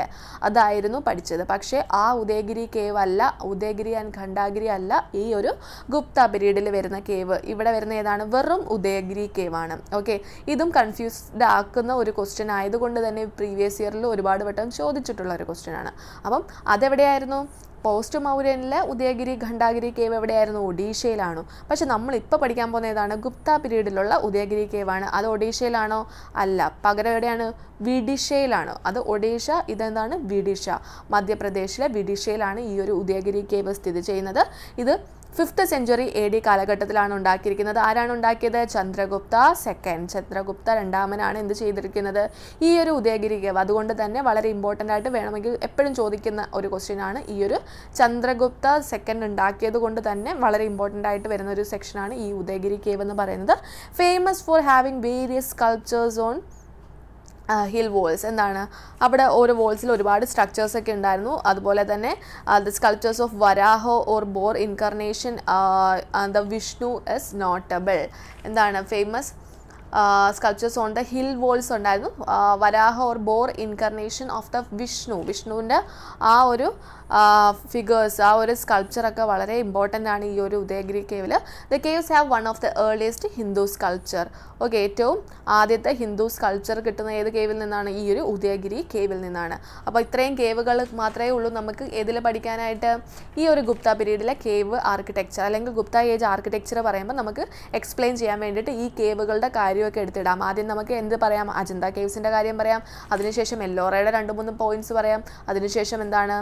അതായിരുന്നു പഠിച്ചത്. പക്ഷേ ആ ഉദയഗിരി കേവ് അല്ല, ഉദയഗിരി ആൻഡ് ഖണ്ഡാഗിരി അല്ല ഈ ഒരു ഗുപ്ത പീരീഡിൽ വരുന്ന കേവ്. ഇവിടെ വരുന്ന ഏതാണ്? വെറും ഉദയഗിരി കേവാണ്. ഓക്കെ, ഇതും കൺഫ്യൂസ്ഡ് ആക്കുന്ന ഒരു ക്വസ്റ്റ്യൻ ആയതുകൊണ്ട് തന്നെ പ്രീവിയസ് ഇയറിൽ ഒരുപാട് വട്ടം ചോദിച്ചിട്ടുള്ള ഒരു ക്വസ്റ്റ്യൻ ആണ്. അപ്പം അതെവിടെയായിരുന്നു? പോസ്റ്റ് മൗര്യനിലെ ഉദയഗിരി ഖണ്ഡാഗിരി കേവ് എവിടെയായിരുന്നു? ഒഡീഷയിലാണോ? പക്ഷെ നമ്മളിപ്പോൾ പഠിക്കാൻ പോകുന്ന ഏതാണ്? ഗുപ്ത പീരീഡിലുള്ള ഉദയഗിരി കേവാണ്. അത് ഒഡീഷയിലാണോ? അല്ല, പകരം എവിടെയാണ്? വിഡിഷയിലാണോ? അത് ഒഡീഷ, ഇതെന്താണ്? വിഡിഷ. മധ്യപ്രദേശിലെ വിഡിഷയിലാണ് ഈ ഒരു ഉദയഗിരി കേവ് സ്ഥിതി ചെയ്യുന്നത്. ഇത് 5th സെഞ്ച്വറി AD കാലഘട്ടത്തിലാണ് ഉണ്ടാക്കിയിരിക്കുന്നത്. ആരാണ് ഉണ്ടാക്കിയത്? ചന്ദ്രഗുപ്ത രണ്ടാമനാണ് എന്ത് ചെയ്തിരിക്കുന്നത്? ഈ ഒരു ഉദയഗിരി കേവ്. അതുകൊണ്ട് തന്നെ വളരെ ഇമ്പോർട്ടൻ്റ് ആയിട്ട് വേണമെങ്കിൽ എപ്പോഴും ചോദിക്കുന്ന ഒരു ക്വസ്റ്റ്യൻ ആണ്. ഈ ഒരു ചന്ദ്രഗുപ്ത സെക്കൻഡ് ഉണ്ടാക്കിയത് കൊണ്ട് തന്നെ വളരെ ഇമ്പോർട്ടൻ്റ് ആയിട്ട് വരുന്ന ഒരു സെക്ഷനാണ് ഈ ഉദയഗിരി കേവ് എന്ന് പറയുന്നത്. Famous for having various sculptures on hill walls. എന്താണ്? അവിടെ ഓരോ വോൾസിൽ ഒരുപാട് സ്ട്രക്ചേഴ്സൊക്കെ ഉണ്ടായിരുന്നു. അതുപോലെ തന്നെ the sculptures of Varaha or boar incarnation the Vishnu is notable. എന്താണ്? Famous sculptures on the hill walls ഉണ്ടായിരുന്നു. Varaha or boar incarnation of the വിഷ്ണുവിൻ്റെ ആ ഒരു ഫിഗേഴ്സ്, ആ ഒരു സ്കൾപ്ചറൊക്കെ വളരെ ഇമ്പോർട്ടൻ്റ് ആണ് ഈ ഒരു ഉദയഗിരി കേവിൽ. The caves have one of the earliest Hindu sculpture. Okay, ഏറ്റവും ആദ്യത്തെ ഹിന്ദു സ്കൾപ്ചർ കിട്ടുന്ന ഏത് കേവിൽ നിന്നാണ്? ഈ ഒരു ഉദയഗിരി കേവിൽ നിന്നാണ്. അപ്പോൾ ഇത്രയും കേവുകൾ മാത്രമേ ഉള്ളൂ നമുക്ക് ഏതിൽ പഠിക്കാനായിട്ട്? ഈ ഒരു ഗുപ്ത പീരീഡിലെ കേവ് ആർക്കിടെക്ചർ അല്ലെങ്കിൽ ഗുപ്ത ഏജ് ആർക്കിടെക്ചർ പറയുമ്പോൾ നമുക്ക് എക്സ്പ്ലെയിൻ ചെയ്യാൻ വേണ്ടിയിട്ട് ഈ കേവുകളുടെ കാര്യമൊക്കെ എടുത്തിടാം. ആദ്യം നമുക്ക് എന്ത് പറയാം? അജന്ത കേവ്സിൻ്റെ കാര്യം പറയാം. അതിനുശേഷം എല്ലോറയുടെ 2-3 പോയിന്റ്സ് പറയാം. അതിനുശേഷം എന്താണ്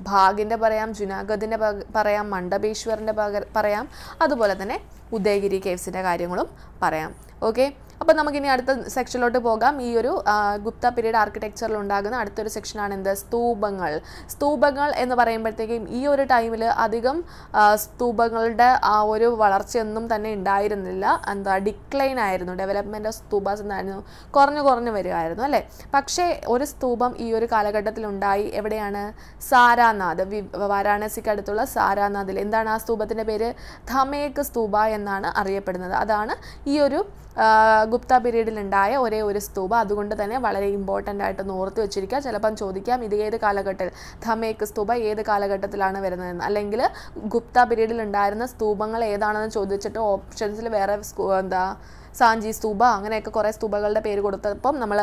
ഭാഗിൻ്റെ പറയാം, ജുനാഗദിൻ്റെ പറയാം, മണ്ഡബേശ്വറിൻ്റെ പറയാം. അതുപോലെ തന്നെ ഉദയഗിരി കേവ്സിൻ്റെ കാര്യങ്ങളും പറയാം. ഓക്കെ, അപ്പോൾ നമുക്കിനി അടുത്ത സെക്ഷനിലോട്ട് പോകാം. ഈ ഒരു ഗുപ്ത പീരീഡ് ആർക്കിടെക്ചറിൽ ഉണ്ടാകുന്ന അടുത്തൊരു സെക്ഷനാണ് എന്ത്? സ്തൂപങ്ങൾ. സ്തൂപങ്ങൾ എന്ന് പറയുമ്പോഴത്തേക്കും ഈ ഒരു ടൈമിൽ അധികം സ്തൂപങ്ങളുടെ ആ ഒരു വളർച്ചയൊന്നും തന്നെ ഉണ്ടായിരുന്നില്ല. ഡിക്ലൈൻ ആയിരുന്നു. ഡെവലപ്മെൻറ്റ് ഓഫ് സ്തൂപാസ് എന്തായിരുന്നു? കുറഞ്ഞു വരികയായിരുന്നു അല്ലേ. പക്ഷേ ഒരു സ്തൂപം ഈ ഒരു കാലഘട്ടത്തിൽ ഉണ്ടായി. എവിടെയാണ്? സാരാനാഥ്, വാരാണസിക്ക് അടുത്തുള്ള സാരാനാഥിൽ. എന്താണ് ആ സ്തൂപത്തിൻ്റെ പേര്? ധമേക് സ്തൂപ എന്നാണ് അറിയപ്പെടുന്നത്. അതാണ് ഈ ഒരു ഗുപ്ത പീരീഡിലുണ്ടായ ഒരേ ഒരു സ്തൂപ. അതുകൊണ്ട് തന്നെ വളരെ ഇമ്പോർട്ടൻ്റ് ആയിട്ട് ഓർത്ത് വെച്ചിരിക്കുക. ചിലപ്പം ചോദിക്കാം ഇത് ഏത് കാലഘട്ടത്തിൽ, ധമേക് സ്തൂപ ഏത് കാലഘട്ടത്തിലാണ് വരുന്നതെന്ന്. അല്ലെങ്കിൽ ഗുപ്ത പീരീഡിൽ ഉണ്ടായിരുന്ന സ്തൂപങ്ങൾ ഏതാണെന്ന് ചോദിച്ചിട്ട് ഓപ്ഷൻസിൽ വേറെ സാഞ്ചി സ്തൂപ അങ്ങനെയൊക്കെ കുറേ സ്തൂപകളുടെ പേര് കൊടുത്തപ്പം നമ്മൾ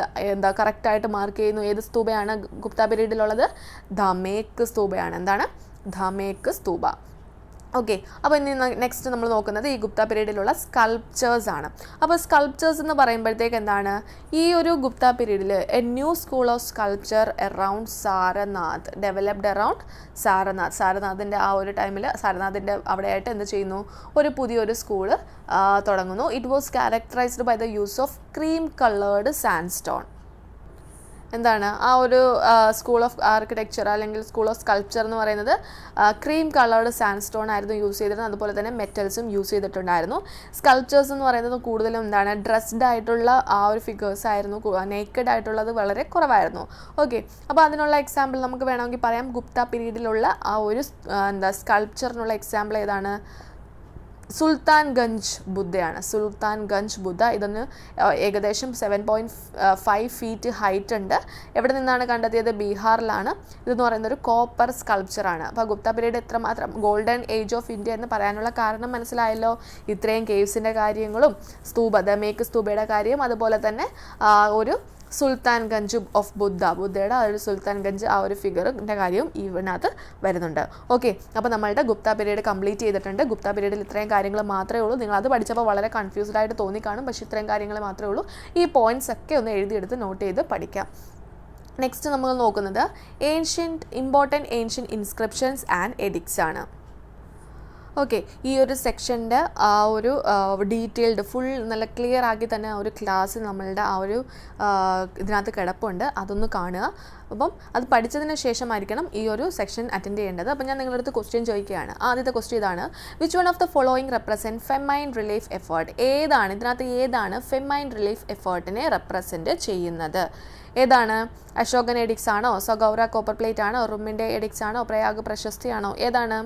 കറക്റ്റായിട്ട് മാർക്ക് ചെയ്യുന്നു. ഏത് സ്തൂപയാണ് ഗുപ്ത പീരീഡിലുള്ളത്? ധമേക് സ്തൂപയാണ്. എന്താണ്? ധമേക് സ്തൂപ. ഓക്കെ, അപ്പോൾ ഇനി നെക്സ്റ്റ് നമ്മൾ നോക്കുന്നത് ഈ ഗുപ്ത പീരീഡിലുള്ള സ്കൾപ്ചേഴ്സ് ആണ്. അപ്പോൾ സ്കൾപ്ചേഴ്സ് എന്ന് പറയുമ്പോഴത്തേക്ക് എന്താണ്? ഈ ഒരു ഗുപ്ത പീരീഡിൽ a new school of sculpture around Sarnath developed around Sarnath. സാരനാഥിൻ്റെ ആ ഒരു ടൈമിൽ സാരനാഥിൻ്റെ അവിടെയായിട്ട് എന്ത് ചെയ്യുന്നു? ഒരു പുതിയൊരു സ്കൂള് തുടങ്ങുന്നു. It was characterized by the use of cream coloured sandstone. എന്താണ് ആ ഒരു സ്കൂൾ ഓഫ് ആർക്കിടെക്ചർ അല്ലെങ്കിൽ സ്കൂൾ ഓഫ് സ്കൾപ്ചർ എന്ന് പറയുന്നത് ക്രീം കളേർഡ് സാൻഡ്സ്റ്റോൺ ആയിരുന്നു യൂസ് ചെയ്തിരുന്നത്. അതുപോലെ തന്നെ മെറ്റൽസും യൂസ് ചെയ്തിട്ടുണ്ടായിരുന്നു. സ്കൾപ്ചേഴ്സ് എന്ന് പറയുന്നത് കൂടുതലും എന്താണ്? ഡ്രസ്ഡ് ആയിട്ടുള്ള ആ ഒരു ഫിഗേഴ്സ് ആയിരുന്നു. നേക്കഡ് ആയിട്ടുള്ളത് വളരെ കുറവായിരുന്നു. ഓക്കെ, അപ്പോൾ അതിനുള്ള എക്സാമ്പിൾ നമുക്ക് വേണമെങ്കിൽ പറയാം. ഗുപ്ത പീരീഡിലുള്ള ആ ഒരു സ്കൾപ്ചറിനുള്ള എക്സാമ്പിൾ ഏതാണ്? സുൽത്താൻഗഞ്ച് ബുദ്ധയാണ്. സുൽത്താൻഗഞ്ച് ബുദ്ധ. ഇതൊന്ന് ഏകദേശം 7.5 ഫീറ്റ് ഹൈറ്റ് ഉണ്ട്. എവിടെ നിന്നാണ് കണ്ടെത്തിയത്? ബീഹാറിലാണ്. ഇതെന്ന് പറയുന്നൊരു കോപ്പർ സ്കൾപ്ചറാണ്. അപ്പോൾ ഗുപ്ത പീരീഡ് എത്രമാത്രം ഗോൾഡൻ ഏജ് ഓഫ് ഇന്ത്യ എന്ന് പറയാനുള്ള കാരണം മനസ്സിലായല്ലോ. ഇത്രയും കേവ്സിൻ്റെ കാര്യങ്ങളും ധമേക് സ്തൂപയുടെ കാര്യം, അതുപോലെ തന്നെ ഒരു സുൽത്താൻഗഞ്ച് ഓഫ് ബുദ്ധയുടെ ആ ഒരു സുൽത്താൻഗഞ്ച് ആ ഒരു ഫിഗറിൻ്റെ കാര്യവും ഇതിനകത്ത് വരുന്നുണ്ട്. ഓക്കെ, അപ്പോൾ നമ്മളുടെ ഗുപ്ത പീരീഡ് കംപ്ലീറ്റ് ചെയ്തിട്ടുണ്ട്. ഗുപ്ത പീരീഡിൽ ഇത്രയും കാര്യങ്ങൾ മാത്രമേ ഉള്ളൂ. നിങ്ങൾ അത് പഠിച്ചപ്പോൾ വളരെ കൺഫ്യൂസ്ഡ് ആയിട്ട് തോന്നിക്കാണും. പക്ഷേ ഇത്രയും കാര്യങ്ങൾ മാത്രമേ ഉള്ളൂ. ഈ പോയിന്റ്സ് ഒക്കെ ഒന്ന് എഴുതിയെടുത്ത് നോട്ട് ചെയ്ത് പഠിക്കാം. നെക്സ്റ്റ് നമ്മൾ നോക്കുന്നത് important ancient inscriptions and edicts ആണ്. ഓക്കെ, ഈ ഒരു സെക്ഷൻ്റെ ആ ഒരു ഡീറ്റെയിൽഡ് ഫുൾ നല്ല ക്ലിയർ ആക്കി തന്നെ ആ ഒരു ക്ലാസ് നമ്മളുടെ ആ ഒരു ഇതിനകത്ത് കിടപ്പുണ്ട്. അതൊന്ന് കാണുക. അപ്പം അത് പഠിച്ചതിന് ശേഷമായിരിക്കണം ഈ ഒരു സെക്ഷൻ അറ്റൻഡ് ചെയ്യേണ്ടത്. അപ്പം ഞാൻ നിങ്ങളുടെ അടുത്ത് ക്വസ്റ്റ്യൻ ചോദിക്കുകയാണ്. ആദ്യത്തെ ക്വസ്റ്റ്യൻ ഇതാണ്: which one of the following represent famine relief effort? ഇതിനകത്ത് ഫെമൈൻ റിലീഫ് എഫേർട്ടിനെ റെപ്രസെൻറ്റ് ചെയ്യുന്നത്? ഏതാണ്? അശോകൻ എഡിക്സ് ആണോ? സഗൗര കോപ്പർ പ്ലേറ്റ് ആണോ? റുമ്മിൻ്റെ എഡിക്സ് ആണോ? പ്രയാഗ് പ്രശസ്തിയാണോ? ഏതാണ്?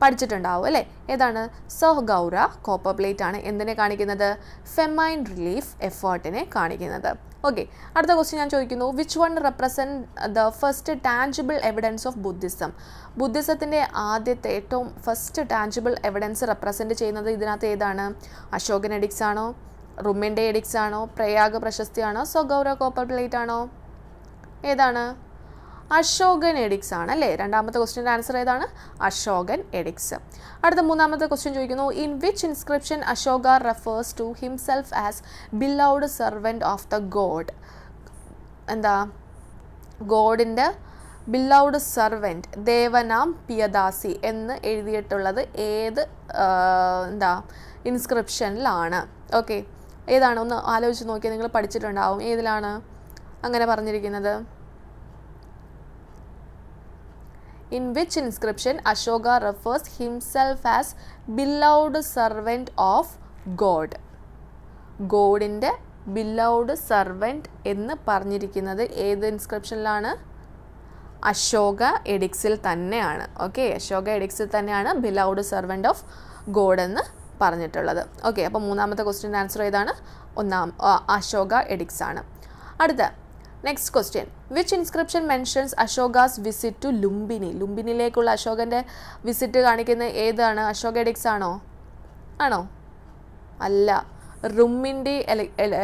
പഠിച്ചിട്ടുണ്ടാവും അല്ലേ? ഏതാണ്? സഗൗര കോപ്പർ പ്ലേറ്റ് ആണ്. എന്തിനെ കാണിക്കുന്നത്? ഫെമൈൻ റിലീഫ് എഫേർട്ടിനെ കാണിക്കുന്നത്. ഓക്കെ, അടുത്ത ക്വസ്റ്റ്യൻ ഞാൻ ചോദിക്കുന്നു: which one represent the first tangible evidence of Buddhism? ബുദ്ധിസത്തിൻ്റെ ആദ്യത്തെ ഏറ്റവും ഫസ്റ്റ് ടാഞ്ചിബിൾ എവിഡൻസ് റെപ്രസെൻറ്റ് ചെയ്യുന്നത് ഇതിനകത്ത് ഏതാണ്? അശോകൻ എഡിക്സ് ആണോ? റുമ്മിൻ്റെ എഡിക്സ് ആണോ? പ്രയാഗ് പ്രശസ്തി ആണോ? സഗൗര കോപ്പർ പ്ലേറ്റ് ആണോ? ഏതാണ്? അശോകൻ എഡിക്സ് ആണ് അല്ലേ? രണ്ടാമത്തെ ക്വസ്റ്റ്യൻ്റെ ആൻസർ ഏതാണ്? അശോകൻ എഡിക്സ്. അടുത്ത മൂന്നാമത്തെ ക്വസ്റ്റ്യൻ ചോദിക്കുന്നു: in which inscription Ashoka refers to himself as beloved servant of the god? ഗോഡിൻ്റെ ബിലൗഡ് സെർവൻറ്റ് ദേവനാം പിയദാസി എന്ന് എഴുതിയിട്ടുള്ളത് ഏത് ഇൻസ്ക്രിപ്ഷനിലാണ്? ഓക്കെ, ഏതാണ്? ഒന്ന് ആലോചിച്ച് നോക്കിയാൽ നിങ്ങൾ പഠിച്ചിട്ടുണ്ടാവും. ഏതിലാണ് അങ്ങനെ പറഞ്ഞിരിക്കുന്നത്? In which inscription Ashoka refers himself as beloved servant of God? ഗോഡിൻ്റെ ബിലൗഡ് സെർവൻറ്റ് എന്ന് പറഞ്ഞിരിക്കുന്നത് ഏത് ഇൻസ്ക്രിപ്ഷനിലാണ്? അശോക എഡിക്സിൽ തന്നെയാണ്. ഓക്കെ, അശോക എഡിക്സിൽ തന്നെയാണ് ബിലൗഡ് സെർവൻറ്റ് ഓഫ് ഗോഡ് എന്ന് പറഞ്ഞിട്ടുള്ളത്. ഓക്കെ, അപ്പോൾ മൂന്നാമത്തെ ക്വസ്റ്റ്യൻ്റെ ആൻസർ ഏതാണ്? അശോക എഡിക്സ് ആണ്. അടുത്ത next question: which inscription mentions Ashoka's visit to Lumbini? ലുംബിനിയിലേക്കുള്ള അശോകൻ്റെ വിസിറ്റ് കാണിക്കുന്ന ഏതാണ്? അശോക എഡിക്സ് ആണോ? അല്ല, റുമ്മിൻ്റെ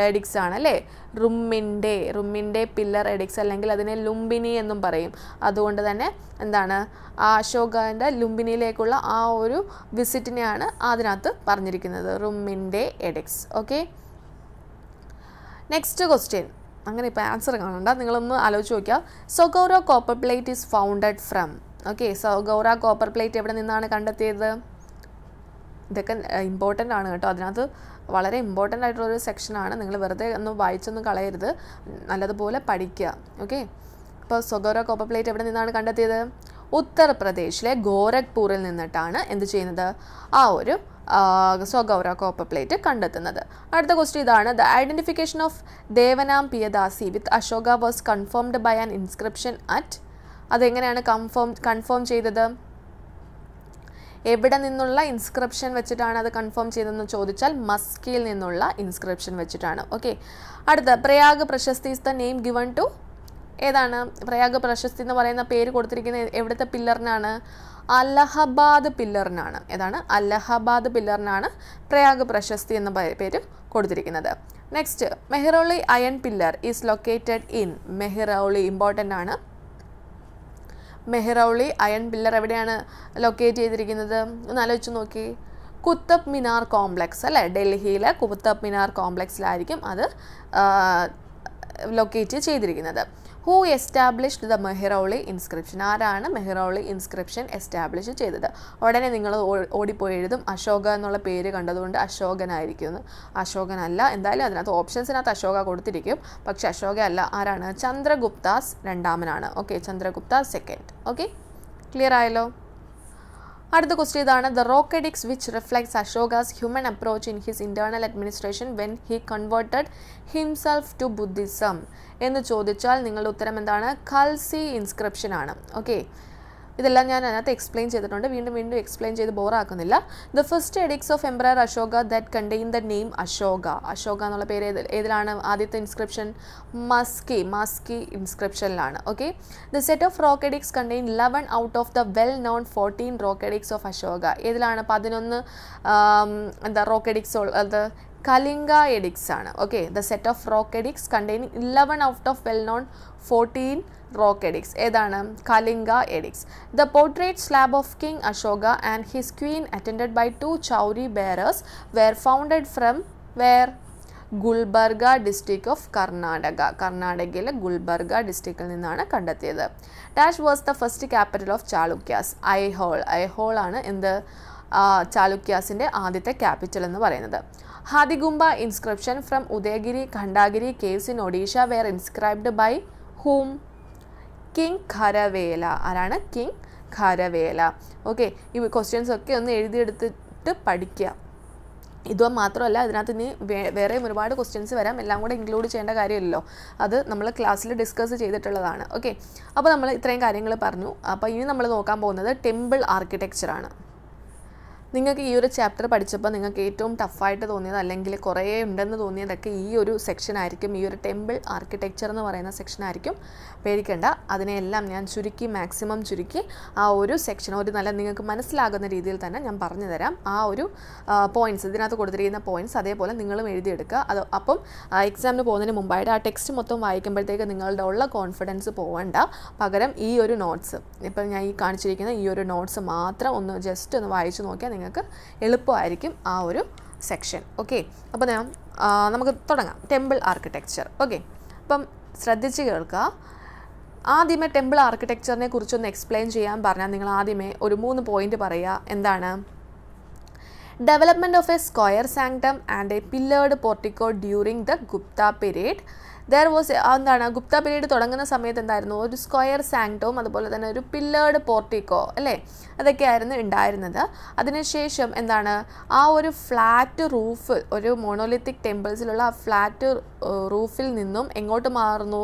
എഡിക്സ് ആണ് അല്ലേ? റുമ്മിൻ്റെ പില്ലർ എഡിക്സ്, അല്ലെങ്കിൽ അതിനെ ലുംബിനി എന്നും പറയും. അതുകൊണ്ട് തന്നെ ആ അശോകൻ്റെ ലുംബിനിയിലേക്കുള്ള ആ ഒരു വിസിറ്റിനെയാണ് അതിനകത്ത് പറഞ്ഞിരിക്കുന്നത്, റുമ്മിൻ്റെ എഡിക്സ്. Okay, next question. അങ്ങനെ ഇപ്പോൾ ആൻസർ കാണണ്ട, നിങ്ങളൊന്ന് ആലോചിച്ച് നോക്കുക. Sagaura copper plate is founded from. Okay, Sagaura copper plate എവിടെ നിന്നാണ് കണ്ടെത്തിയത്? ഇതൊക്കെ ഇമ്പോർട്ടൻ്റ് ആണ് കേട്ടോ. അതിനകത്ത് വളരെ ഇമ്പോർട്ടൻ്റ് ആയിട്ടുള്ളൊരു സെക്ഷനാണ്. നിങ്ങൾ വെറുതെ ഒന്ന് വായിച്ചൊന്നും കളയരുത്, നല്ലതുപോലെ പഠിക്കുക. ഓക്കെ. ഇപ്പോൾ സൊഗോറ കോപ്പർ പ്ലേറ്റ് എവിടെ നിന്നാണ് കണ്ടെത്തിയത്? ഉത്തർപ്രദേശിലെ ഗോരഖ്പൂരിൽ നിന്നിട്ടാണ് എന്ത് ചെയ്യുന്നത്? ആ ഒരു സൊഗൗര കോപ്പർ പ്ലേറ്റ് കണ്ടെത്തുന്നത്. അടുത്ത ക്വസ്റ്റ്യൻ ഇതാണ്. The identification of Devanam Piyadasi with Ashoka was confirmed by an inscription at. അതെങ്ങനെയാണ് കൺഫേം ചെയ്തത്? എവിടെ നിന്നുള്ള ഇൻസ്ക്രിപ്ഷൻ വെച്ചിട്ടാണ് അത് കൺഫേം ചെയ്തതെന്ന് ചോദിച്ചാൽ മസ്കിയിൽ നിന്നുള്ള ഇൻസ്ക്രിപ്ഷൻ വെച്ചിട്ടാണ്. ഓക്കെ. അടുത്ത Prayag Prashasti is the name given to. ഏതാണ് പ്രയാഗ് പ്രശസ്തി എന്ന് പറയുന്ന പേര് കൊടുത്തിരിക്കുന്നത് എവിടുത്തെ പില്ലറിനാണ്? അലഹബാദ് പില്ലറിനാണ്. ഏതാണ്? അലഹബാദ് പില്ലറിനാണ് പ്രയാഗ് പ്രശസ്തി എന്ന പേര് കൊടുത്തിരിക്കുന്നത്. Next, Mehrauli iron pillar is located in. Mehrauli important ആണ്. മെഹ്റൗളി അയൺ പില്ലർ എവിടെയാണ് ലൊക്കേറ്റ് ചെയ്തിരിക്കുന്നത്? ഒന്ന് ആലോചിച്ച് നോക്കി. കുത്തബ് മിനാർ കോംപ്ലക്സ് അല്ലേ, ഡൽഹിയിലെ കുത്തബ് മിനാർ കോംപ്ലക്സിലായിരിക്കും അത് ലൊക്കേറ്റ് ചെയ്തിരിക്കുന്നത്. Who established the Mehrauli inscription? ആരാണ് മെഹ്റൗളി ഇൻസ്ക്രിപ്ഷൻ എസ്റ്റാബ്ലിഷ് ചെയ്തത്? ഉടനെ നിങ്ങൾ ഓടിപ്പോയി എഴുതും അശോക എന്നുള്ള പേര് കണ്ടതുകൊണ്ട് അശോകനായിരിക്കും. അശോകനല്ല. എന്തായാലും അതിനകത്ത് ഓപ്ഷൻസിനകത്ത് അശോക കൊടുത്തിരിക്കും, പക്ഷെ അശോക അല്ല. ആരാണ്? ചന്ദ്രഗുപ്താസ് രണ്ടാമനാണ്. Okay, Chandragupta second. Okay, clear ആയല്ലോ? അടുത്ത ക്വസ്റ്റ്യൻ ഇതാണ്. The rock edicts which reflects Ashoka's human approach in his internal administration when he converted himself to Buddhism എന്ന് ചോദിച്ചാൽ നിങ്ങളുടെ ഉത്തരം എന്താണ്? ഖൽസി ഇൻസ്ക്രിപ്ഷൻ ആണ്. ഓക്കെ, ഇതെല്ലാം ഞാൻ അതിനകത്ത് എക്സ്പ്ലെയിൻ ചെയ്തിട്ടുണ്ട്, വീണ്ടും എക്സ്പ്ലെയിൻ ചെയ്ത് ബോറാക്കുന്നില്ല. The first edicts of emperor Ashoka that contain the name Ashoka. Ashoka എന്നുള്ള പേര് ഏതിലാണ്? ആദ്യത്തെ ഇൻസ്ക്രിപ്ഷൻ മസ്കി ഇൻസ്ക്രിപ്ഷനിലാണ്. Okay. The set of rock edicts contain 11 out of the well known 14 rock edicts of Ashoka. ഏതിലാണ് 11 റോക്ക് എഡിക്സ് ഉള്ളത്? കലിംഗ എഡിക്സ് ആണ്. Okay. The set of rock edicts contain 11 out of well known 14 rock edicts. ഏതാണ്? Kalinga edicts. The portrait slab of king Ashoka and his queen attended by 2 chauri bearers were founded from where? Gulbarga district of Karnataka. കർണാടകയിലെ ഗുൽബർഗ ഡിസ്ട്രിക്റ്റിൽ നിന്നാണ് കണ്ടെത്തിയത്. Dash was the first capital of Chalukyas? Aihole ആണ് എന്ത്? ചാളുക്യാസിൻ്റെ ആദ്യത്തെ capital എന്ന് പറയുന്നത്. Hathigumpha inscription from Udayagiri Khandagiri caves in Odisha were inscribed by whom? King Kharavela. ആരാണ്? കിങ് ഖരവേല. ഓക്കെ, ഈ ക്വസ്റ്റ്യൻസ് ഒക്കെ ഒന്ന് എഴുതിയെടുത്തിട്ട് പഠിക്കുക. ഇത് മാത്രമല്ല, ഇതിനകത്ത് ഇനി വേറെയും ഒരുപാട് ക്വസ്റ്റ്യൻസ് വരാം. എല്ലാം കൂടെ ഇൻക്ലൂഡ് ചെയ്യേണ്ട കാര്യമില്ലല്ലോ, അത് നമ്മൾ ക്ലാസ്സിൽ ഡിസ്കസ് ചെയ്തിട്ടുള്ളതാണ്. ഓക്കെ, അപ്പോൾ നമ്മൾ ഇത്രയും കാര്യങ്ങൾ പറഞ്ഞു. അപ്പോൾ ഇനി നമ്മൾ നോക്കാൻ പോകുന്നത് ടെമ്പിൾ ആർക്കിടെക്ചറാണ്. നിങ്ങൾക്ക് ഈ ഒരു ചാപ്റ്റർ പഠിച്ചപ്പോൾ നിങ്ങൾക്ക് ഏറ്റവും ടഫായിട്ട് തോന്നിയത് അല്ലെങ്കിൽ കുറേ ഉണ്ടെന്ന് തോന്നിയതൊക്കെ ഈ ഒരു സെക്ഷനായിരിക്കും. ഈ ഒരു ടെമ്പിൾ ആർക്കിടെക്ചർ എന്ന് പറയുന്ന സെക്ഷനായിരിക്കും. പേടിക്കേണ്ട, അതിനെല്ലാം ഞാൻ മാക്സിമം ചുരുക്കി ആ ഒരു സെക്ഷൻ ഒരു നല്ല നിങ്ങൾക്ക് മനസ്സിലാകുന്ന രീതിയിൽ തന്നെ ഞാൻ പറഞ്ഞു തരാം. ആ ഒരു പോയിൻറ്റ്സ് ഇതിനകത്ത് കൊടുത്തിരിക്കുന്ന പോയിൻറ്റ്സ് അതേപോലെ നിങ്ങളും എഴുതിയെടുക്കുക. അത് അപ്പം എക്സാമിന് പോകുന്നതിന് മുമ്പായിട്ട് ആ ടെക്സ്റ്റ് മൊത്തം വായിക്കുമ്പോഴത്തേക്ക് നിങ്ങളുടെ ഉള്ള കോൺഫിഡൻസ് പോകണ്ട. പകരം ഈ ഒരു നോട്ട്സ്, ഇപ്പം ഞാൻ ഈ കാണിച്ചിരിക്കുന്ന ഈ ഒരു നോട്ട്സ് മാത്രം ഒന്ന് ജസ്റ്റ് ഒന്ന് വായിച്ചു നോക്കിയാൽ നിങ്ങൾക്ക് എളുപ്പമായിരിക്കും ആ ഒരു സെക്ഷൻ. ഓക്കെ, അപ്പോൾ നമുക്ക് തുടങ്ങാം. Temple architecture. ഓക്കെ, അപ്പം ശ്രദ്ധിച്ച് കേൾക്കുക. ആദ്യമേ ടെമ്പിൾ ആർക്കിടെക്ചറിനെ കുറിച്ചൊന്ന് എക്സ്പ്ലെയിൻ ചെയ്യാൻ പറഞ്ഞാൽ നിങ്ങൾ ആദ്യമേ ഒരു 3 പോയിന്റ് പറയുക. എന്താണ്? Development of a square sanctum and a pillared portico during the Gupta period. എന്താണ് ഗുപ്ത പീരീഡ് തുടങ്ങുന്ന സമയത്ത് എന്തായിരുന്നു? ഒരു സ്ക്വയർ സാങ്ക്ടവും അതുപോലെ തന്നെ ഒരു പില്ലേർഡ് പോർട്ടിക്കോ അല്ലേ, അതൊക്കെയായിരുന്നു ഉണ്ടായിരുന്നത്. അതിനുശേഷം എന്താണ്? ആ ഒരു ഫ്ലാറ്റ് റൂഫ്, ഒരു മോണോലിത്തിക് ടെമ്പിൾസിലുള്ള ആ ഫ്ലാറ്റ് റൂഫിൽ നിന്നും എങ്ങോട്ട് മാറുന്നു?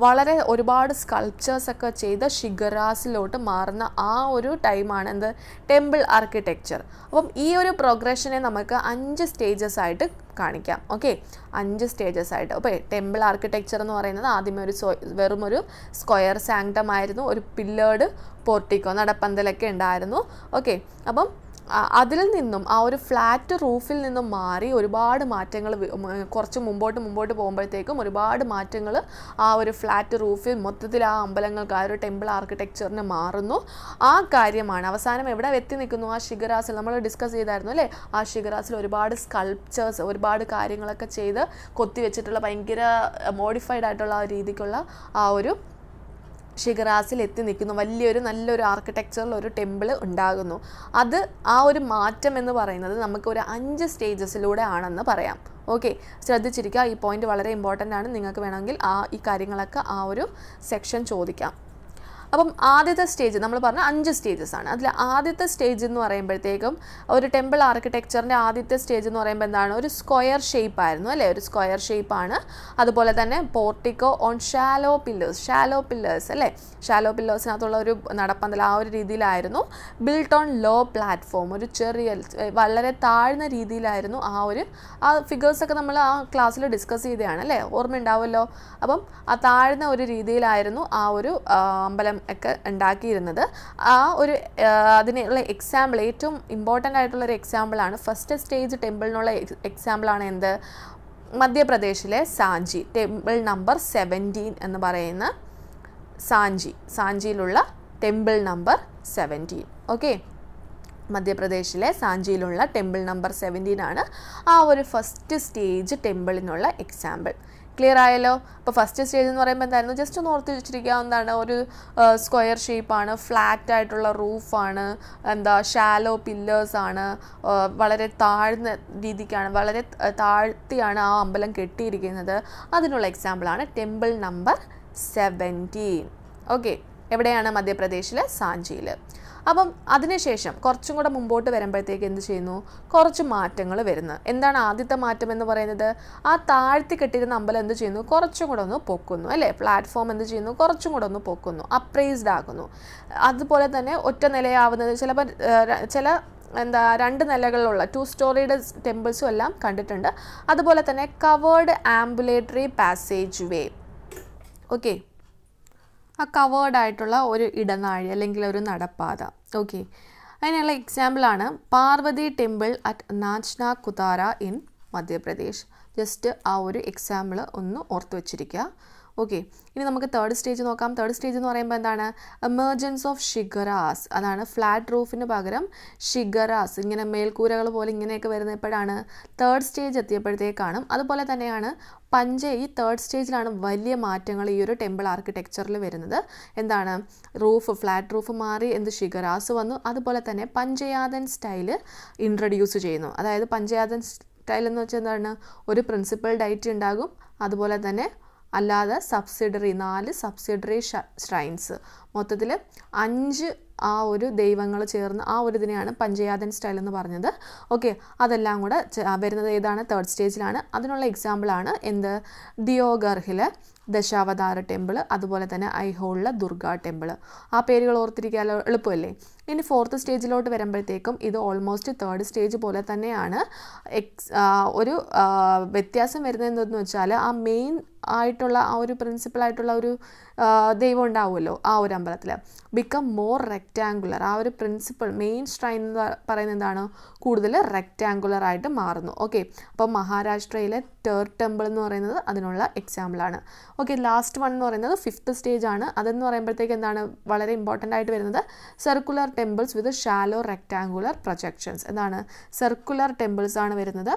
വളരെ ഒരുപാട് സ്കൾപ്ചേഴ്സൊക്കെ ചെയ്ത് ഷിഗറാസിലോട്ട് മാറുന്ന ആ ഒരു ടൈമാണ് എന്ത്? Temple architecture. അപ്പം ഈ ഒരു പ്രോഗ്രഷനെ നമുക്ക് 5 സ്റ്റേജസ് ആയിട്ട് കാണിക്കാം. ഓക്കെ, 5 സ്റ്റേജസ് ആയിട്ട്. അപ്പോൾ ടെമ്പിൾ ആർക്കിടെക്ചർ എന്ന് പറയുന്നത് ആദ്യമേ വെറും ഒരു സ്ക്വയർ സാങ്ക്ടം ആയിരുന്നു, ഒരു പില്ലേർഡ് പോർട്ടിക്കോ നടപ്പന്തലൊക്കെ ഉണ്ടായിരുന്നു. ഓക്കെ, അപ്പം അതിൽ നിന്നും ആ ഒരു ഫ്ലാറ്റ് റൂഫിൽ നിന്നും മാറി ഒരുപാട് മാറ്റങ്ങൾ കുറച്ച് മുമ്പോട്ട് പോകുമ്പോഴത്തേക്കും ഒരുപാട് മാറ്റങ്ങൾ ആ ഒരു ഫ്ലാറ്റ് റൂഫിൽ മൊത്തത്തിൽ ആ അമ്പലങ്ങൾക്ക് ആ ഒരു ടെമ്പിൾ ആർക്കിടെക്ചറിന് മാറുന്നു. ആ കാര്യമാണ് അവസാനം എവിടെ എത്തി നിൽക്കുന്നു? ആ ഷിഗറാസിൽ നമ്മൾ ഡിസ്കസ് ചെയ്തായിരുന്നു അല്ലേ, ആ ഷിഗറാസിൽ ഒരുപാട് സ്കൾപ്ചേഴ്സ് ഒരുപാട് കാര്യങ്ങളൊക്കെ ചെയ്ത് കൊത്തി വെച്ചിട്ടുള്ള ഭയങ്കര മോഡിഫൈഡ് ആയിട്ടുള്ള ആ രീതിക്കുള്ള ആ ഒരു ഷിഗറാസിൽ എത്തി നിൽക്കുന്നു, വലിയൊരു നല്ലൊരു ആർക്കിടെക്ചറിൽ ഒരു ടെമ്പിൾ ഉണ്ടാകുന്നു. അത് ആ ഒരു മാറ്റം എന്ന് പറയുന്നത് നമുക്ക് ഒരു 5 സ്റ്റേജസിലൂടെ ആണെന്ന് പറയാം. ഓക്കെ, ശ്രദ്ധിച്ചിരിക്കുക, ഈ പോയിന്റ് വളരെ ഇമ്പോർട്ടൻ്റ് ആണ്. നിങ്ങൾക്ക് വേണമെങ്കിൽ ഈ കാര്യങ്ങളൊക്കെ ആ ഒരു സെക്ഷൻ ചോദിക്കാം. അപ്പം ആദ്യത്തെ സ്റ്റേജ് നമ്മൾ പറഞ്ഞ 5 സ്റ്റേജസ് ആണ്. അതിൽ ആദ്യത്തെ സ്റ്റേജ് എന്ന് പറയുമ്പോഴത്തേക്കും ഒരു ടെമ്പിൾ ആർക്കിടെക്ചറിൻ്റെ ആദ്യത്തെ സ്റ്റേജ് എന്ന് പറയുമ്പോൾ എന്താണ്, ഒരു സ്ക്വയർ ഷേപ്പ് ആയിരുന്നു അല്ലേ, ഒരു സ്ക്വയർ ഷേപ്പാണ്. അതുപോലെ തന്നെ പോർട്ടിക്കോ ഓൺ ഷാലോ പില്ലേഴ്സ് അല്ലേ, ഷാലോ പില്ലേഴ്സിനകത്തുള്ള ഒരു നടപ്പന്തൽ ആ ഒരു രീതിയിലായിരുന്നു. ബിൽട്ട് ഓൺ ലോ പ്ലാറ്റ്ഫോം, ഒരു ചെറിയ വളരെ താഴ്ന്ന രീതിയിലായിരുന്നു ആ ഫിഗേഴ്സൊക്കെ നമ്മൾ ആ ക്ലാസ്സിൽ ഡിസ്കസ് ചെയ്തതാണ് അല്ലേ, ഓർമ്മയുണ്ടാവുമല്ലോ. അപ്പം ആ താഴ്ന്ന ഒരു രീതിയിലായിരുന്നു ആ ഒരു അമ്പലം ഒക്കെ ഉണ്ടാക്കിയിരുന്നത്. അതിനുള്ള എക്സാമ്പിൾ, ഏറ്റവും ഇമ്പോർട്ടൻ്റ് ആയിട്ടുള്ളൊരു എക്സാമ്പിളാണ്, ഫസ്റ്റ് സ്റ്റേജ് ടെമ്പിളിനുള്ള എക്സാമ്പിളാണ് എന്ത്, മധ്യപ്രദേശിലെ സാഞ്ചി, ടെമ്പിൾ നമ്പർ 17 എന്ന് പറയുന്ന സാഞ്ചിയിലുള്ള ടെമ്പിൾ നമ്പർ 17. ഓക്കെ, മധ്യപ്രദേശിലെ സാഞ്ചിയിലുള്ള ടെമ്പിൾ നമ്പർ 17 ആണ് ആ ഒരു ഫസ്റ്റ് സ്റ്റേജ് ടെമ്പിളിനുള്ള എക്സാമ്പിൾ. ക്ലിയർ ആയല്ലോ. അപ്പോൾ ഫസ്റ്റ് സ്റ്റേജ് എന്ന് പറയുമ്പോൾ എന്തായിരുന്നു, ജസ്റ്റ് ഒന്ന് ഓർത്ത് വെച്ചിരിക്കാവുന്നതാണ്. ഒരു സ്ക്വയർ ഷേപ്പാണ്, ഫ്ലാറ്റ് ആയിട്ടുള്ള റൂഫാണ്, ഷാലോ പില്ലേഴ്സാണ്, വളരെ താഴ്ന്ന രീതിക്കാണ്, വളരെ താഴ്ത്തിയാണ് ആ അമ്പലം കെട്ടിയിരിക്കുന്നത്. അതിനുള്ള എക്സാമ്പിളാണ് ടെമ്പിൾ നമ്പർ 17. ഓക്കെ, എവിടെയാണ്, മധ്യപ്രദേശിലെ സാഞ്ചിയിൽ. അപ്പം അതിനുശേഷം കുറച്ചും കൂടെ മുമ്പോട്ട് വരുമ്പോഴത്തേക്ക് എന്ത് ചെയ്യുന്നു, കുറച്ച് മാറ്റങ്ങൾ വരുന്നു. എന്താണ് ആദ്യത്തെ മാറ്റം എന്ന് പറയുന്നത്, ആ താഴ്ത്തി കെട്ടിയിരുന്ന അമ്പലം എന്ത് ചെയ്യുന്നു, കുറച്ചും കൂടെ ഒന്ന് പൊക്കുന്നു അല്ലേ, പ്ലാറ്റ്ഫോം എന്ത് ചെയ്യുന്നു, കുറച്ചും കൂടെ ഒന്ന് പൊക്കുന്നു, അപ്രൈസ്ഡ് ആകുന്നു. അതുപോലെ തന്നെ ഒറ്റ നിലയാവുന്നത് ചിലപ്പോൾ ചില 2 നിലകളിലുള്ള 2 സ്റ്റോറിയുടെ ടെമ്പിൾസും എല്ലാം കണ്ടിട്ടുണ്ട്. അതുപോലെ തന്നെ കവേർഡ് ആംബുലേറ്ററി പാസേജ് വേ. ഓക്കെ, ആ കവേർഡായിട്ടുള്ള ഒരു ഇടനാഴി അല്ലെങ്കിൽ ഒരു നടപ്പാത. ഓക്കെ, അതിനുള്ള എക്സാമ്പിളാണ് Parvati temple at Nachna Kuthara in Madhya Pradesh. Just ആ ഒരു എക്സാമ്പിൾ ഒന്ന് ഓർത്ത് വെച്ചിരിക്കുക. ഓക്കെ, ഇനി നമുക്ക് തേർഡ് സ്റ്റേജ് നോക്കാം. തേർഡ് സ്റ്റേജ് എന്ന് പറയുമ്പോൾ എന്താണ്, എമർജൻസ് ഓഫ് ഷിഗറാസ്. അതാണ് ഫ്ലാറ്റ് റൂഫിന് പകരം ഷിഗറാസ്, ഇങ്ങനെ മേൽക്കൂരകൾ പോലെ ഇങ്ങനെയൊക്കെ വരുന്ന എപ്പോഴാണ്, തേർഡ് സ്റ്റേജ് എത്തിയപ്പോഴത്തേക്കാണ്. അതുപോലെ തന്നെയാണ് ഈ തേർഡ് സ്റ്റേജിലാണ് വലിയ മാറ്റങ്ങൾ ഈ ഒരു ടെമ്പിൾ ആർക്കിടെക്ചറിൽ വരുന്നത്. എന്താണ്, ഫ്ലാറ്റ് റൂഫ് മാറി ഷിഗറാസ് വന്നു. അതുപോലെ തന്നെ പഞ്ചയാതൻ സ്റ്റൈല് ഇൻട്രൊഡ്യൂസ് ചെയ്യുന്നു. അതായത് പഞ്ചയാതൻ സ്റ്റൈൽ എന്ന് വെച്ചാൽ എന്താണ്, ഒരു പ്രിൻസിപ്പൽ ഡൈറ്റ് ഉണ്ടാകും, അതുപോലെ തന്നെ അല്ലാതെ 4 സബ്സിഡറി ഷ്രൈൻസ്, മൊത്തത്തിൽ 5 ആ ഒരു ദൈവങ്ങൾ ചേർന്ന് ആ ഒരു ഇതിനെയാണ് പഞ്ചയാതൻ സ്റ്റൈൽ എന്ന് പറഞ്ഞത്. ഓക്കെ, അതെല്ലാം കൂടെ വരുന്നത് ഏതാണ്, തേർഡ് സ്റ്റേജിലാണ്. അതിനുള്ള എക്സാമ്പിളാണ് ദിയോഗർഹിലെ ദശാവതാര ടെമ്പിൾ, അതുപോലെ തന്നെ ഐഹോളിലെ ദുർഗ ടെമ്പിൾ. ആ പേരുകൾ ഓർത്തിരിക്കാലോ, എളുപ്പമല്ലേ. ഇനി ഫോർത്ത് സ്റ്റേജിലോട്ട് വരുമ്പോഴത്തേക്കും ഇത് ഓൾമോസ്റ്റ് തേർഡ് സ്റ്റേജ് പോലെ തന്നെയാണ്. ഒരു വ്യത്യാസം വരുന്നത് എന്തെന്ന് വെച്ചാൽ, ആ മെയിൻ ആയിട്ടുള്ള ആ ഒരു പ്രിൻസിപ്പളായിട്ടുള്ള ഒരു ദൈവം ഉണ്ടാവുമല്ലോ ആ ഒരു അമ്പലത്തിൽ, ബിക്കം മോർ റെക്റ്റാങ്കുലർ. ആ ഒരു പ്രിൻസിപ്പൾ മെയിൻ ഷ്രൈൻ എന്ന് പറയുന്നത് എന്താണ്, കൂടുതൽ റെക്റ്റാങ്കുലർ ആയിട്ട് മാറുന്നു. ഓക്കെ, അപ്പോൾ മഹാരാഷ്ട്രയിലെ ടെമ്പിൾ എന്ന് പറയുന്നത് അതിനുള്ള എക്സാമ്പിളാണ്. ഓക്കെ, ലാസ്റ്റ് വൺ എന്ന് പറയുന്നത് ഫിഫ്ത്ത് സ്റ്റേജ് ആണ്. അതെന്ന് പറയുമ്പോഴത്തേക്ക് എന്താണ് വളരെ ഇമ്പോർട്ടൻ്റ് ആയിട്ട് വരുന്നത്, സർക്കുലർ ടെമ്പിൾസ് വിത്ത് ഷാലോ റെക്റ്റാങ്കുലർ പ്രൊജക്ഷൻസ്. എന്താണ്, സർക്കുലർ ടെമ്പിൾസ് ആണ് വരുന്നത്,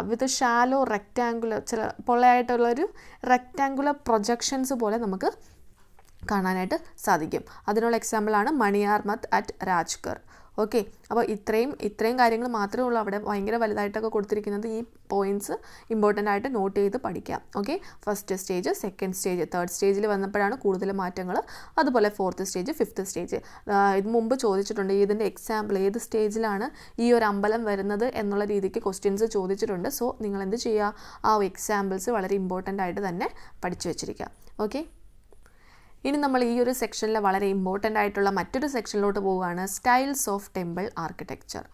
വിത്ത് ഷാലോ റെക്റ്റാങ്കുലർ, ചില പൊള്ളയായിട്ടുള്ളൊരു റെക്റ്റാങ്കുലർ പ്രൊജക്ഷൻസ് പോലെ നമുക്ക് കാണാനായിട്ട് സാധിക്കും. അതിനുള്ള എക്സാമ്പിളാണ് മണിയാർമത്ത് അറ്റ് രാജ്കർ. ഓക്കെ, അപ്പോൾ ഇത്രയും കാര്യങ്ങൾ മാത്രമേ ഉള്ളൂ അവിടെ. ഭയങ്കര വലുതായിട്ടൊക്കെ കൊടുത്തിരിക്കുന്നത്. ഈ പോയിൻറ്റ്സ് ഇമ്പോർട്ടൻ്റ് ആയിട്ട് നോട്ട് ചെയ്ത് പഠിക്കാം. Okay, first stage, second stage, third സ്റ്റേജിൽ വന്നപ്പോഴാണ് കൂടുതൽ മാറ്റങ്ങൾ. അതുപോലെ ഫോർത്ത് സ്റ്റേജ്, ഫിഫ്ത്ത് സ്റ്റേജ്. ഇത് മുമ്പ് ചോദിച്ചിട്ടുണ്ട്, ഇതിൻ്റെ എക്സാമ്പിൾ ഏത് സ്റ്റേജിലാണ് ഈ ഒരു അമ്പലം വരുന്നത് എന്നുള്ള രീതിക്ക് ക്വസ്റ്റ്യൻസ് ചോദിച്ചിട്ടുണ്ട്. സോ നിങ്ങൾ എന്ത് ചെയ്യുക, ആ എക്സാമ്പിൾസ് വളരെ ഇമ്പോർട്ടൻ്റ് ആയിട്ട് തന്നെ പഠിച്ചു വെച്ചിരിക്കുക. ഓക്കെ, ഇനി നമ്മൾ ഈ ഒരു സെക്ഷനിൽ വളരെ ഇമ്പോർട്ടൻ്റ് ആയിട്ടുള്ള മറ്റൊരു സെക്ഷനിലോട്ട് പോവുകയാണ്, styles of temple architecture.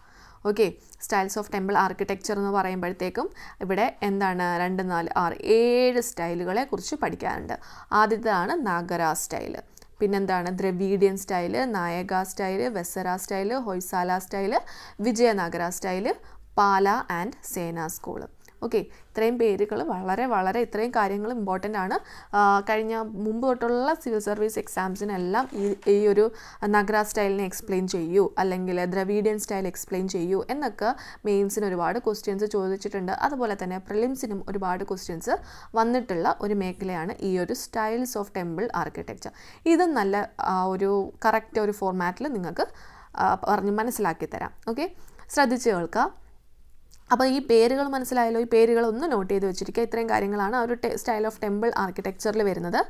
Okay, styles of temple architecture എന്ന് പറയുമ്പോഴത്തേക്കും ഇവിടെ എന്താണ് 2, 4, 6, 7 സ്റ്റൈലുകളെ കുറിച്ച് പഠിക്കാറുണ്ട്. ആദ്യത്തേതാണ് നാഗര സ്റ്റൈല്, പിന്നെന്താണ് Dravidian style, Nayaka style, Vesara style, Hoysala style, Vijayanagara style, Pala and Sena school. Okay, ഇത്രയും പേരുകൾ വളരെ വളരെ ഇത്രയും കാര്യങ്ങൾ ഇമ്പോർട്ടൻ്റ് ആണ്. കഴിഞ്ഞ മുമ്പ് തൊട്ടുള്ള സിവിൽ സർവീസ് എക്സാംസിനെല്ലാം ഈ ഒരു നഗര സ്റ്റൈലിനെ എക്സ്പ്ലെയിൻ ചെയ്യൂ, അല്ലെങ്കിൽ ദ്രവീഡിയൻ സ്റ്റൈൽ എക്സ്പ്ലെയിൻ ചെയ്യൂ എന്നൊക്കെ മെയിൻസിന് ഒരുപാട് ക്വസ്റ്റ്യൻസ് ചോദിച്ചിട്ടുണ്ട്. അതുപോലെ തന്നെ പ്രിലിംസിനും ഒരുപാട് ക്വസ്റ്റ്യൻസ് വന്നിട്ടുള്ള ഒരു മേഖലയാണ് ഈ ഒരു സ്റ്റൈൽസ് ഓഫ് ടെമ്പിൾ ആർക്കിടെക്ചർ. ഇത് നല്ല ഒരു കറക്റ്റ് ഒരു ഫോർമാറ്റിൽ നിങ്ങൾക്ക് പറഞ്ഞ് മനസ്സിലാക്കി തരാം. ഓക്കെ, ശ്രദ്ധിച്ച് കേൾക്കുക. അപ്പോൾ ഈ പേരുകൾ മനസ്സിലായല്ലോ. ഈ പേരുകളൊന്ന് നോട്ട് ചെയ്ത് വെച്ചിരിക്കുക. ഇത്രയും കാര്യങ്ങളാണ് ആ ഒരു സ്റ്റൈൽ ഓഫ് ടെമ്പിൾ ആർക്കിടെക്ചറിൽ വരുന്നത്.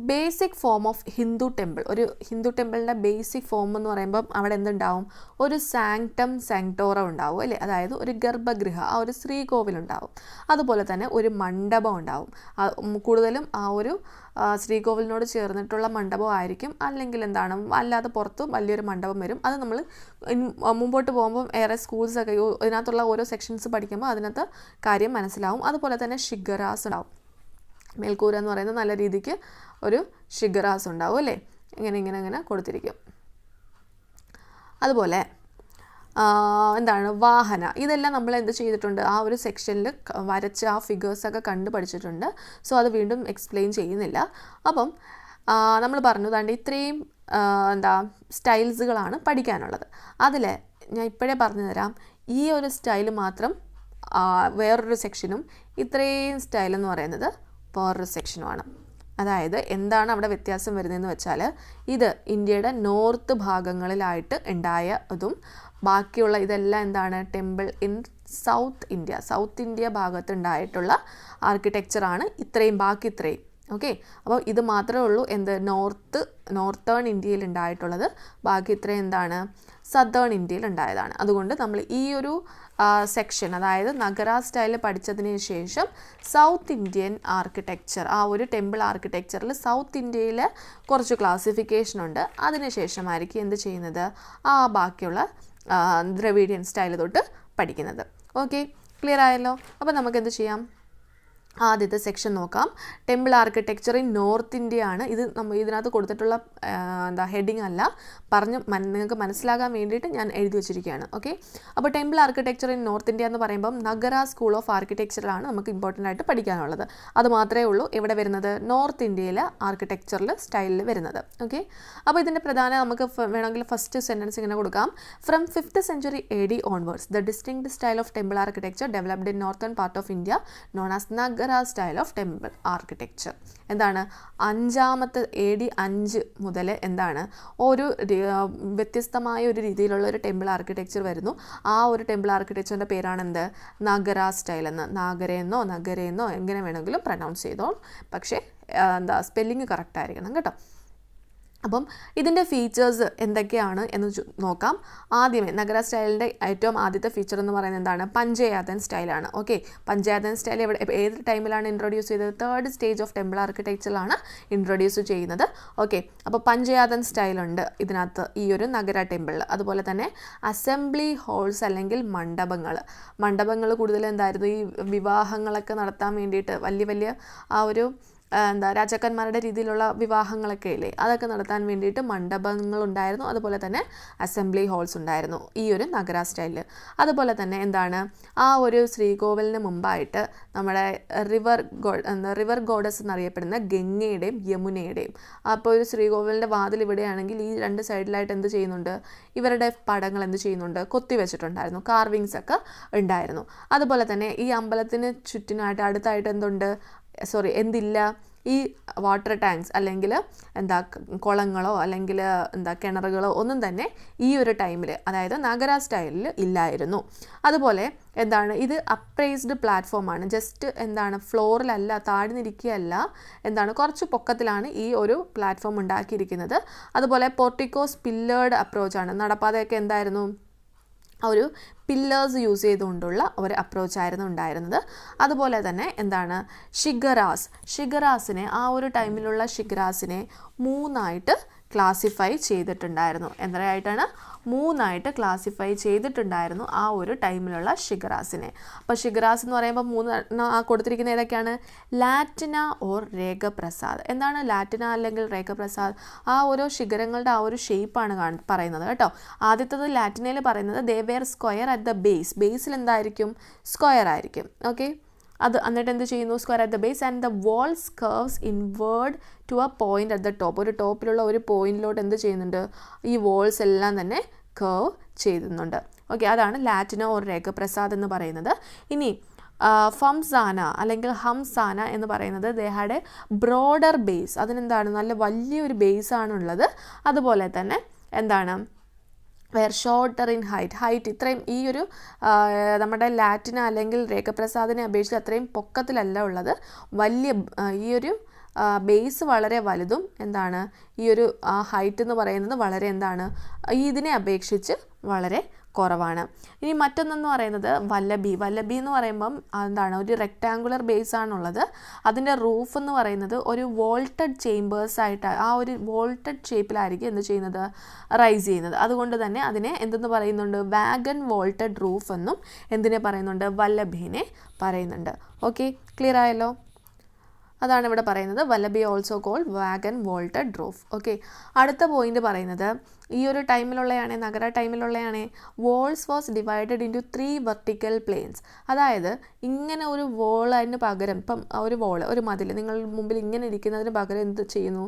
Basic form of Hindu temple. ഒരു ഹിന്ദു ടെമ്പിളിൻ്റെ ബേസിക് ഫോം എന്ന് പറയുമ്പം അവിടെ എന്തുണ്ടാവും? ഒരു സാങ്ക്ടം സാങ്ക്ടോറം ഉണ്ടാവും അല്ലേ, അതായത് ഒരു ഗർഭഗൃഹ, ആ ഒരു ശ്രീകോവിലുണ്ടാവും. അതുപോലെ തന്നെ ഒരു മണ്ഡപം ഉണ്ടാവും. കൂടുതലും ആ ഒരു ശ്രീകോവിലിനോട് ചേർന്നിട്ടുള്ള മണ്ഡപമായിരിക്കും, അല്ലെങ്കിൽ എന്താണ് അല്ലാതെ പുറത്ത് വലിയൊരു മണ്ഡപം വരും. അത് നമ്മൾ മുമ്പോട്ട് പോകുമ്പം ഏറെ സ്കൂൾസൊക്കെ ഇതിനകത്തുള്ള ഓരോ സെക്ഷൻസ് പഠിക്കുമ്പോൾ അതിനകത്ത് കാര്യം മനസ്സിലാവും. അതുപോലെ തന്നെ ഷിഗറാസ് ഉണ്ടാവും. മേൽക്കൂര എന്ന് പറയുന്നത് നല്ല രീതിക്ക് ഒരു ഷിഗറാസ് ഉണ്ടാവും അല്ലേ, ഇങ്ങനെ കൊടുത്തിരിക്കും. അതുപോലെ എന്താണ് വാഹന, ഇതെല്ലാം നമ്മൾ എന്ത് ചെയ്തിട്ടുണ്ട്, ആ ഒരു സെക്ഷനിൽ വരച്ച് ആ ഫിഗേഴ്സൊക്കെ കണ്ട് പഠിച്ചിട്ടുണ്ട്. സോ അത് വീണ്ടും എക്സ്പ്ലെയിൻ ചെയ്യുന്നില്ല. അപ്പം നമ്മൾ പറഞ്ഞു താണ്ട് ഇത്രയും സ്റ്റൈൽസുകളാണ് പഠിക്കാനുള്ളത്. അതിൽ ഞാൻ ഇപ്പോഴേ പറഞ്ഞു തരാം, ഈ ഒരു സ്റ്റൈൽ മാത്രം വേറൊരു സെക്ഷനും, ഇത്രയും സ്റ്റൈൽ എന്ന് പറയുന്നത് വേറൊരു സെക്ഷനുമാണ്. അതായത് എന്താണ് അവിടെ വ്യത്യാസം വരുന്നതെന്ന് വെച്ചാൽ, ഇത് ഇന്ത്യയുടെ നോർത്ത് ഭാഗങ്ങളിലായിട്ട് ഉണ്ടായതും ബാക്കിയുള്ള ഇതെല്ലാം എന്താണ് ടെമ്പിൾ ഇൻ സൗത്ത് ഇന്ത്യ ഭാഗത്ത് ഉണ്ടായിട്ടുള്ള ആർക്കിടെക്ചറാണ് ബാക്കി ഇത്രയും. ഓക്കെ, അപ്പോൾ ഇത് മാത്രമേ ഉള്ളൂ നോർത്തേൺ ഇന്ത്യയിൽ ഉണ്ടായിട്ടുള്ളത്. ബാക്കി ഇത്രയും എന്താണ് സദേൺ ഇന്ത്യയിൽ ഉണ്ടായതാണ്. അതുകൊണ്ട് നമ്മൾ ഈ ഒരു സെക്ഷൻ, അതായത് നഗര സ്റ്റൈൽ പഠിച്ചതിന് ശേഷം സൗത്ത് ഇന്ത്യൻ ആർക്കിടെക്ചർ, ആ ഒരു ടെമ്പിൾ ആർക്കിടെക്ചറിൽ സൗത്ത് ഇന്ത്യയിൽ കുറച്ച് ക്ലാസിഫിക്കേഷൻ ഉണ്ട്. അതിനുശേഷമായിരിക്കും എന്ത് ചെയ്യുന്നത്, ആ ബാക്കിയുള്ള ദ്രവീഡിയൻ സ്റ്റൈൽ തൊട്ട് പഠിക്കുന്നത്. ഓക്കെ, ക്ലിയർ ആയല്ലോ. അപ്പോൾ നമുക്ക് എന്ത് ചെയ്യാം, ആദ്യത്തെ സെക്ഷൻ നോക്കാം. Temple architecture in north India ആണ്. ഇത് ഇതിനകത്ത് കൊടുത്തിട്ടുള്ള ഹെഡിങ് അല്ല, നിങ്ങൾക്ക് മനസ്സിലാകാൻ വേണ്ടിയിട്ട് ഞാൻ എഴുതി വെച്ചിരിക്കുകയാണ്. ഓക്കെ, അപ്പോൾ temple architecture in north India എന്ന് പറയുമ്പം നഗര സ്കൂൾ ഓഫ് ആർക്കിടെക്ചറാണ് നമുക്ക് ഇമ്പോർട്ടൻ്റ് ആയിട്ട് പഠിക്കാനുള്ളത്. അത് മാത്രമേ ഉള്ളൂ ഇവിടെ വരുന്നത് നോർത്ത് ഇന്ത്യയിലെ ആർക്കിടെക്ചറിൽ സ്റ്റൈലിൽ വരുന്നത്. ഓക്കെ, അപ്പോൾ ഇതിൻ്റെ നമുക്ക് വേണമെങ്കിൽ ഫസ്റ്റ് സെൻറ്റൻസ് ഇങ്ങനെ കൊടുക്കാം. From 5th century AD onwards the distinct style of temple architecture developed in northern part of India known as നഗര സ്റ്റൈൽ ഓഫ് ടെമ്പിൾ ആർക്കിടെക്ചർ. എന്താണ്, 5th AD 5 മുതൽ എന്താണ് ഒരു വ്യത്യസ്തമായ ഒരു രീതിയിലുള്ള ഒരു ടെമ്പിൾ ആർക്കിടെക്ചർ വരുന്നു. ആ ഒരു ടെമ്പിൾ ആർക്കിടെക്ചറിൻ്റെ പേരാണ് എന്ത്, നഗര സ്റ്റൈൽ എന്ന്. നഗരയെന്നോ എങ്ങനെ വേണമെങ്കിലും പ്രൊനൗൺസ് ചെയ്തോ, പക്ഷേ സ്പെല്ലിങ് കറക്റ്റ് ആയിരിക്കണം കേട്ടോ. അപ്പം ഇതിൻ്റെ ഫീച്ചേഴ്സ് എന്തൊക്കെയാണ് എന്ന് നോക്കാം. ആദ്യമേ നഗര സ്റ്റൈലിൻ്റെ ഏറ്റവും ആദ്യത്തെ ഫീച്ചർ എന്ന് പറയുന്നത് എന്താണ്, പഞ്ചയാതൻ സ്റ്റൈലാണ്. ഓക്കെ, പഞ്ചയാതൻ സ്റ്റൈൽ ഏത് ടൈമിലാണ് ഇൻട്രൊഡ്യൂസ് ചെയ്തത്, 3rd സ്റ്റേജ് ഓഫ് ടെമ്പിൾ ആർക്കിടെക്ചറിലാണ് ഇൻട്രൊഡ്യൂസ് ചെയ്യുന്നത്. ഓക്കെ, അപ്പോൾ പഞ്ചയാതൻ സ്റ്റൈലുണ്ട് ഇതിനകത്ത് ഈ ഒരു നഗര ടെമ്പിളിൽ. അതുപോലെ തന്നെ അസംബ്ലി ഹോൾസ് അല്ലെങ്കിൽ മണ്ഡപങ്ങൾ കൂടുതൽ എന്തായിരുന്നു, ഈ വിവാഹങ്ങളൊക്കെ നടത്താൻ വേണ്ടിയിട്ട് വലിയ ആ ഒരു രാജാക്കന്മാരുടെ രീതിയിലുള്ള വിവാഹങ്ങളൊക്കെ ഇല്ലേ, അതൊക്കെ നടത്താൻ വേണ്ടിയിട്ട് മണ്ഡപങ്ങളുണ്ടായിരുന്നു. അതുപോലെ തന്നെ അസംബ്ലി ഹോൾസ് ഉണ്ടായിരുന്നു ഈ ഒരു നഗര സ്റ്റൈലിൽ. അതുപോലെ തന്നെ എന്താണ്, ആ ഒരു ശ്രീകോവിലിന് മുമ്പായിട്ട് നമ്മുടെ റിവർ ഗോഡസ് എന്നറിയപ്പെടുന്ന ഗംഗയുടെയും യമുനയുടെയും, അപ്പോൾ ഒരു ശ്രീകോവിലിൻ്റെ വാതിൽ ഇവിടെയാണെങ്കിൽ ഈ 2 സൈഡിലായിട്ട് എന്ത് ചെയ്യുന്നുണ്ട്, ഇവരുടെ പടങ്ങൾ എന്ത് ചെയ്യുന്നുണ്ട്, കൊത്തിവെച്ചിട്ടുണ്ടായിരുന്നു, കാർവിങ്സ് ഒക്കെ ഉണ്ടായിരുന്നു. അതുപോലെ തന്നെ ഈ അമ്പലത്തിന് ചുറ്റിനായിട്ട് അടുത്തായിട്ട് എന്തില്ല, ഈ വാട്ടർ ടാങ്ക്സ് അല്ലെങ്കിൽ കുളങ്ങളോ അല്ലെങ്കിൽ കിണറുകളോ ഒന്നും തന്നെ ഈ ഒരു ടൈമിൽ, അതായത് നഗര സ്റ്റൈലിൽ ഇല്ലായിരുന്നു. അതുപോലെ ഇത് അപ്രൈസ്ഡ് പ്ലാറ്റ്ഫോമാണ്. ജസ്റ്റ് ഫ്ലോറിലല്ല, താഴ്ന്നിരിക്കുകയല്ല, കുറച്ച് പൊക്കത്തിലാണ് ഈ ഒരു പ്ലാറ്റ്ഫോം ഉണ്ടാക്കിയിരിക്കുന്നത്. അതുപോലെ പോർട്ടിക്കോസ് പില്ലേർഡ് അപ്രോച്ചാണ്. നടപ്പാതയൊക്കെ എന്തായിരുന്നു, ഒരു പില്ലേഴ്സ് യൂസ് ചെയ്തുകൊണ്ടുള്ള ഒരു അപ്രോച്ചായിരുന്നു ഉണ്ടായിരുന്നത്. അതുപോലെ തന്നെ ഷിഗറാസിനെ, ആ ഒരു ടൈമിലുള്ള ഷിഗറാസിനെ 3ആയിട്ട് ക്ലാസിഫൈ ചെയ്തിട്ടുണ്ടായിരുന്നു. എത്രയായിട്ടാണ്? 3 ക്ലാസിഫൈ ചെയ്തിട്ടുണ്ടായിരുന്നു ആ ഒരു ടൈമിലുള്ള ഷിഗറാസിനെ. അപ്പോൾ ഷിഗറാസ് എന്ന് പറയുമ്പോൾ 3 കൊടുത്തിരിക്കുന്ന ഏതൊക്കെയാണ്? ലാറ്റിന ഓർ രേഖപ്രസാദ്. എന്താണ് ലാറ്റിന അല്ലെങ്കിൽ രേഖപ്രസാദ്? ആ ഓരോ ശിഖരങ്ങളുടെ ആ ഒരു ഷേപ്പാണ് പറയുന്നത് കേട്ടോ. ആദ്യത്തത് ലാറ്റിനയിൽ പറയുന്നത് they were square at the ബേസിൽ എന്തായിരിക്കും? സ്ക്വയർ ആയിരിക്കും. ഓക്കെ, അത് എന്നിട്ട് എന്ത് ചെയ്യുന്നു? Square at the base and the walls curves inward to a point at the top. ഒരു ടോപ്പിലുള്ള ഒരു പോയിന്റിലോട്ട് എന്ത് ചെയ്യുന്നുണ്ട്? ഈ വാൾസ് എല്ലാം തന്നെ കർവ് ചെയ്യുന്നുണ്ട്. ഓക്കെ, അതാണ് ലാറ്റിന ഓർ രേഖപ്രസാദ് എന്ന് പറയുന്നത്. ഇനി ഫംസാന അല്ലെങ്കിൽ ഹംസാന എന്ന് പറയുന്നത് they had A broader base. അതിനെന്താണ്? നല്ല വലിയൊരു ബേസാണുള്ളത്. അതുപോലെ തന്നെ എന്താണ്? വെയർ ഷോർട്ടർ ഇൻ ഹൈറ്റ് ഇത്രയും ഈ ഒരു നമ്മുടെ ലാറ്റിന അല്ലെങ്കിൽ രേഖപ്രസാദിനെ അപേക്ഷിച്ച് അത്രയും പൊക്കത്തിലല്ല ഉള്ളത്. വലിയ ഈ ഒരു ബേസ് വളരെ വലുതും എന്താണ്? ഈ ഒരു ഹൈറ്റ് എന്ന് പറയുന്നത് വളരെ എന്താണ്? ഇതിനെ അപേക്ഷിച്ച് വളരെ കുറവാണ്. ഇനി മറ്റൊന്നെന്ന് പറയുന്നത് വല്ലഭി എന്ന് പറയുമ്പം എന്താണ്? ഒരു റെക്റ്റാങ്കുലർ ബേസ് ആണുള്ളത്. അതിൻ്റെ റൂഫ് എന്ന് പറയുന്നത് ഒരു വോൾട്ടഡ് ചേമ്പേഴ്സായിട്ട് ആ ഒരു വോൾട്ടഡ് ഷേപ്പിലായിരിക്കും എന്ത് ചെയ്യുന്നത്? റൈസ് ചെയ്യുന്നത്. അതുകൊണ്ട് തന്നെ അതിനെ എന്തെന്ന് പറയുന്നുണ്ട്? വാഗൺ വോൾട്ടഡ് റൂഫ് എന്നും എന്തിനെ പറയുന്നുണ്ട്? വല്ലഭിനെ പറയുന്നുണ്ട്. ഓക്കെ, ക്ലിയർ ആയല്ലോ? അതാണ് ഇവിടെ പറയുന്നത്. Valabhi also called wagon vaulted roof. Okay, അടുത്ത പോയിന്റ് പറയുന്നത് ഈ ഒരു ടൈമിലുള്ളതാണ്, നഗര ടൈമിലുള്ളതാണ്. Walls was divided into 3 vertical planes. അതായത് ഇങ്ങനെ ഒരു വോളിന് പകരം ഇപ്പം ഒരു മതിൽ നിങ്ങൾ മുമ്പിൽ ഇങ്ങനെ ഇരിക്കുന്നതിന് പകരം എന്ത് ചെയ്യുന്നു?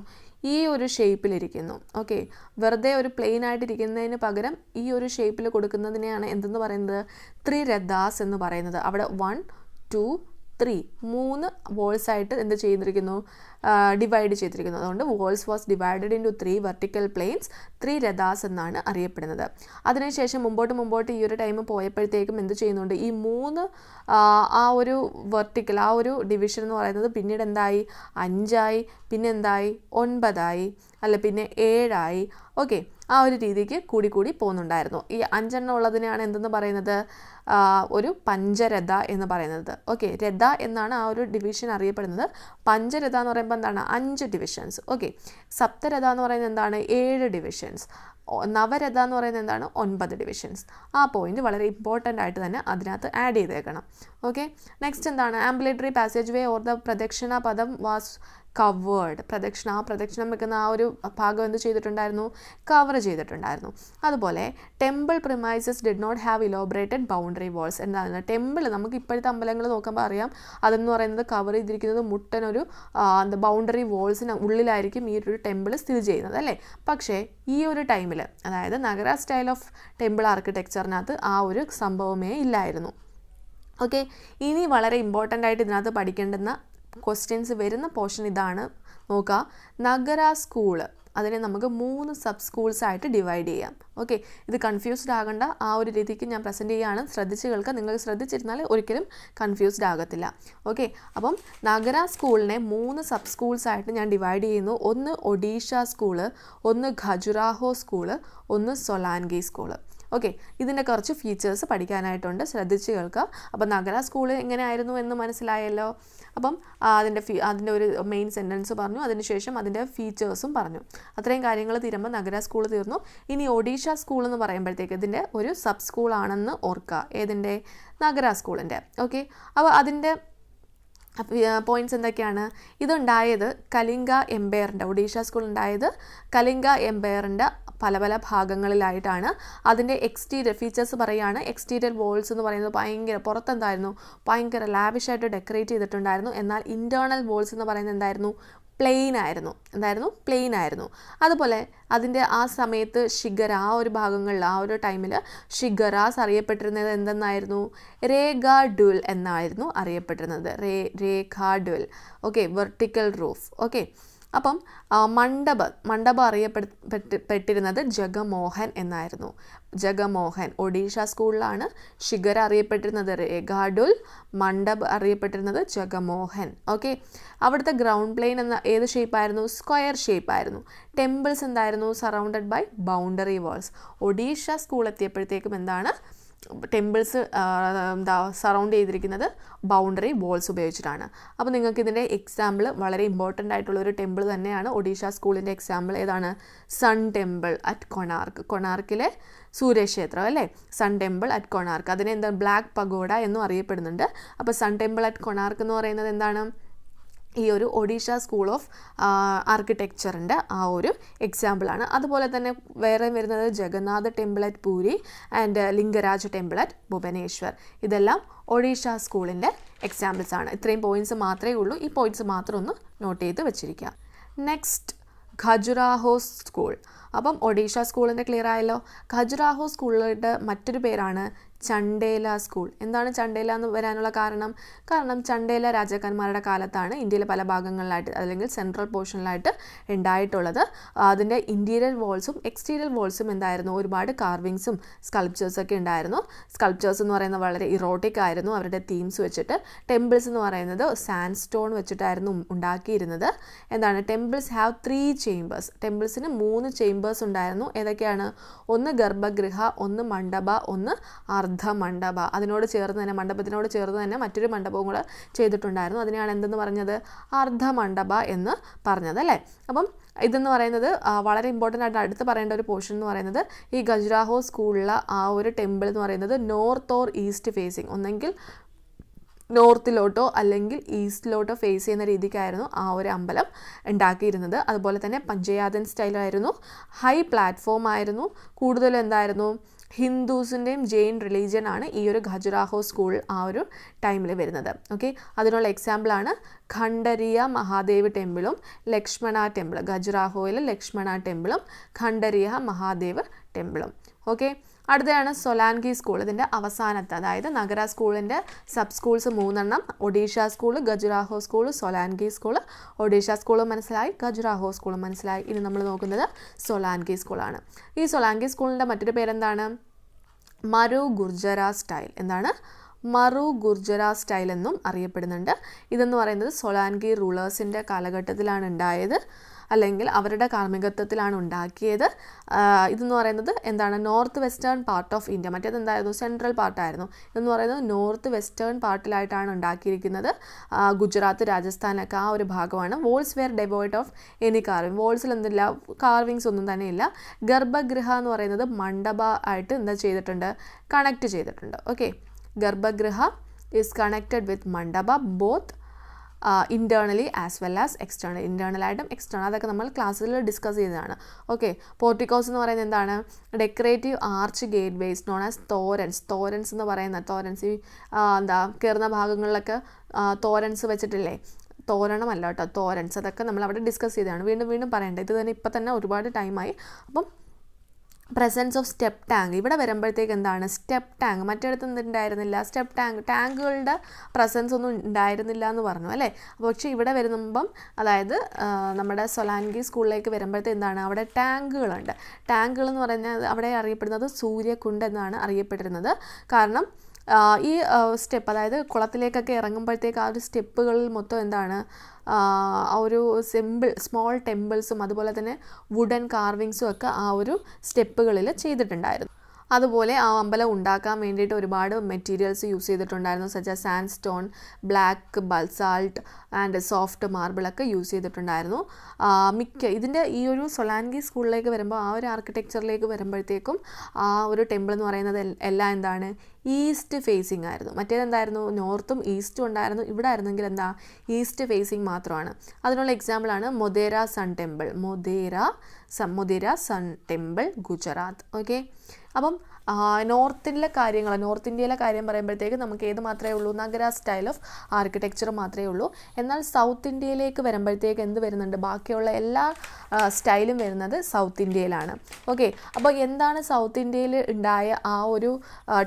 ഈ ഒരു ഷേപ്പിലിരിക്കുന്നു. ഓക്കെ, വെറുതെ ഒരു പ്ലെയിൻ ആയിട്ടിരിക്കുന്നതിന് പകരം ഈ ഒരു ഷേപ്പിൽ കൊടുക്കുന്നതിനെയാണ് എന്തെന്ന് പറയുന്നത്? ത്രിരഥാസ് എന്ന് പറയുന്നത്. അവിടെ 1, 2, 3 വോൾസ് ആയിട്ട് എന്ത് ചെയ്തിരിക്കുന്നു? ഡിവൈഡ് ചെയ്തിരിക്കുന്നു. അതുകൊണ്ട് walls was divided into 3 vertical planes, 3 രഥാസ് എന്നാണ് അറിയപ്പെടുന്നത്. അതിനുശേഷം മുമ്പോട്ട് ഈ ഒരു ടൈം പോയപ്പോഴത്തേക്കും എന്ത് ചെയ്യുന്നുണ്ട്? ഈ 3 ആ ഒരു വെർട്ടിക്കൽ ആ ഒരു ഡിവിഷൻ എന്ന് പറയുന്നത് പിന്നീട് എന്തായി? 5 പിന്നെ എന്തായി? 9 അല്ല പിന്നെ 7 ഓക്കെ, ആ ഒരു രീതിക്ക് കൂടി പോകുന്നുണ്ടായിരുന്നു. ഈ 5 ഉള്ളതിനെയാണ് എന്തെന്ന് പറയുന്നത്? ഒരു പഞ്ചരഥ എന്ന് പറയുന്നത്. ഓക്കെ, രഥ എന്നാണ് ആ ഒരു ഡിവിഷൻ അറിയപ്പെടുന്നത്. പഞ്ചരഥ എന്ന് പറയുമ്പോൾ എന്താണ്? 5 ഡിവിഷൻസ്. ഓക്കെ, സപ്തരഥ എന്ന് പറയുന്നത് എന്താണ്? 7 ഡിവിഷൻസ്. നവരഥ എന്ന് പറയുന്നത് എന്താണ്? 9 ഡിവിഷൻസ്. ആ പോയിന്റ് വളരെ ഇമ്പോർട്ടൻ്റ് ആയിട്ട് തന്നെ അതിനകത്ത് ആഡ് ചെയ്തേക്കണം. ഓക്കെ, നെക്സ്റ്റ് എന്താണ്? Ambulatory passage way or the pradakshina padam was covered. പ്രദക്ഷിണം വെക്കുന്ന ആ ഒരു ഭാഗം എന്ത് ചെയ്തിട്ടുണ്ടായിരുന്നു? കവർ ചെയ്തിട്ടുണ്ടായിരുന്നു. അതുപോലെ temple premises did not have elaborated boundary walls. എന്താണ്? ടെമ്പിൾ നമുക്ക് ഇപ്പോഴത്തെ അമ്പലങ്ങൾ നോക്കുമ്പോൾ അറിയാം, അതെന്ന് പറയുന്നത് കവർ ചെയ്തിരിക്കുന്നത് മുട്ടനൊരു ബൗണ്ടറി വാൾസിന് ഉള്ളിലായിരിക്കും ഈ ഒരു ടെമ്പിൾ സ്ഥിതി ചെയ്യുന്നത് അല്ലേ. പക്ഷേ ഈ ഒരു ടൈമിൽ, അതായത് നഗര സ്റ്റൈൽ ഓഫ് ടെമ്പിൾ ആർക്കിടെക്ചറിനകത്ത് ആ ഒരു സംഭവമേ ഇല്ലായിരുന്നു. ഓക്കെ, ഇനി വളരെ ഇമ്പോർട്ടൻ്റ് ആയിട്ട് ഇതിനകത്ത് പഠിക്കേണ്ടുന്ന ക്വസ്റ്റ്യൻസ് വരുന്ന പോർഷൻ ഇതാണ്. നോക്കുക, നഗര സ്കൂള് അതിനെ നമുക്ക് 3 സബ് സ്കൂൾസ് ആയിട്ട് ഡിവൈഡ് ചെയ്യാം. ഓക്കെ, ഇത് കൺഫ്യൂസ്ഡ് ആകേണ്ട ആ ഒരു രീതിക്ക് ഞാൻ പ്രസൻറ്റ് ചെയ്യുകയാണ്. ശ്രദ്ധിച്ച് കേൾക്കുക. നിങ്ങൾ ശ്രദ്ധിച്ചിരുന്നാൽ ഒരിക്കലും കൺഫ്യൂസ്ഡ് ആകത്തില്ല. ഓക്കെ, അപ്പം നഗര സ്കൂളിനെ 3 സബ് സ്കൂൾസ് ആയിട്ട് ഞാൻ ഡിവൈഡ് ചെയ്യുന്നു. ഒന്ന് ഒഡീഷ സ്കൂള്, ഒന്ന് ഖജുറാഹോ സ്കൂള്, ഒന്ന് സൊലാൻഗി സ്കൂള്. ഓക്കെ, ഇതിൻ്റെ കുറച്ച് ഫീച്ചേഴ്സ് പഠിക്കാനായിട്ടുണ്ട്. ശ്രദ്ധിച്ച് കേൾക്കുക. അപ്പം നഗര സ്കൂൾ എങ്ങനെയായിരുന്നു എന്ന് മനസ്സിലായല്ലോ. അപ്പം അതിൻ്റെ ഒരു മെയിൻ സെൻറ്റൻസ് പറഞ്ഞു, അതിനുശേഷം അതിൻ്റെ ഫീച്ചേഴ്സും പറഞ്ഞു. അത്രയും കാര്യങ്ങൾ തീരുമ്പോൾ നഗര സ്കൂൾ തീർന്നു. ഇനി ഒഡീഷ സ്കൂൾ എന്ന് പറയുമ്പോഴത്തേക്ക് ഇതിൻ്റെ ഒരു സബ് സ്കൂളാണെന്ന് ഓർക്കുക. ഏതിൻ്റെ? നഗര സ്കൂളിൻ്റെ. ഓക്കെ, അപ്പോൾ അതിൻ്റെ പോയിൻറ്റ്സ് എന്തൊക്കെയാണ്? ഇതുണ്ടായത് കലിംഗ എംപയറിൻ്റെ, ഒഡീഷ സ്കൂൾ ഉണ്ടായത് കലിംഗ എംപയറിൻ്റെ പല ഭാഗങ്ങളിലായിട്ടാണ്. അതിൻ്റെ എക്സ്റ്റീരിയർ ഫീച്ചേഴ്സ് പറയുകയാണ്. എക്സ്റ്റീരിയർ വോൾസ് എന്ന് പറയുന്നത് പുറത്തെന്തായിരുന്നു? ഭയങ്കര ലാവിഷായിട്ട് ഡെക്കറേറ്റ് ചെയ്തിട്ടുണ്ടായിരുന്നു. എന്നാൽ ഇൻറ്റേർണൽ വോൾസ് എന്ന് പറയുന്നത് എന്തായിരുന്നു? പ്ലെയിൻ ആയിരുന്നു. അതുപോലെ അതിൻ്റെ ആ സമയത്ത് ഷിഗര, ആ ഒരു ഭാഗങ്ങളിൽ ആ ഒരു ടൈമിൽ ഷിഗറാസ് അറിയപ്പെട്ടിരുന്നത് എന്തെന്നായിരുന്നു? രേഖാഡുൽ എന്നായിരുന്നു അറിയപ്പെട്ടിരുന്നത്. Rekhadeul. Okay, vertical roof. Okay, അപ്പം മണ്ഡപം അറിയപ്പെട്ടിരുന്നത് ജഗമോഹൻ എന്നായിരുന്നു. ജഗമോഹൻ ഒഡീഷ സ്കൂളിലാണ്. ഷിഗര അറിയപ്പെട്ടിരുന്നത് രേഖാഡുൽ, മണ്ഡപം അറിയപ്പെട്ടിരുന്നത് ജഗമോഹൻ. ഓക്കെ, അവിടുത്തെ ഗ്രൗണ്ട് പ്ലെയിൻ എന്ന ഏത് ഷേപ്പായിരുന്നു? സ്ക്വയർ ഷേപ്പായിരുന്നു. ടെമ്പിൾസ് എന്തായിരുന്നു? Surrounded by boundary walls. Odisha school എത്തിയപ്പോഴത്തേക്കും എന്താണ്? ടെമ്പിൾസ് എന്താ സറൗണ്ട് ചെയ്തിരിക്കുന്നത് ബൗണ്ടറി വാൾസ് ഉപയോഗിച്ചിട്ടാണ്. അപ്പോൾ നിങ്ങൾക്ക് ഇതിൻ്റെ എക്സാമ്പിൾ വളരെ ഇമ്പോർട്ടൻ്റ് ആയിട്ടുള്ളൊരു ടെമ്പിൾ തന്നെയാണ് ഒഡീഷ സ്കൂളിൻ്റെ എക്സാമ്പിൾ ഏതാണ്? സൺ ടെമ്പിൾ അറ്റ് കൊണാർക്ക്, കൊണാർക്കിലെ സൂര്യക്ഷേത്രം അല്ലേ, സൺ ടെമ്പിൾ അറ്റ് കൊണാർക്ക്. അതിനെ എന്താ ബ്ലാക്ക് പഗോഡ എന്നും അറിയപ്പെടുന്നുണ്ട്. അപ്പോൾ സൺ ടെമ്പിൾ അറ്റ് കൊണാർക്ക് എന്ന് പറയുന്നത് എന്താണ്? ഈ ഒരു ഒഡീഷ സ്കൂൾ ഓഫ് ആർക്കിടെക്ചറിൻ്റെ ആ ഒരു എക്സാമ്പിളാണ്. അതുപോലെ തന്നെ വേറെ വരുന്നത് Jagannath temple at Puri and Lingaraja temple at Bhubaneswar. ഇതെല്ലാം ഒഡീഷ സ്കൂളിൻ്റെ എക്സാമ്പിൾസ് ആണ്. ഇത്രയും പോയിൻറ്റ്സ് മാത്രമേ ഉള്ളൂ. ഈ പോയിൻറ്റ്സ് മാത്രം ഒന്ന് നോട്ട് ചെയ്ത് വെച്ചിരിക്കുക. Next Khajuraho school. അപ്പം ഒഡീഷ സ്കൂളിൻ്റെ ക്ലിയർ ആയല്ലോ. ഖജുറാഹോ സ്കൂളിൻ്റെ മറ്റൊരു പേരാണ് ചണ്ടേല സ്കൂൾ. എന്താണ് ചണ്ടേല എന്ന് വരാനുള്ള കാരണം? ചണ്ടേല രാജാക്കന്മാരുടെ കാലത്താണ് ഇന്ത്യയിലെ പല ഭാഗങ്ങളിലായിട്ട് അല്ലെങ്കിൽ സെൻട്രൽ പോർഷനിലായിട്ട് ഉണ്ടായിട്ടുള്ളത്. അതിൻ്റെ ഇൻറ്റീരിയർ വാൾസും എക്സ്റ്റീരിയർ വാൾസും എന്തായിരുന്നു? ഒരുപാട് കാർവിങ്സും സ്കൾപ്ചേഴ്സൊക്കെ ഉണ്ടായിരുന്നു. സ്കൾപ്ചേഴ്സ് എന്ന് പറയുന്നത് വളരെ ഇറോട്ടിക് ആയിരുന്നു അവരുടെ തീംസ് വെച്ചിട്ട്. ടെമ്പിൾസ് എന്ന് പറയുന്നത് സാൻഡ് സ്റ്റോൺ വെച്ചിട്ടായിരുന്നു ഉണ്ടാക്കിയിരുന്നത്. എന്താണ്? Temples have 3 chambers. ടെമ്പിൾസിന് 3 ചേമ്പേഴ്സ് ഉണ്ടായിരുന്നു. ഏതൊക്കെയാണ്? ഒന്ന് ഗർഭഗൃഹ, ഒന്ന് മണ്ഡപ, ഒന്ന് അർദ്ധമണ്ഡപ. അതിനോട് ചേർന്ന് തന്നെ മണ്ഡപത്തിനോട് ചേർന്ന് തന്നെ മറ്റൊരു മണ്ഡപവും കൂടെ ചെയ്തിട്ടുണ്ടായിരുന്നു. അതിനെയാണ് എന്തെന്ന് പറഞ്ഞത്? അർദ്ധമണ്ഡപ എന്ന് പറഞ്ഞത് അല്ലേ. അപ്പം ഇതെന്ന് പറയുന്നത് വളരെ ഇമ്പോർട്ടൻ്റ് ആയിട്ട് അടുത്ത് പറയേണ്ട ഒരു പോർഷൻ എന്ന് പറയുന്നത് ഈ ഖജുറാഹോ സ്കൂളിലെ ആ ഒരു ടെമ്പിൾ എന്ന് പറയുന്നത് നോർത്ത് ഓർ ഈസ്റ്റ് ഫേസിങ്, ഒന്നെങ്കിൽ നോർത്തിലോട്ടോ അല്ലെങ്കിൽ ഈസ്റ്റിലോട്ടോ ഫേസ് ചെയ്യുന്ന രീതിക്കായിരുന്നു ആ ഒരു അമ്പലം ഉണ്ടാക്കിയിരുന്നത്. അതുപോലെ തന്നെ പഞ്ചയാതൻ സ്റ്റൈലായിരുന്നു, ഹൈ പ്ലാറ്റ്ഫോം ആയിരുന്നു, കൂടുതലും എന്തായിരുന്നു? ഹിന്ദുസിൻ്റെയും ജെയിൻ റിലീജിയനാണ് ഈ ഒരു ഖജുറാഹോ സ്കൂൾ ആ ഒരു ടൈമിൽ വരുന്നത്. ഓക്കെ, അതിനുള്ള എക്സാമ്പിളാണ് ഖണ്ഡരിയ മഹാദേവ് ടെമ്പിളും ലക്ഷ്മണ ടെമ്പിൾ. ഖജുറാഹോയിലെ ലക്ഷ്മണ ടെമ്പിളും ഖണ്ഡരിയ മഹാദേവ് ടെമ്പിളും. ഓക്കെ, അടുത്തതാണ് സൊലാൻകി സ്കൂൾ. ഇതിൻ്റെ അവസാനത്തെ, അതായത് നഗര സ്കൂളിൻ്റെ sub schools 3 Odisha school, Khajuraho school, Solanki school. Odisha സ്കൂളും മനസ്സിലായി, ഖജുറാഹോ സ്കൂളും മനസ്സിലായി. ഇനി നമ്മൾ നോക്കുന്നത് സൊലാൻകി സ്കൂളാണ്. ഈ സൊലാൻകി സ്കൂളിൻ്റെ മറ്റൊരു പേരെന്താണ്? മരു ഗുർജര സ്റ്റൈൽ. എന്താണ്? മറു ഗുർജര സ്റ്റൈൽ എന്നും അറിയപ്പെടുന്നുണ്ട്. ഇതെന്ന് പറയുന്നത് സൊലാൻകി റൂളേഴ്സിൻ്റെ കാലഘട്ടത്തിലാണ് ഉണ്ടായത്, അല്ലെങ്കിൽ അവരുടെ കാർമ്മികത്വത്തിലാണ് ഉണ്ടാക്കിയത്. ഇതെന്ന് പറയുന്നത് എന്താണ്? North western part of India. മറ്റേത് എന്തായിരുന്നു? സെൻട്രൽ പാർട്ടായിരുന്നു. ഇതെന്ന് പറയുന്നത് നോർത്ത് വെസ്റ്റേൺ പാർട്ടിലായിട്ടാണ് ഉണ്ടാക്കിയിരിക്കുന്നത്. ഗുജറാത്ത്, രാജസ്ഥാനൊക്കെ ആ ഒരു ഭാഗമാണ്. Walls were devoid of any carving. വോൾസിൽ എന്തില്ല? കാർവിങ്സ് ഒന്നും തന്നെ ഇല്ല. ഗർഭഗൃഹ എന്ന് പറയുന്നത് മണ്ഡപ ആയിട്ട് എന്താ ചെയ്തിട്ടുണ്ട്? കണക്ട് ചെയ്തിട്ടുണ്ട്. Okay, garbhagriha is connected with mandapa both internally as well as external. ഇൻറ്റേർണലായിട്ടും എക്സ്റ്റേണൽ അതൊക്കെ നമ്മൾ ക്ലാസ്സിൽ ഡിസ്കസ് ചെയ്തതാണ്. ഓക്കെ, പോർട്ടിക്കോസ് എന്ന് പറയുന്നത് എന്താണ്? Decorative arch gateways known as torans. Torans എന്ന് പറയുന്ന തോരൻസ് ഈ എന്താ കയറുന്ന ഭാഗങ്ങളിലൊക്കെ തോരൻസ് വെച്ചിട്ടില്ലേ? തോരണമല്ല കേട്ടോ, തോരൻസ്. അതൊക്കെ നമ്മൾ അവിടെ ഡിസ്കസ് ചെയ്തതാണ്. വീണ്ടും വീണ്ടും പറയേണ്ടത് ഇത് തന്നെ. ഇപ്പം തന്നെ ഒരുപാട് ടൈമായി. അപ്പം പ്രസൻസ് ഓഫ് സ്റ്റെപ്പ് ടാങ്ക്. ഇവിടെ വരുമ്പോഴത്തേക്ക് എന്താണ്? Step tank. മറ്റിടത്ത് ഉണ്ടായിരുന്നില്ല സ്റ്റെപ്പ് ടാങ്ക്. ടാങ്കുകളുടെ പ്രസൻസ് ഒന്നും ഉണ്ടായിരുന്നില്ല എന്ന് പറഞ്ഞു അല്ലേ. പക്ഷേ ഇവിടെ വരുമ്പം, അതായത് നമ്മുടെ സൊലാൻകി സ്കൂളിലേക്ക് വരുമ്പോഴത്തേക്ക് എന്താണ്? അവിടെ ടാങ്കുകളുണ്ട്. ടാങ്കുകൾ എന്ന് പറഞ്ഞാൽ അവിടെ അറിയപ്പെടുന്നത് സൂര്യകുണ്ട് എന്നാണ് അറിയപ്പെട്ടിരുന്നത്. കാരണം ഈ സ്റ്റെപ്പ്, അതായത് കുളത്തിലേക്കൊക്കെ ഇറങ്ങുമ്പോഴത്തേക്ക് ആ ഒരു സ്റ്റെപ്പുകളിൽ മൊത്തം എന്താണ്? ആ ഒരു സ്മോൾ ടെമ്പിൾസും അതുപോലെ തന്നെ വുഡൻ കാർവിങ്സും ഒക്കെ ആ ഒരു സ്റ്റെപ്പുകളിൽ ചെയ്തിട്ടുണ്ടായിരുന്നു. അതുപോലെ ആ അമ്പലം ഉണ്ടാക്കാൻ വേണ്ടിയിട്ട് ഒരുപാട് മെറ്റീരിയൽസ് യൂസ് ചെയ്തിട്ടുണ്ടായിരുന്നു. Such sandstone, black basalt and soft മാർബിളൊക്കെ യൂസ് ചെയ്തിട്ടുണ്ടായിരുന്നു. ഇതിൻ്റെ ഈ ഒരു സൊലാൻകി സ്കൂളിലേക്ക് വരുമ്പോൾ, ആ ഒരു ആർക്കിടെക്ചറിലേക്ക് വരുമ്പോഴത്തേക്കും ആ ഒരു ടെമ്പിൾ എന്ന് പറയുന്നത് എല്ലാം എന്താണ്? ഈസ്റ്റ് ഫേസിങ് ആയിരുന്നു. മറ്റേതെന്തായിരുന്നു? നോർത്തും ഈസ്റ്റും ഉണ്ടായിരുന്നു. ഇവിടെ ആയിരുന്നെങ്കിൽ എന്താ? ഈസ്റ്റ് ഫേസിങ് മാത്രമാണ്. അതിനുള്ള എക്സാമ്പിളാണ് Modhera sun temple. Modhera sun temple, Gujarat. Okay, അപ്പം നോർത്ത് ഇന്ത്യയിലെ കാര്യം പറയുമ്പോഴത്തേക്ക് നമുക്ക് ഏത് മാത്രമേ ഉള്ളൂ? നഗര സ്റ്റൈൽ ഓഫ് ആർക്കിടെക്ചർ മാത്രമേ ഉള്ളൂ. എന്നാൽ സൗത്ത് ഇന്ത്യയിലേക്ക് വരുമ്പോഴത്തേക്ക് എന്ത് വരുന്നുണ്ട്? ബാക്കിയുള്ള എല്ലാ സ്റ്റൈലും വരുന്നത് സൗത്ത് ഇന്ത്യയിലാണ്. ഓക്കെ, അപ്പോൾ എന്താണ് സൗത്ത് ഇന്ത്യയിൽ ഉണ്ടായ ആ ഒരു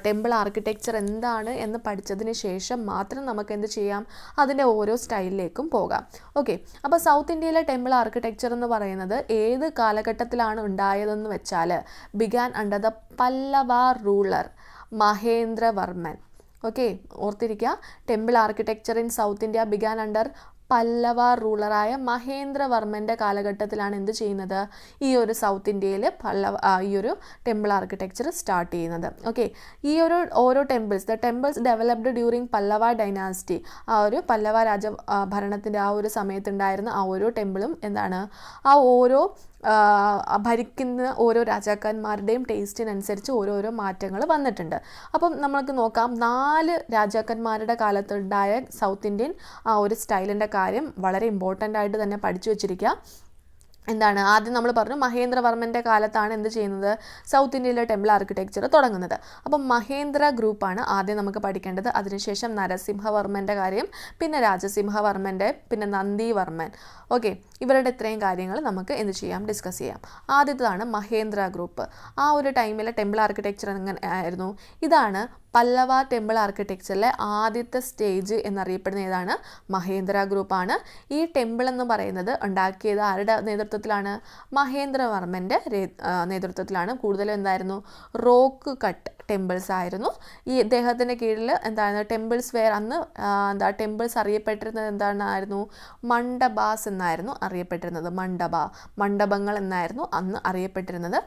ടെമ്പിൾ ആർക്കിടെക്ചർ എന്താണ് എന്ന് പഠിച്ചതിന് ശേഷം മാത്രം നമുക്ക് എന്ത് ചെയ്യാം? അതിൻ്റെ ഓരോ സ്റ്റൈലിലേക്കും പോകാം. ഓക്കെ, അപ്പോൾ സൗത്ത് ഇന്ത്യയിലെ ടെമ്പിൾ ആർക്കിടെക്ചർ എന്ന് പറയുന്നത് ഏത് കാലഘട്ടത്തിലാണ് ഉണ്ടായതെന്ന് വെച്ചാൽ began under the Pallava ruler Mahendravarman. Okay, ഓർത്തിരിക്കുക. Temple architecture in south India began under Pallava റൂളറായ മഹേന്ദ്രവർമ്മൻ്റെ കാലഘട്ടത്തിലാണ് എന്ത് ചെയ്യുന്നത്, ഈ ഒരു സൗത്ത് ഇന്ത്യയിൽ ഈ ഒരു ടെമ്പിൾ ആർക്കിടെക്ചർ സ്റ്റാർട്ട് ചെയ്യുന്നത്. ഓക്കെ, ഈ ഒരു ഓരോ the temples developed during Pallava dynasty, ആ ഒരു പല്ലവ ഭരണത്തിൻ്റെ ആ ഒരു സമയത്തുണ്ടായിരുന്ന ആ ഓരോ ടെമ്പിളും എന്താണ്, ആ ഓരോ ഭരിക്കുന്ന ഓരോ രാജാക്കന്മാരുടെയും ടേസ്റ്റിനനുസരിച്ച് ഓരോരോ മാറ്റങ്ങൾ വന്നിട്ടുണ്ട്. അപ്പം നമുക്ക് നോക്കാം, 4 രാജാക്കന്മാരുടെ കാലത്തുണ്ടായ സൗത്ത് ഇന്ത്യൻ ആ ഒരു സ്റ്റൈലിൻ്റെ കാര്യം വളരെ ഇമ്പോർട്ടൻ്റ് ആയിട്ട് തന്നെ പഠിച്ചു വെച്ചിരിക്കുക. എന്താണ്, ആദ്യം നമ്മൾ പറഞ്ഞു മഹേന്ദ്രവർമ്മൻ്റെ കാലത്താണ് എന്ത് ചെയ്യുന്നത്, സൗത്ത് ഇന്ത്യയിലെ ടെമ്പിൾ ആർക്കിടെക്ചർ തുടങ്ങുന്നത്. അപ്പം മഹേന്ദ്ര ഗ്രൂപ്പാണ് ആദ്യം നമുക്ക് പഠിക്കേണ്ടത്. അതിനുശേഷം നരസിംഹവർമ്മൻ്റെ കാര്യം, പിന്നെ രാജസിംഹവർമ്മൻ്റെ, പിന്നെ നന്ദിവർമ്മൻ. ഓക്കെ, ഇവരുടെ ഇത്രയും കാര്യങ്ങൾ നമുക്ക് എന്ത് ചെയ്യാം, ഡിസ്കസ് ചെയ്യാം. ആദ്യത്തേതാണ് മഹേന്ദ്ര ഗ്രൂപ്പ്. ആ ഒരു ടൈമിലെ ടെമ്പിൾ ആർക്കിടെക്ചർ എങ്ങനെ ആയിരുന്നു, ഇതാണ് പല്ലവ ടെമ്പിൾ ആർക്കിടെക്ചറിലെ ആദ്യത്തെ സ്റ്റേജ് എന്നറിയപ്പെടുന്ന ഏതാണ്, മഹേന്ദ്ര ഗ്രൂപ്പാണ്. ഈ ടെമ്പിൾ എന്ന് പറയുന്നത് ഉണ്ടാക്കിയത് ആരുടെ നേതൃത്വത്തിലാണ്, മഹേന്ദ്രവർമ്മൻ്റെ നേതൃത്വത്തിലാണ്. കൂടുതലും എന്തായിരുന്നു, റോക്ക് കട്ട് ടെമ്പിൾസ് ആയിരുന്നു. ഈ ഇദ്ദേഹത്തിൻ്റെ കീഴിൽ എന്താണ് ടെമ്പിൾസ് അന്ന് ടെമ്പിൾസ് അറിയപ്പെട്ടിരുന്നത് എന്തായിരുന്നു, മണ്ഡപാസ് എന്നായിരുന്നു അറിയപ്പെട്ടിരുന്നത്. മണ്ഡപങ്ങൾ എന്നായിരുന്നു അന്ന് അറിയപ്പെട്ടിരുന്നത്.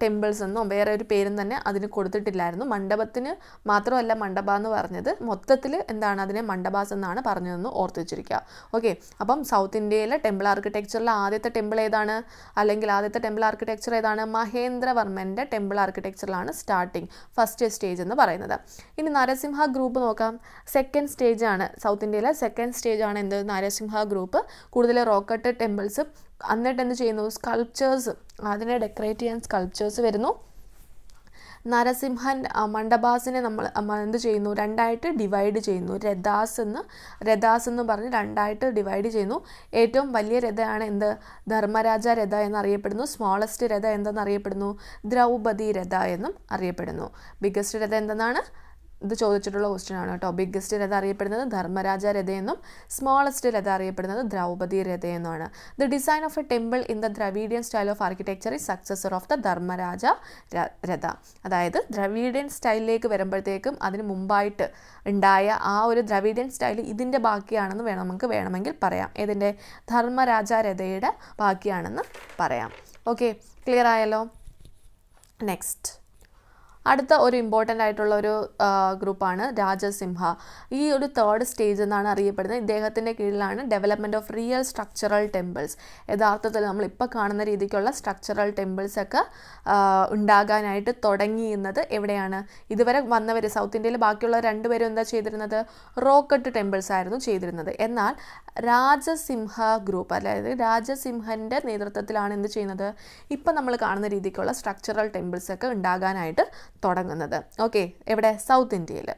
ടെമ്പിൾസ് എന്നും വേറെ ഒരു പേരും തന്നെ അതിന് കൊടുത്തിട്ടില്ലായിരുന്നു. മണ്ഡപത്തിന് മാത്രമല്ല മണ്ഡപ എന്ന് പറഞ്ഞത്, മൊത്തത്തിൽ എന്താണ് അതിനെ മണ്ഡപാസ് എന്നാണ് പറഞ്ഞതെന്ന് ഓർത്ത് വെച്ചിരിക്കുക. ഓക്കെ, അപ്പം സൗത്ത് ഇന്ത്യയിലെ ടെമ്പിൾ ആർക്കിടെക്ചറിലെ ആദ്യത്തെ ടെമ്പിൾ ഏതാണ്, അല്ലെങ്കിൽ ആദ്യത്തെ ടെമ്പിൾ ആർക്കിടെക്ചർ ഏതാണ്, മഹേന്ദ്രവർമ്മൻ്റെ ടെമ്പിൾ ആർക്കിടെക്ചറിലാണ് സ്റ്റാർട്ടിങ്, ഫസ്റ്റ് സ്റ്റേജ് എന്ന് പറയുന്നത്. ഇനി നരസിംഹ ഗ്രൂപ്പ് നോക്കാം. സെക്കൻഡ് സ്റ്റേജ് ആണ്, സൗത്ത് ഇന്ത്യയിലെ സെക്കൻഡ് സ്റ്റേജ് ആണ് എന്ത്, നരസിംഹ ഗ്രൂപ്പ്. കൂടുതൽ റോക്കട്ട് ടെമ്പിൾസ്, എന്നിട്ട് എന്ത് ചെയ്യുന്നു, സ്കൾപ്ചേഴ്സ്, അതിനെ ഡെക്കറേറ്റ് ചെയ്യാൻ സ്കൾപ്ചേഴ്സ് വരുന്നു. നരസിംഹൻ മണ്ഡപാസിനെ നമ്മൾ എന്ത് ചെയ്യുന്നു, രണ്ടായിട്ട് ഡിവൈഡ് ചെയ്യുന്നു. രഥാസ് എന്ന് പറഞ്ഞ് രണ്ടായിട്ട് ഡിവൈഡ് ചെയ്യുന്നു. ഏറ്റവും വലിയ രഥയാണ് എന്ത്, ധർമ്മരാജ രഥ എന്നറിയപ്പെടുന്നു. സ്മോളസ്റ്റ് രഥ എന്തെന്നറിയപ്പെടുന്നു, ദ്രൗപദി രഥ എന്നും അറിയപ്പെടുന്നു. ബിഗ്ഗസ്റ്റ് രഥ എന്തെന്നാണ് ഇത് ചോദിച്ചിട്ടുള്ള ക്വസ്റ്റ്യൻ ആണ് കേട്ടോ. ബിഗ്ഗസ്റ്റ് രഥ അറിയപ്പെടുന്നത് ധർമ്മരാജ രഥയെന്നും സ്മോളസ്റ്റ് രഥ അറിയപ്പെടുന്നത് ദ്രൗപദി രഥയെന്നുമാണ്. The design of a temple in the Dravidian style of architecture is successor of the Dharmaraja ratha. അതായത് ദ്രവീഡിയൻ സ്റ്റൈലിലേക്ക് വരുമ്പോഴത്തേക്കും അതിന് മുമ്പായിട്ട് ഉണ്ടായ ആ ഒരു ദ്രവീഡിയൻ സ്റ്റൈൽ ഇതിൻ്റെ ബാക്കിയാണെന്ന് നമുക്ക് വേണമെങ്കിൽ പറയാം. ഇതിൻ്റെ ധർമ്മരാജ രഥയുടെ ബാക്കിയാണെന്ന് പറയാം. ഓക്കെ, ക്ലിയർ ആയല്ലോ. നെക്സ്റ്റ് അടുത്ത ഒരു ഇമ്പോർട്ടൻ്റ് ആയിട്ടുള്ള ഒരു ഗ്രൂപ്പാണ് രാജസിംഹ. ഈ ഒരു തേർഡ് സ്റ്റേജ് എന്നാണ് അറിയപ്പെടുന്നത്. ഇദ്ദേഹത്തിൻ്റെ കീഴിലാണ് development of real structural temples, യഥാർത്ഥത്തിൽ നമ്മളിപ്പോൾ കാണുന്ന രീതിക്കുള്ള സ്ട്രക്ചറൽ ടെമ്പിൾസ് ഒക്കെ ഉണ്ടാകാനായിട്ട് തുടങ്ങിയിരുന്നത് എവിടെയാണ്. ഇതുവരെ വന്നവർ സൗത്ത് ഇന്ത്യയിൽ ബാക്കിയുള്ള 2 പേരും എന്താ ചെയ്തിരുന്നത്, റോക്കട്ട് ടെമ്പിൾസ് ആയിരുന്നു ചെയ്തിരുന്നത്. എന്നാൽ രാജസിംഹ ഗ്രൂപ്പ്, അതായത് രാജസിംഹൻ്റെ നേതൃത്വത്തിലാണ് എന്ത് ചെയ്യുന്നത്, ഇപ്പം നമ്മൾ കാണുന്ന രീതിക്കുള്ള സ്ട്രക്ചറൽ ടെമ്പിൾസ് ഒക്കെ ഉണ്ടാകാനായിട്ട് തുടങ്ങുന്നത്. ഓക്കെ, എവിടെ, സൗത്ത് ഇന്ത്യയിൽ.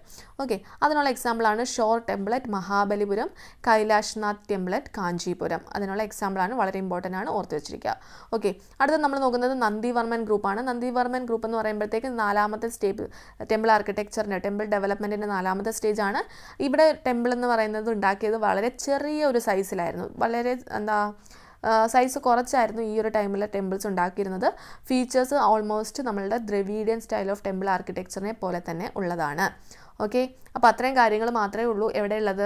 ഓക്കെ, അതിനുള്ള എക്സാമ്പിളാണ് shore temple at Mahabalipuram, Kailashnath temple at Kanchipuram. അതിനുള്ള എക്സാമ്പിളാണ്, വളരെ ഇമ്പോർട്ടൻ്റ് ആണ്, ഓർത്ത് വെച്ചിരിക്കുക. ഓക്കെ, അടുത്ത നമ്മൾ നോക്കുന്നത് നന്ദിവർമ്മൻ ഗ്രൂപ്പാണ്. നന്ദിവർമ്മൻ ഗ്രൂപ്പ് എന്ന് പറയുമ്പോഴത്തേക്ക് 4ാമത്തെ സ്റ്റേജ് ടെമ്പിൾ ആർക്കിടെക്ചറിൻ്റെ, ടെമ്പിൾ ഡെവലപ്മെൻറ്റിൻ്റെ 4ാമത്തെ സ്റ്റേജാണ്. ഇവിടെ ടെമ്പിൾ എന്ന് പറയുന്നത് ഉണ്ടാക്കിയത് വളരെ ചെറിയ ഒരു സൈസിലായിരുന്നു. വളരെ സൈസ് കുറച്ചായിരുന്നു ഈ ഒരു ടൈമിൽ ടെമ്പിൾസ് ഉണ്ടാക്കിയിരുന്നത്. ഫീച്ചേഴ്സ് ഓൾമോസ്റ്റ് നമ്മളുടെ ദ്രവീഡിയൻ സ്റ്റൈൽ ഓഫ് ടെമ്പിൾ ആർക്കിടെക്ചറിനെ പോലെ തന്നെ ഉള്ളതാണ്. ഓക്കെ, അപ്പോൾ അത്രയും കാര്യങ്ങൾ മാത്രമേ ഉള്ളൂ എവിടെയുള്ളത്,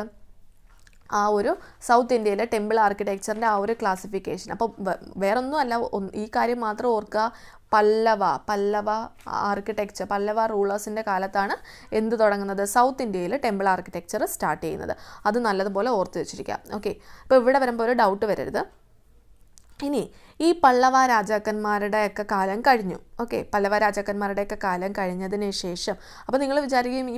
ആ ഒരു സൗത്ത് ഇന്ത്യയിലെ ടെമ്പിൾ ആർക്കിടെക്ചറിൻ്റെ ആ ഒരു ക്ലാസിഫിക്കേഷൻ. അപ്പോൾ വേറൊന്നും അല്ല, ഈ കാര്യം മാത്രം ഓർക്കുക, പല്ലവ ആർക്കിടെക്ചർ, പല്ലവ റൂളേഴ്സിൻ്റെ കാലത്താണ് എന്ത് തുടങ്ങുന്നത്, സൗത്ത് ഇന്ത്യയിൽ ടെമ്പിൾ ആർക്കിടെക്ചർ സ്റ്റാർട്ട് ചെയ്യുന്നത്. അത് നല്ലതുപോലെ ഓർത്ത് വെച്ചിരിക്കുക. ഓക്കെ, അപ്പോൾ ഇവിടെ വരുമ്പോൾ ഒരു ഡൗട്ട് വരരുത്. ഇനി ഈ പല്ലവ രാജാക്കന്മാരുടെയൊക്കെ കാലം കഴിഞ്ഞു. ഓക്കെ, പല്ലവ രാജാക്കന്മാരുടെയൊക്കെ കാലം കഴിഞ്ഞതിന് ശേഷം അപ്പോൾ നിങ്ങൾ വിചാരിക്കുകയും ഈ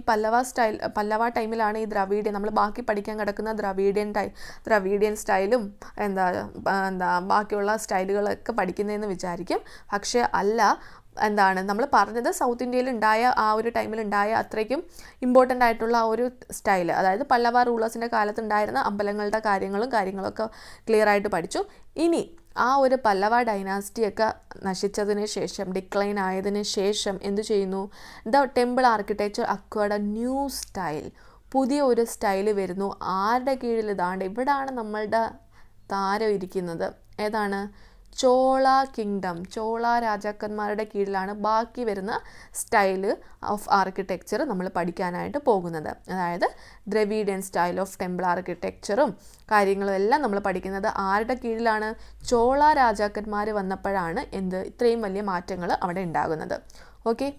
പല്ലവ ടൈമിലാണ് ഈ ദ്രവീഡിയൻ, നമ്മൾ ബാക്കി പഠിക്കാൻ കിടക്കുന്ന ദ്രവീഡിയൻ സ്റ്റൈലും ബാക്കിയുള്ള സ്റ്റൈലുകളൊക്കെ പഠിക്കുന്നതെന്ന് വിചാരിക്കും. പക്ഷേ അല്ല. നമ്മൾ പറഞ്ഞത് സൗത്ത് ഇന്ത്യയിൽ ഉണ്ടായ ആ ഒരു ടൈമിൽ ഉണ്ടായ അത്രയ്ക്കും ഇമ്പോർട്ടൻ്റ് ആയിട്ടുള്ള ആ ഒരു സ്റ്റൈൽ, അതായത് പല്ലവ റൂളേഴ്സിൻ്റെ കാലത്തുണ്ടായിരുന്ന അമ്പലങ്ങളുടെ കാര്യങ്ങളൊക്കെ ക്ലിയർ ആയിട്ട് പഠിച്ചു. ഇനി ആ ഒരു പല്ലവ ഡൈനാസ്റ്റിയൊക്കെ നശിച്ചതിന് ശേഷം, ഡിക്ലൈൻ ആയതിനു ശേഷം എന്തു ചെയ്യുന്നു, the temple architecture acquired A new style, പുതിയ ഒരു സ്റ്റൈൽ വരുന്നു. ആരുടെ കീഴിൽ, ഇവിടാണ് നമ്മളുടെ താരം ഇരിക്കുന്നത്. ഏതാണ്, ചോള കിങ്ഡം, ചോള രാജാക്കന്മാരുടെ കീഴിലാണ് ബാക്കി വരുന്ന സ്റ്റൈല് ഓഫ് ആർക്കിടെക്ചർ നമ്മൾ പഠിക്കാനായിട്ട് പോകുന്നത്. അതായത് ദ്രവീഡിയൻ സ്റ്റൈൽ ഓഫ് ടെമ്പിൾ ആർക്കിടെക്ചറും കാര്യങ്ങളും എല്ലാം നമ്മൾ പഠിക്കുന്നത് ആരുടെ കീഴിലാണ്? ചോള രാജാക്കന്മാർ വന്നപ്പോഴാണ് ഇത്രയും വലിയ മാറ്റങ്ങൾ അവിടെ ഉണ്ടാകുന്നത്. ഓക്കെ,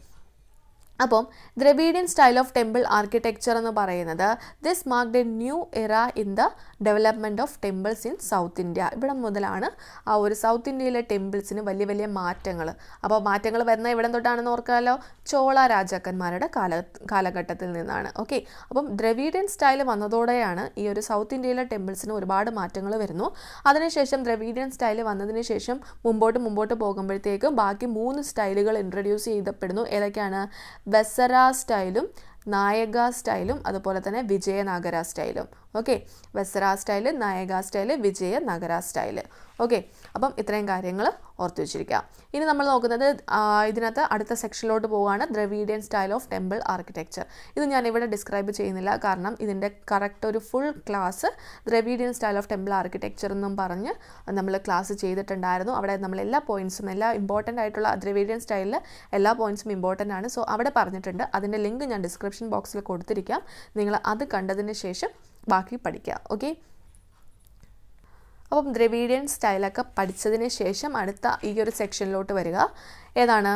അപ്പം Dravidian style of temple architecture എന്ന് പറയുന്നത് ദിസ് മാർക്ക്ഡ് എ ന്യൂ എറ in the development of temples in south India. ഇവിടെ മുതലാണ് ആ ഒരു സൗത്ത് ഇന്ത്യയിലെ ടെമ്പിൾസിന് വലിയ വലിയ മാറ്റങ്ങൾ. അപ്പോൾ മാറ്റങ്ങൾ വരുന്ന ഇവിടം തൊട്ടാണെന്ന് ഓർക്കാമല്ലോ, ചോള രാജാക്കന്മാരുടെ കാലഘട്ടത്തിൽ നിന്നാണ്. ഓക്കെ, അപ്പം ദ്രവീഡിയൻ സ്റ്റൈൽ വന്നതോടെയാണ് ഈ ഒരു സൗത്ത് ഇന്ത്യയിലെ ടെമ്പിൾസിന് ഒരുപാട് മാറ്റങ്ങൾ വരുന്നു. അതിനുശേഷം ദ്രവീഡിയൻ സ്റ്റൈൽ വന്നതിന് ശേഷം മുമ്പോട്ട് പോകുമ്പോഴത്തേക്കും ബാക്കി 3 സ്റ്റൈലുകൾ ഇൻട്രൊഡ്യൂസ് ചെയ്യപ്പെടുന്നു. ഏതൊക്കെയാണ്? വെസറ സ്റ്റൈലും, നായക സ്റ്റൈലും, അതുപോലെ തന്നെ വിജയനഗര സ്റ്റൈലും. Okay, വെസറ style, Nayaka style, Vijayanagara style. Okay, അപ്പം ഇത്രയും കാര്യങ്ങൾ ഓർത്ത് വെച്ചിരിക്കാം. ഇനി നമ്മൾ നോക്കുന്നത് ഇതിനകത്ത് അടുത്ത സെക്ഷനിലോട്ട് പോവുകയാണ്, Dravidian style of temple architecture. ഇത് ഞാനിവിടെ ഡിസ്ക്രൈബ് ചെയ്യുന്നില്ല, കാരണം ഇതിൻ്റെ കറക്റ്റ് ഒരു full class Dravidian style of temple architecture എന്നും പറഞ്ഞ് നമ്മൾ ക്ലാസ് ചെയ്തിട്ടുണ്ടായിരുന്നു. അവിടെ നമ്മൾ എല്ലാ പോയിൻറ്റ്സും, എല്ലാ ഇമ്പോർട്ടൻ്റ് ആയിട്ടുള്ള ദ്രവീഡിയൻ സ്റ്റൈലിൽ എല്ലാ പോയിൻറ്റ്സും ഇമ്പോർട്ടൻ്റ് ആണ്. സോ അവിടെ പറഞ്ഞിട്ടുണ്ട്. അതിൻ്റെ ലിങ്ക് ഞാൻ ഡിസ്ക്രിപ്ഷൻ ബോക്സിൽ കൊടുത്തിരിക്കാം. നിങ്ങൾ അത് കണ്ടതിന് ശേഷം ബാക്കി പഠിക്കുക. ഓക്കെ, അപ്പം ദ്രവീഡിയൻ സ്റ്റൈലൊക്കെ പഠിച്ചതിന് ശേഷം അടുത്ത ഈ ഒരു സെക്ഷനിലോട്ട് വരിക. ഏതാണ്?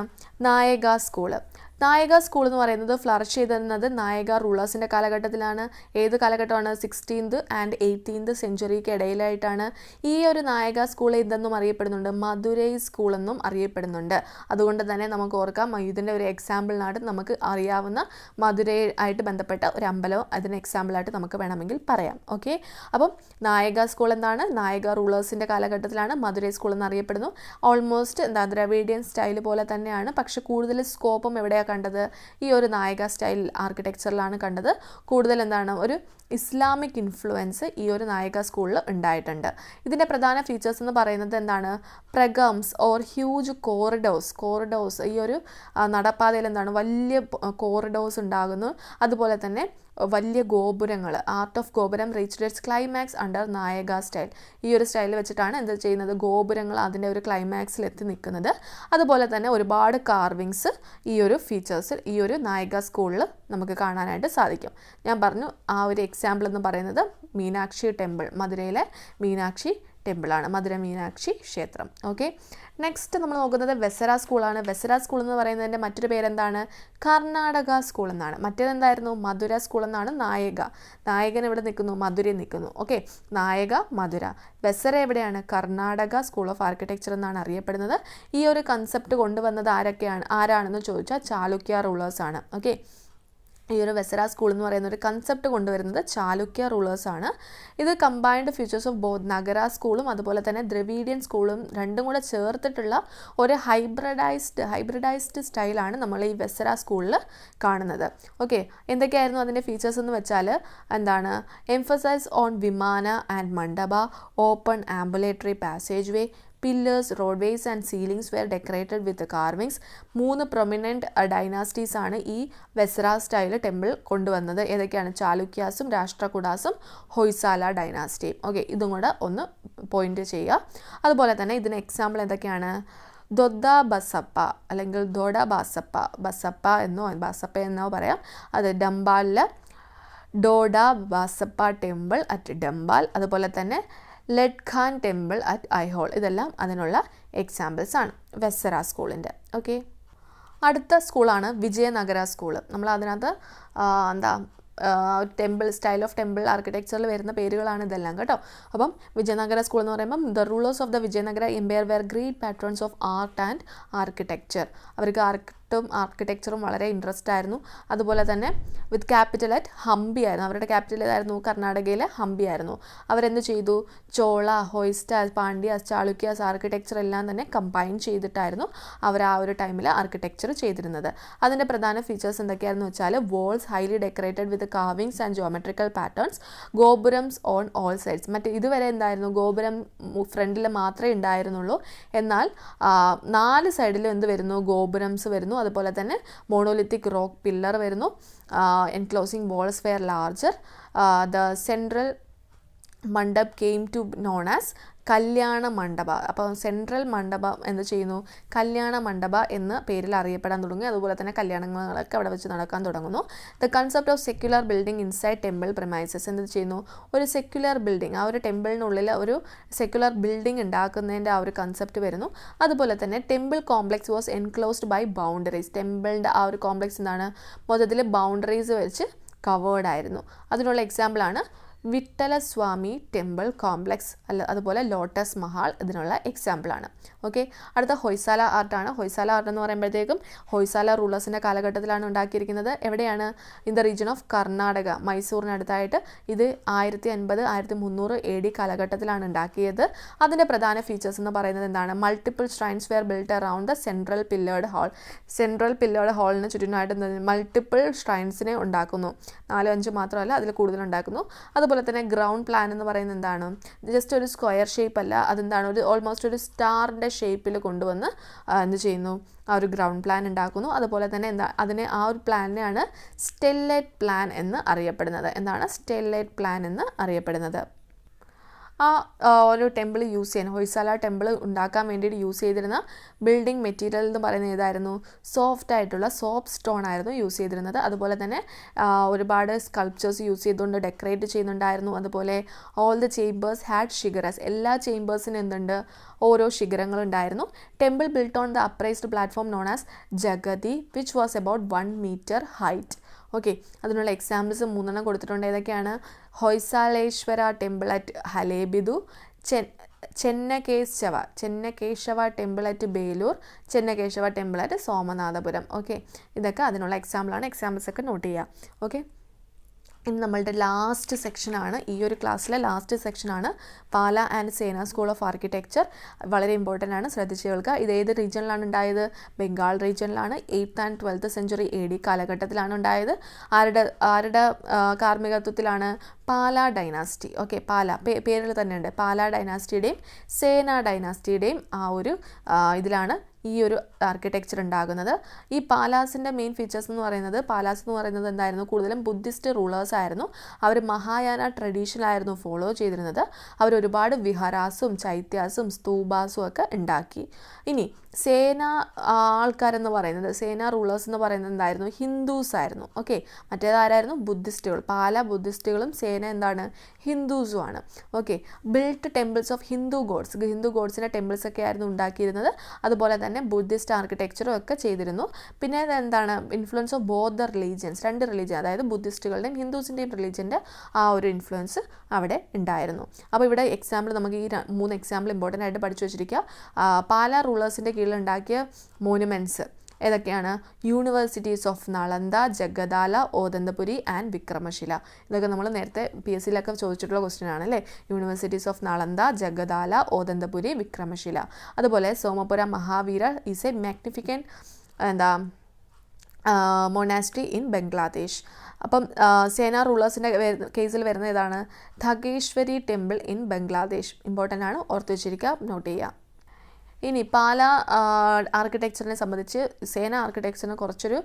നായക സ്കൂള്. നായക സ്കൂൾ എന്ന് പറയുന്നത് ഫ്ലറിഷ് ചെയ്തിരുന്നത് നായക റൂളേഴ്സിൻ്റെ കാലഘട്ടത്തിലാണ്. ഏത് കാലഘട്ടമാണ്? 16th and 18th സെഞ്ച്വറിക്ക് ഇടയിലായിട്ടാണ്. ഈ ഒരു നായക സ്കൂൾ എന്തെന്നും അറിയപ്പെടുന്നുണ്ട്? മധുരൈ സ്കൂൾ എന്നും അറിയപ്പെടുന്നുണ്ട്. അതുകൊണ്ട് തന്നെ നമുക്ക് ഓർക്കാം, ഇതിൻ്റെ ഒരു എക്സാമ്പിളിനായിട്ട് നമുക്ക് അറിയാവുന്ന മധുരൈ ആയിട്ട് ബന്ധപ്പെട്ട ഒരു അമ്പലം അതിന് എക്സാമ്പിളായിട്ട് നമുക്ക് വേണമെങ്കിൽ പറയാം. ഓക്കെ, അപ്പം നായക സ്കൂൾ എന്താണ്? നായക റൂളേഴ്സിൻ്റെ കാലഘട്ടത്തിലാണ്. മധുരൈ സ്കൂൾ എന്നറിയപ്പെടുന്നു. ഓൾമോസ്റ്റ് ദ്രവീഡിയൻ സ്റ്റൈൽ പോലെ തന്നെയാണ്, പക്ഷെ കൂടുതൽ സ്കോപ്പും എവിടെയാണ് കണ്ടത്? ഈ ഒരു നായക സ്റ്റൈൽ ആർക്കിടെക്ചറിലാണ് കണ്ടത്. കൂടുതൽ എന്താണ്? ഒരു ഇസ്ലാമിക് ഇൻഫ്ലുവൻസ് ഈ ഒരു നായക സ്കൂളിൽ ഉണ്ടായിട്ടുണ്ട്. ഇതിൻ്റെ പ്രധാന ഫീച്ചേഴ്സ് എന്ന് പറയുന്നത് എന്താണ്? പ്രഗംസ് ഓർ ഹ്യൂജ് കോറിഡോസ്. ഈ ഒരു നടപ്പാതയിൽ എന്താണ്? വലിയ കോറിഡോസ് ഉണ്ടാകുന്നു. അതുപോലെ തന്നെ വലിയ ഗോപുരങ്ങൾ. ആർട്ട് ഓഫ് ഗോപുരം റീച്ച്ഡ് ഇറ്റ്സ് ക്ലൈമാക്സ് അണ്ടർ നായക സ്റ്റൈൽ. ഈ ഒരു സ്റ്റൈൽ വെച്ചിട്ടാണ് എന്ത് ചെയ്യുന്നത്? ഗോപുരങ്ങൾ അതിൻ്റെ ഒരു ക്ലൈമാക്സിൽ എത്തി നിൽക്കുന്നത്. അതുപോലെ തന്നെ ഒരുപാട് കാർവിങ്സ് ഈ ഒരു ഫീച്ചേഴ്സിൽ ഈ ഒരു നായക സ്കൂളിൽ നമുക്ക് കാണാനായിട്ട് സാധിക്കും. ഞാൻ പറഞ്ഞു, ആ ഒരു എക്സാമ്പിൾ എന്ന് പറയുന്നത് മീനാക്ഷി ടെമ്പിൾ, മധുരയിലെ മീനാക്ഷി ടെമ്പിളാണ്, മധുര മീനാക്ഷി ക്ഷേത്രം. ഓക്കെ, നെക്സ്റ്റ് നമ്മൾ നോക്കുന്നത് വെസറ സ്കൂളാണ്. വെസറ സ്കൂൾ എന്ന് പറയുന്നതിൻ്റെ മറ്റൊരു പേരെന്താണ്? കർണാടക സ്കൂൾ എന്നാണ്. മറ്റേതെന്തായിരുന്നു? മധുര സ്കൂൾ എന്നാണ്. നായകൻ എവിടെ നിൽക്കുന്നു? മധുരയിൽ നിൽക്കുന്നു. ഓക്കെ, നായക മധുര. വെസറ എവിടെയാണ്? കർണാടക സ്കൂൾ ഓഫ് ആർക്കിടെക്ചർ എന്നാണ് അറിയപ്പെടുന്നത്. ഈ ഒരു കൺസെപ്റ്റ് കൊണ്ടുവന്നത് ആരാണെന്ന് ചോദിച്ചാൽ ചാലുക്യ റൂളേഴ്സാണ്. ഓക്കെ, ഈ ഒരു വെസറ സ്കൂൾ എന്ന് പറയുന്ന ഒരു കൺസെപ്റ്റ് കൊണ്ടുവരുന്നത് ചാലുക്യ റൂളേഴ്സാണ്. ഇത് കമ്പൈൻഡ് ഫീച്ചേഴ്സ് ഓഫ് ബോത്ത് നഗര സ്കൂളും അതുപോലെ തന്നെ ദ്രവീഡിയൻ സ്കൂളും രണ്ടും കൂടെ ചേർത്തിട്ടുള്ള ഒരു ഹൈബ്രിഡൈസ്ഡ് സ്റ്റൈലാണ് നമ്മൾ ഈ വെസറ സ്കൂളിൽ കാണുന്നത്. ഓക്കെ, എന്തൊക്കെയായിരുന്നു അതിൻ്റെ ഫീച്ചേഴ്സ് എന്ന് വെച്ചാൽ എന്താണ്? Emphasis on vimana and mandapa, open ambulatory passage way, pillars, roadways and ceilings were decorated with carvings. 3 prominent dynasties ആണ് ഈ വെസറ സ്റ്റൈൽ ടെമ്പിൾ കൊണ്ടുവന്നത്. ഏതൊക്കെയാണ്? ചാലുക്യാസും രാഷ്ട്രകൂടാസും ഹൊയ്സാല ഡൈനാസ്റ്റിയും. ഓക്കെ, ഇതും കൂടെ ഒന്ന് പോയിന്റ് ചെയ്യുക. അതുപോലെ തന്നെ ഇതിന് എക്സാമ്പിൾ എന്തൊക്കെയാണ്? ദൊദ്ദ ബസപ്പ അല്ലെങ്കിൽ ദോഡ ബസപ്പ എന്നോ പറയാം. അത് ഡംബാലിലെ ഡോഡ ബസപ്പ ടെമ്പിൾ അറ്റ് ഡംബാൽ. അതുപോലെ തന്നെ ലെഡ്ഖാൻ ടെമ്പിൾ അറ്റ് ഐഹോൾ. ഇതെല്ലാം അതിനുള്ള എക്സാമ്പിൾസ് ആണ് വെസറ സ്കൂളിൻ്റെ. ഓക്കെ, അടുത്ത സ്കൂളാണ് വിജയനഗര സ്കൂൾ. നമ്മൾ അതിനകത്ത് സ്റ്റൈൽ ഓഫ് ടെമ്പിൾ ആർക്കിടെക്ചറിൽ വരുന്ന പേരുകളാണ് ഇതെല്ലാം കേട്ടോ. അപ്പം വിജയനഗര സ്കൂൾ എന്ന് പറയുമ്പം the rulers of the Vijayanagara empire were great patrons of art and architecture. അവർക്ക് ആർക്കിടെക്ചറും വളരെ ഇൻട്രസ്റ്റ് ആയിരുന്നു. അതുപോലെ തന്നെ വിത്ത് ക്യാപിറ്റൽ അറ്റ് ഹംപി ആയിരുന്നു. അവരുടെ ക്യാപിറ്റൽ ഏതായിരുന്നു? കർണാടകയിലെ ഹംപി ആയിരുന്നു. അവരെന്ത് ചെയ്തു? ചോള, ഹോയ്സ്റ്റാസ്, പാണ്ഡ്യാസ്, ചാളുക്യാസ് ആർക്കിടെക്ചർ എല്ലാം തന്നെ കമ്പൈൻ ചെയ്തിട്ടായിരുന്നു അവർ ആ ഒരു ടൈമിൽ ആർക്കിടെക്ചർ ചെയ്തിരുന്നത്. അതിൻ്റെ പ്രധാന ഫീച്ചേഴ്സ് എന്തൊക്കെയായിരുന്നു വെച്ചാൽ walls highly decorated with carvings and geometrical patterns, gopurams on all sides. ഇതുവരെ എന്തായിരുന്നു? ഗോപുരം ഫ്രണ്ടിൽ മാത്രമേ ഉണ്ടായിരുന്നുള്ളൂ. എന്നാൽ 4 സൈഡിലും എന്ത് വരുന്നു? ഗോപുരംസ് വരുന്നു. അതുപോലെ തന്നെ മോണോലിത്തിക് റോക്ക് പില്ലർ വരുന്നു. Enclosing walls were larger. The central mandap came to known as kalyana mandapa. അപ്പോൾ സെൻട്രൽ മണ്ഡപം എന്ത് ചെയ്യുന്നു, കല്യാണ മണ്ഡപ എന്ന പേരിൽ അറിയപ്പെടാൻ തുടങ്ങി. അതുപോലെ തന്നെ കല്യാണങ്ങളൊക്കെ അവിടെ വെച്ച് നടക്കാൻ തുടങ്ങുന്നു. The concept of secular building inside temple premises എന്ത് ചെയ്യുന്നു, ഒരു സെക്യുലർ ബിൽഡിംഗ്, ആ ഒരു ടെമ്പിളിനുള്ളിൽ ഒരു സെക്യുലർ ബിൽഡിംഗ് ഉണ്ടാക്കുന്നതിൻ്റെ ആ ഒരു കൺസെപ്റ്റ് വരുന്നു. അതുപോലെ തന്നെ temple complex was enclosed by boundaries. ടെമ്പിളിൻ്റെ ആ ഒരു കോംപ്ലക്സ് എന്താണ്, മൊത്തത്തിൽ ബൗണ്ടറീസ് വെച്ച് കവേർഡ് ആയിരുന്നു. അതിനുള്ള എക്സാമ്പിളാണ് വിട്ടലസ്വാമി ടെമ്പിൾ കോംപ്ലക്സ്, അതുപോലെ ലോട്ടസ് മഹാൾ ഇതിനുള്ള എക്സാമ്പിളാണ്. ഓക്കെ, അടുത്ത ഹൊയ്സാല ആർട്ടാണ്. ഹൊയ്സാല ആർട്ട് എന്ന് പറയുമ്പോഴത്തേക്കും ഹൊയ്സാല റൂളേഴ്സിൻ്റെ കാലഘട്ടത്തിലാണ് ഉണ്ടാക്കിയിരിക്കുന്നത്. എവിടെയാണ്, in the region of Karnataka, മൈസൂറിനടുത്തായിട്ട്. ഇത് 1050 1300 AD കാലഘട്ടത്തിലാണ് ഉണ്ടാക്കിയത്. അതിൻ്റെ പ്രധാന ഫീച്ചേഴ്സ് എന്ന് പറയുന്നത് എന്താണ്, multiple shrines were built around the central pillared hall. Central pillared ഹാളിന് ചുറ്റിനായിട്ട് മൾട്ടിപ്പിൾ ഷ്രൈൻസിനെ ഉണ്ടാക്കുന്നു. 4-5 മാത്രമല്ല, അതിൽ കൂടുതൽ ഉണ്ടാക്കുന്നു. അതുപോലെ തന്നെ ഗ്രൗണ്ട് പ്ലാൻ എന്ന് പറയുന്നത് എന്താണ്, ജസ്റ്റ് ഒരു സ്ക്വയർ ഷേപ്പ് അല്ല, അതെന്താണ്, ഒരു ഓൾമോസ്റ്റ് ഒരു സ്റ്റാറിൻ്റെ ഷേപ്പിൽ കൊണ്ടുവന്ന് എന്ത് ചെയ്യുന്നു, ആ ഒരു ഗ്രൗണ്ട് പ്ലാൻ ഉണ്ടാക്കുന്നു. അതുപോലെ തന്നെ അതിനെ ആ ഒരു പ്ലാനിനെയാണ് സ്റ്റെല്ലേറ്റ് പ്ലാൻ എന്ന് അറിയപ്പെടുന്നത്. എന്താണ് സ്റ്റെല്ലേറ്റ് പ്ലാൻ എന്ന് അറിയപ്പെടുന്നത്? ഒരു ടെമ്പിൾ യൂസ് ചെയ്യാൻ, ഹൊയ്സാല ടെമ്പിൾ ഉണ്ടാക്കാൻ വേണ്ടിയിട്ട് യൂസ് ചെയ്തിരുന്ന ബിൽഡിംഗ് മെറ്റീരിയൽ എന്ന് പറയുന്നത് ഏതായിരുന്നു, സോഫ്റ്റ് ആയിട്ടുള്ള സോപ്പ് സ്റ്റോൺ ആയിരുന്നു യൂസ് ചെയ്തിരുന്നത്. അതുപോലെ തന്നെ ഒരുപാട് സ്കൾപ്ചേഴ്സ് യൂസ് ചെയ്തുകൊണ്ട് ഡെക്കറേറ്റ് ചെയ്യുന്നുണ്ടായിരുന്നു. അതുപോലെ all the chambers had shikharas, എല്ലാ ചേംബേഴ്സിനും എന്തുണ്ട്, ഓരോ ശിഖരങ്ങളുണ്ടായിരുന്നു. Temple built on the upraised platform known as jagati which was about 1 metre height. Okay, അതിനുള്ള എക്സാമ്പിൾസ് 3 കൊടുത്തിട്ടുണ്ട്. ഏതൊക്കെയാണ്, Hoysaleswara temple at Halebidu, Chennakeshava temple at Belur, Chennakeshava temple at Somanathapura. Okay, ഇതൊക്കെ അതിനുള്ള എക്സാമ്പിളാണ്. എക്സാമ്പിൾസ് ഒക്കെ നോട്ട് ചെയ്യുക. ഓക്കെ, ഇനി നമ്മളുടെ ലാസ്റ്റ് സെക്ഷനാണ്, ഈ ഒരു ക്ലാസ്സിലെ ലാസ്റ്റ് സെക്ഷനാണ് പാല ആൻഡ് സേന സ്കൂൾ ഓഫ് ആർക്കിടെക്ചർ. വളരെ ഇമ്പോർട്ടൻ്റ് ആണ്, ശ്രദ്ധിച്ച് കേൾക്കുക. ഇത് ഏത് റീജിയനിലാണ് ഉണ്ടായത്, Bengal റീജിയനിലാണ്. 8th and 12th century AD കാലഘട്ടത്തിലാണ് ഉണ്ടായത്. ആരുടെ കാർമ്മികത്വത്തിലാണ്, പാല ഡൈനാസ്റ്റി. ഓക്കെ, പേരിൽ തന്നെയുണ്ട്, പാല ഡൈനാസ്റ്റിയുടെയും സേന ഡൈനാസ്റ്റിയുടെയും ആ ഒരു ഇതിലാണ് ഈ ഒരു ആർക്കിടെക്ചർ ഉണ്ടാകുന്നത്. ഈ പാലാസിൻ്റെ മെയിൻ ഫീച്ചേഴ്സ് എന്ന് പറയുന്നത് എന്തായിരുന്നു, കൂടുതലും ബുദ്ധിസ്റ്റ് റൂളേഴ്സ് ആയിരുന്നു. അവർ മഹായാന ട്രഡീഷനായിരുന്നു ഫോളോ ചെയ്തിരുന്നത്. അവർ ഒരുപാട് വിഹാരാസും ചൈത്യാസും സ്തൂപാസും ഒക്കെ ഉണ്ടാക്കി. ഇനി സേന ആൾക്കാരെന്ന് പറയുന്നത്, സേന റൂളേഴ്സ് എന്ന് പറയുന്നത് എന്തായിരുന്നു, ഹിന്ദുസ് ആയിരുന്നു. ഓക്കെ, മറ്റേതാരായിരുന്നു, ബുദ്ധിസ്റ്റുകൾ. പാല ബുദ്ധിസ്റ്റുകളും സേന എന്താണ്, ഹിന്ദുസും ആണ്. Okay, built temples of Hindu ഗോഡ്സിൻ്റെ ടെമ്പിൾസ് ഒക്കെ ആയിരുന്നു ഉണ്ടാക്കിയിരുന്നത്. അതുപോലെ തന്നെ ബുദ്ധിസ്റ്റ് ആർക്കിടെക്ചറും ഒക്കെ ചെയ്തിരുന്നു. പിന്നെ എന്താണ്, influence of both the religions, 2 religion, അതായത് ബുദ്ധിസ്റ്റുകളുടെയും ഹിന്ദുസിൻ്റെയും റിലീജിയൻ്റെ ആ ഒരു ഇൻഫ്ലുവൻസ് അവിടെ ഉണ്ടായിരുന്നു. അപ്പോൾ ഇവിടെ എക്സാമ്പിൾ നമുക്ക് ഈ 3 എക്സാമ്പിൾ ഇമ്പോർട്ടൻ്റ് ആയിട്ട് പഠിച്ചു വെച്ചിരിക്കുക. പാല റൂളേഴ്സിൻ്റെ കീഴിലുണ്ടാക്കിയ മോണുമെൻറ്റ്സ് ഏതൊക്കെയാണ്, universities of Nalanda, Jagaddala, Odantapuri and Vikramashila. ഇതൊക്കെ നമ്മൾ നേരത്തെ PSCയിലൊക്കെ ചോദിച്ചിട്ടുള്ള ക്വസ്റ്റ്യൻ ആണ് അല്ലേ. Universities of Nalanda, Jagaddala, Odantapuri, Vikramashila. അതുപോലെ Somapura Mahavihara is a magnificent monastery in Bangladesh. അപ്പം സേന റൂളേഴ്സിൻ്റെ കേസിൽ വരുന്ന ഇതാണ് Dhakeshwari temple in Bangladesh. Important ആണ്, ഓർത്ത് വെച്ചിരിക്കുക, നോട്ട് ചെയ്യുക. ഇനി പാല ആർക്കിടെക്ചറിനെ സംബന്ധിച്ച് സേന ആർക്കിടെക്ചറിന് കുറച്ചൊരു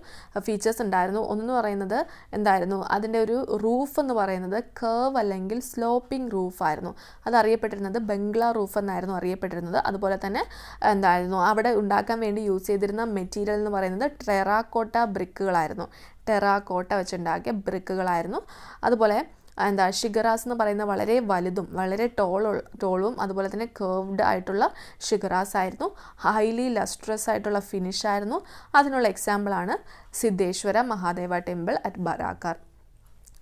ഫീച്ചേഴ്സ് ഉണ്ടായിരുന്നു. ഒന്നെന്ന് പറയുന്നത് എന്തായിരുന്നു, അതിൻ്റെ ഒരു റൂഫ് എന്ന് പറയുന്നത് കർവ് അല്ലെങ്കിൽ സ്ലോപ്പിംഗ് റൂഫായിരുന്നു. അതറിയപ്പെട്ടിരുന്നത് ബംഗ്ലാ റൂഫ് എന്നായിരുന്നു അറിയപ്പെട്ടിരുന്നത്. അതുപോലെ തന്നെ എന്തായിരുന്നു, അവിടെ ഉണ്ടാക്കാൻ വേണ്ടി യൂസ് ചെയ്തിരുന്ന മെറ്റീരിയൽ എന്ന് പറയുന്നത് ടെറാക്കോട്ട ബ്രിക്കുകളായിരുന്നു. ടെറാക്കോട്ട വെച്ചുണ്ടാക്കിയ ബ്രിക്കുകളായിരുന്നു. അതുപോലെ ഷിഗറാസ് എന്ന് പറയുന്ന വളരെ വലുതും വളരെ ടോളും അതുപോലെ തന്നെ കർവ്ഡ് ആയിട്ടുള്ള ഷിഗറാസ് ആയിരുന്നു. ഹൈലി ലസ്ട്രസ് ആയിട്ടുള്ള ഫിനിഷ് ആയിരുന്നു. അതിനുള്ള എക്സാമ്പിളാണ് സിദ്ധേശ്വര മഹാദേവ ടെമ്പിൾ അറ്റ് ബരാക്കാർ.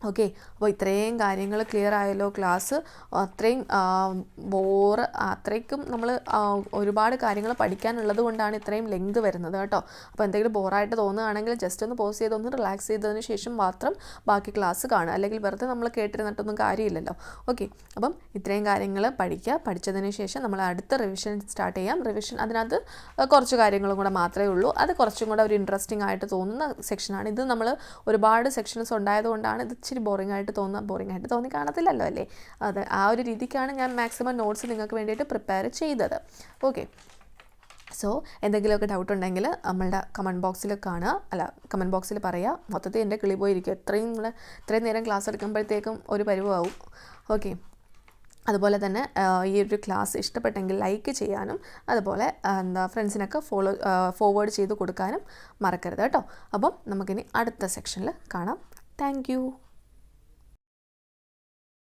ഓക്കെ, അപ്പോൾ ഇത്രയും കാര്യങ്ങൾ ക്ലിയർ ആയല്ലോ. ക്ലാസ് അത്രയ്ക്കും നമ്മൾ ഒരുപാട് കാര്യങ്ങൾ പഠിക്കാനുള്ളത് കൊണ്ടാണ് ഇത്രയും ലെങ്ത് വരുന്നത് കേട്ടോ. അപ്പോൾ എന്തെങ്കിലും ബോറായിട്ട് തോന്നുകയാണെങ്കിൽ ജസ്റ്റ് ഒന്ന് പോസ് ചെയ്തൊന്ന് റിലാക്സ് ചെയ്തതിന് ശേഷം മാത്രം ബാക്കി ക്ലാസ് കാണുക, അല്ലെങ്കിൽ വെറുതെ നമ്മൾ കേട്ടിരുന്നിട്ടൊന്നും കാര്യമില്ലല്ലോ. ഓക്കെ, അപ്പം ഇത്രയും കാര്യങ്ങൾ പഠിച്ചതിന് ശേഷം നമ്മൾ അടുത്ത റിവിഷൻ സ്റ്റാർട്ട് ചെയ്യാം. റിവിഷൻ അതിനകത്ത് കുറച്ച് കാര്യങ്ങളും കൂടെ മാത്രമേ ഉള്ളൂ. അത് കുറച്ചും കൂടെ ഒരു ഇൻട്രസ്റ്റിംഗ് ആയിട്ട് തോന്നുന്ന സെക്ഷനാണ് ഇത്. നമ്മൾ ഒരുപാട് സെക്ഷൻസ് ഉണ്ടായതുകൊണ്ടാണ് ഇത് ഇച്ചിരി ബോറിംഗ് ആയിട്ട് തോന്നി കാണത്തില്ലല്ലോ അല്ലേ. അത് ആ ഒരു രീതിക്കാണ് ഞാൻ മാക്സിമം നോട്ട്സ് നിങ്ങൾക്ക് വേണ്ടിയിട്ട് പ്രിപ്പയർ ചെയ്തത്. ഓക്കെ, സോ എന്തെങ്കിലുമൊക്കെ ഡൗട്ട് ഉണ്ടെങ്കിൽ നമ്മളുടെ കമൻറ്റ് ബോക്സിൽ പറയുക. മൊത്തത്തിൽ എൻ്റെ കിളി പോയിരിക്കും. ഇത്രയും നേരം ക്ലാസ് എടുക്കുമ്പോഴത്തേക്കും ഒരു പരുവാവും. ഓക്കെ, അതുപോലെ തന്നെ ഈ ഒരു ക്ലാസ് ഇഷ്ടപ്പെട്ടെങ്കിൽ ലൈക്ക് ചെയ്യാനും അതുപോലെ ഫ്രണ്ട്സിനൊക്കെ ഫോർവേഡ് ചെയ്ത് കൊടുക്കാനും മറക്കരുത് കേട്ടോ. അപ്പം നമുക്കിനി അടുത്ത സെക്ഷനിൽ കാണാം. താങ്ക്